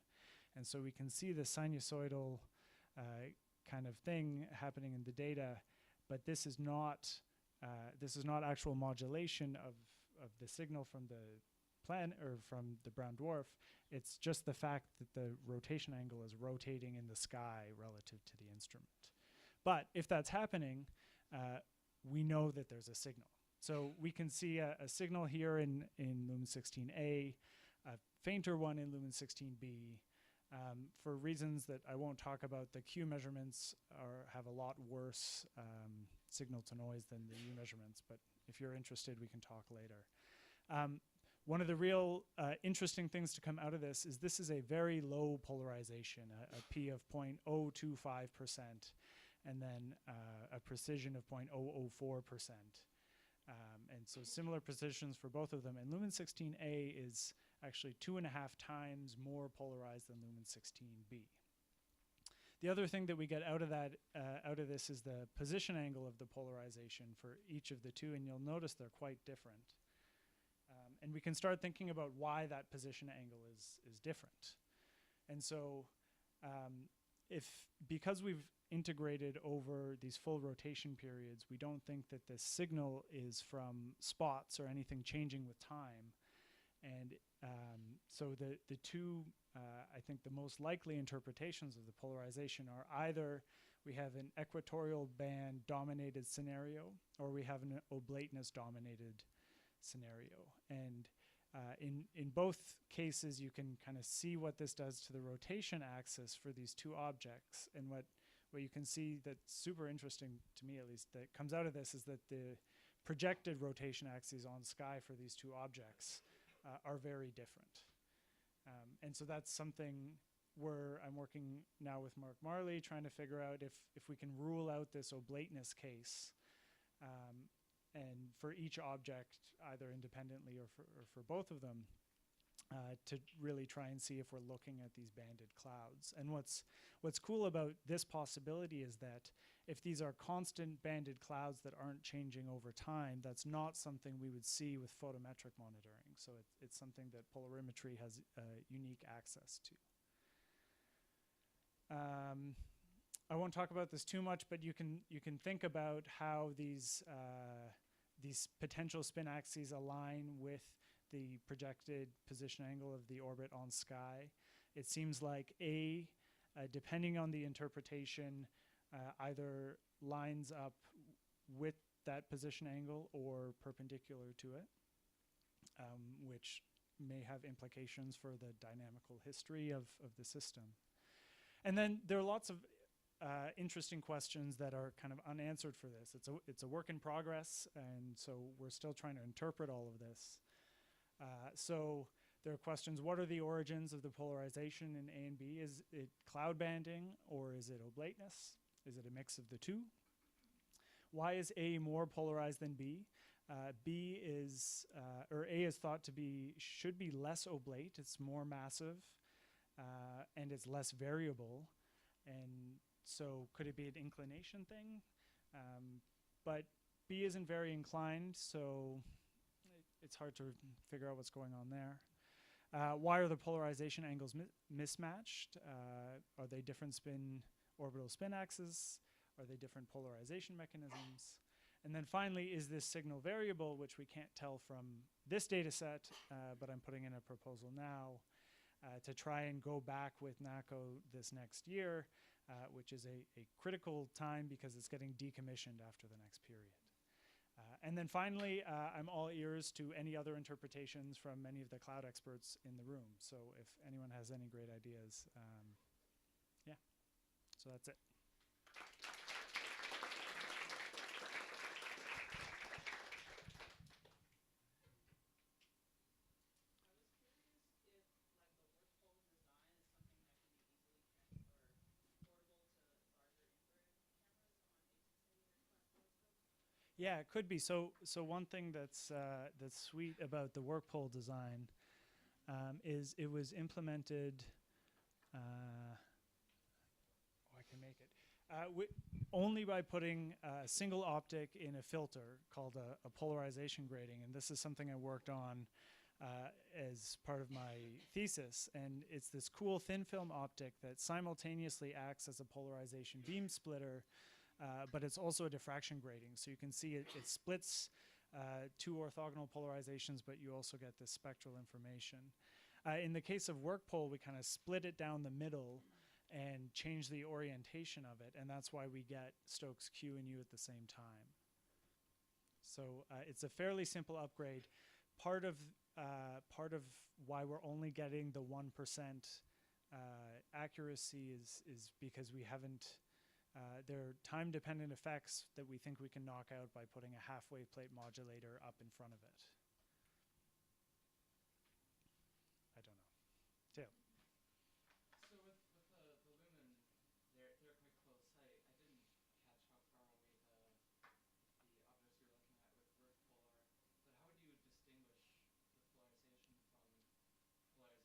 And so we can see the sinusoidal kind of thing happening in the data, but this is not actual modulation of the signal from the planet or from the brown dwarf. It's just the fact that the rotation angle is rotating in the sky relative to the instrument. But if that's happening, we know that there's a signal. So we can see a signal here in Lumen 16A, a fainter one in Lumen 16B. For reasons that I won't talk about, the Q measurements have a lot worse signal to noise than the U measurements, but if you're interested, we can talk later. One of the real interesting things to come out of this is a very low polarization, a P of 0.025%, and then a precision of 0.004%. And so similar precisions for both of them. And Lumen 16A is actually 2.5 times more polarized than Lumen 16B. The other thing that we get out of this is the position angle of the polarization for each of the 2, and you'll notice they're quite different. And we can start thinking about why that position angle is different. And so because we've integrated over these full rotation periods, we don't think that this signal is from spots or anything changing with time. And so the 2, I think the most likely interpretations of the polarization are either we have an equatorial band dominated scenario, or we have an oblateness dominated scenario. And in both cases, you can kind of see what this does to the rotation axis for these two objects. And what you can see that's super interesting, to me at least, that comes out of this is that the projected rotation axes on sky for these two objects are very different. And so that's something where I'm working now with Mark Marley, trying to figure out if we can rule out this oblateness case, and for each object, either independently or for both of them, to really try and see if we're looking at these banded clouds. And what's cool about this possibility is that if these are constant banded clouds that aren't changing over time, that's not something we would see with photometric monitoring. So it's something that polarimetry has unique access to. I won't talk about this too much, but you can think about how these potential spin axes align with the projected position angle of the orbit on sky. It seems like depending on the interpretation, either lines up with that position angle or perpendicular to it, which may have implications for the dynamical history of the system. And then there are lots of interesting questions that are kind of unanswered for this. It's a work in progress, and so we're still trying to interpret all of this. So there are questions: what are the origins of the polarization in A and B? Is it cloud banding, or is it oblateness? Is it a mix of the two? Why is A more polarized than B? B is, or A is thought to should be less oblate. It's more massive, and it's less variable. And so could it be an inclination thing? But B isn't very inclined, so it's hard to figure out what's going on there. Why are the polarization angles mismatched? Are they different orbital spin axes? Are they different polarization mechanisms? And then finally, is this signal variable, which we can't tell from this data set, but I'm putting in a proposal now to try and go back with NACO this next year, which is a critical time because it's getting decommissioned after the next period. And then finally, I'm all ears to any other interpretations from many of the cloud experts in the room. So if anyone has any great ideas, yeah, so that's it. Yeah, it could be. So one thing that's sweet about the work pole design is it was implemented. I can make it only by putting a single optic in a filter called a polarization grating, and this is something I worked on as part of my thesis. And it's this cool thin film optic that simultaneously acts as a polarization beam splitter. But it's also a diffraction grating. So you can see it splits two orthogonal polarizations, but you also get this spectral information. In the case of work pole, we kind of split it down the middle and change the orientation of it. And that's why we get Stokes Q and U at the same time. So it's a fairly simple upgrade. Part of why we're only getting the 1% accuracy is because we haven't. There are time-dependent effects that we think we can knock out by putting a half-wave plate modulator up in front of it. I don't know. Tail. So with the lumen, they're quite close. I didn't catch how far away the objects you're looking at with work pole are, but how would you distinguish the polarization from polarization induced by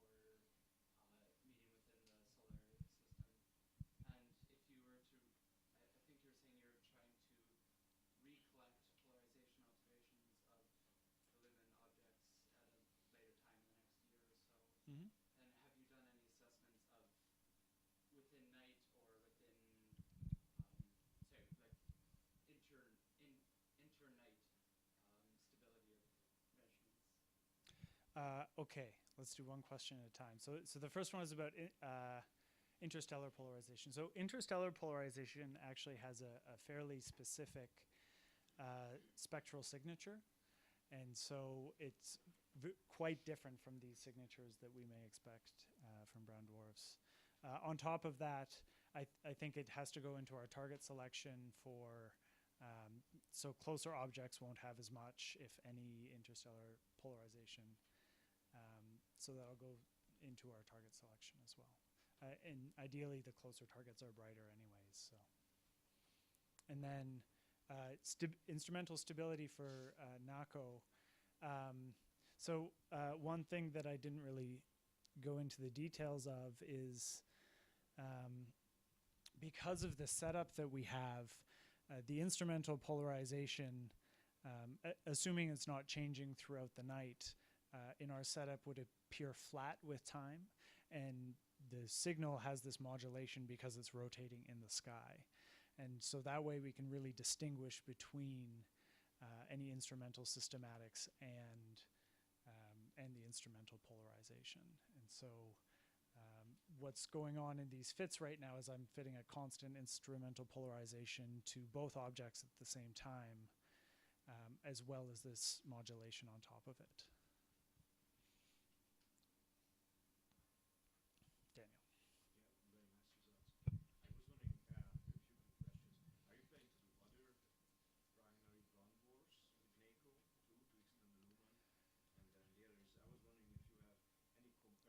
interstellar medium or medium within the solar system? And if you were to, I think you were saying you're trying to recollect polarization observations of the lumen objects at a later time in the next year or so. Mm-hmm. And have you done any assessments of within night or within, inter-night stability of measurements? Okay, let's do one question at a time. So the first one is about interstellar polarization. So interstellar polarization actually has a fairly specific spectral signature. And so it's quite different from these signatures that we may expect from brown dwarfs. On top of that, I think it has to go into our target selection for, so closer objects won't have as much, if any, interstellar polarization. So that'll go into our target selection as well. And ideally, the closer targets are brighter anyways. So, and then instrumental stability for NACO. One thing that I didn't really go into the details of is because of the setup that we have, the instrumental polarization, assuming it's not changing throughout the night, in our setup would appear flat with time, and the signal has this modulation because it's rotating in the sky. And so that way we can really distinguish between any instrumental systematics and the instrumental polarization. And so what's going on in these fits right now is I'm fitting a constant instrumental polarization to both objects at the same time, as well as this modulation on top of it. Daniel. Yeah, very nice results. I was wondering a few quick questions. Are you planning to do other primary brown dwarfs with NACO too, to extend the lumen? And then the other is, I was wondering if you have any comparable directly result polarimetry images of, say, Jupiter in thermal night with polarimetric information, so that you could compare the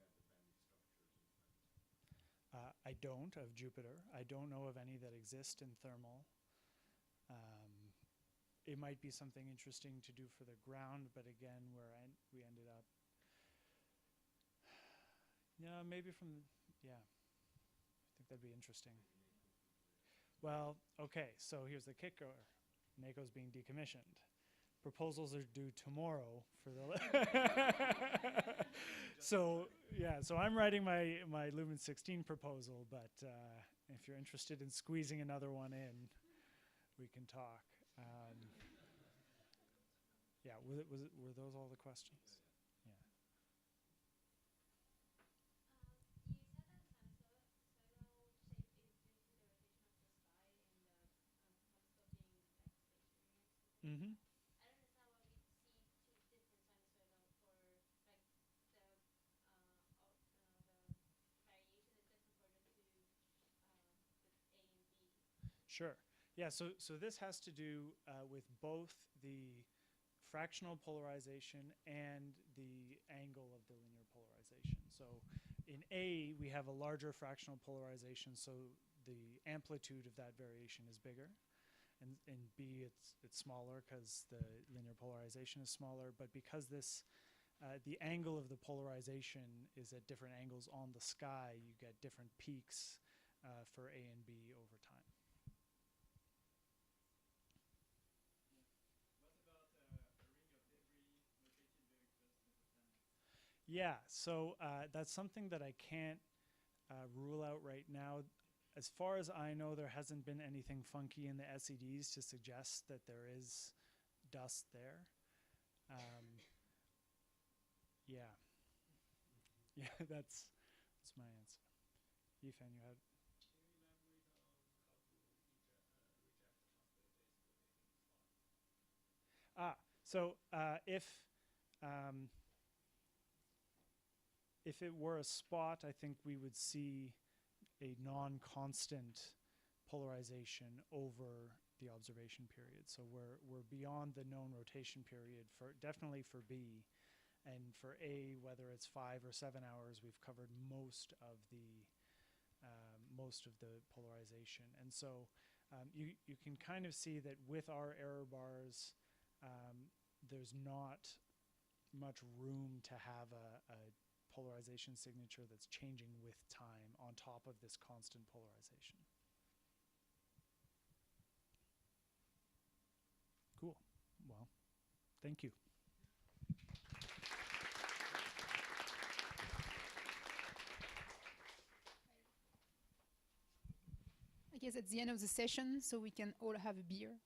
bandit structures in fact. I don't of Jupiter. I don't know of any that exist in thermal. It might be something interesting to do for the ground, but again, we ended up, yeah, maybe from, yeah, I think that'd be interesting. Well, okay, so here's the kicker. NACO's being decommissioned. Proposals are due tomorrow for the, so yeah, so I'm writing my Lumen 16 proposal, but if you're interested in squeezing another one in, we can talk. Yeah, were those all the questions? Yeah. You said that sinusoidal shape is due to the rotation of the sky and the telescope being like stationary. Mm-hmm. I don't understand why we see two different sinusoidal for like the variation is different for the two with A and B. Sure. Yeah, so this has to do with both the fractional polarization and the angle of the linear polarization. So in A, we have a larger fractional polarization, so the amplitude of that variation is bigger. And in B, it's smaller because the linear polarization is smaller. But because this, the angle of the polarization is at different angles on the sky, you get different peaks for A and B over time. Yeah, so that's something that I can't rule out right now. As far as I know, there hasn't been anything funky in the SEDs to suggest that there is dust there. Yeah. Yeah, that's my answer. Yifan, you had? So if it were a spot, I think we would see a non-constant polarization over the observation period. So we're beyond the known rotation period for definitely for B, and for A, whether it's 5 or 7 hours, we've covered most of the polarization. And so you can kind of see that with our error bars, there's not much room to have a polarization signature that's changing with time on top of this constant polarization. Cool. Well, thank you. I guess it's the end of the session, so we can all have a beer.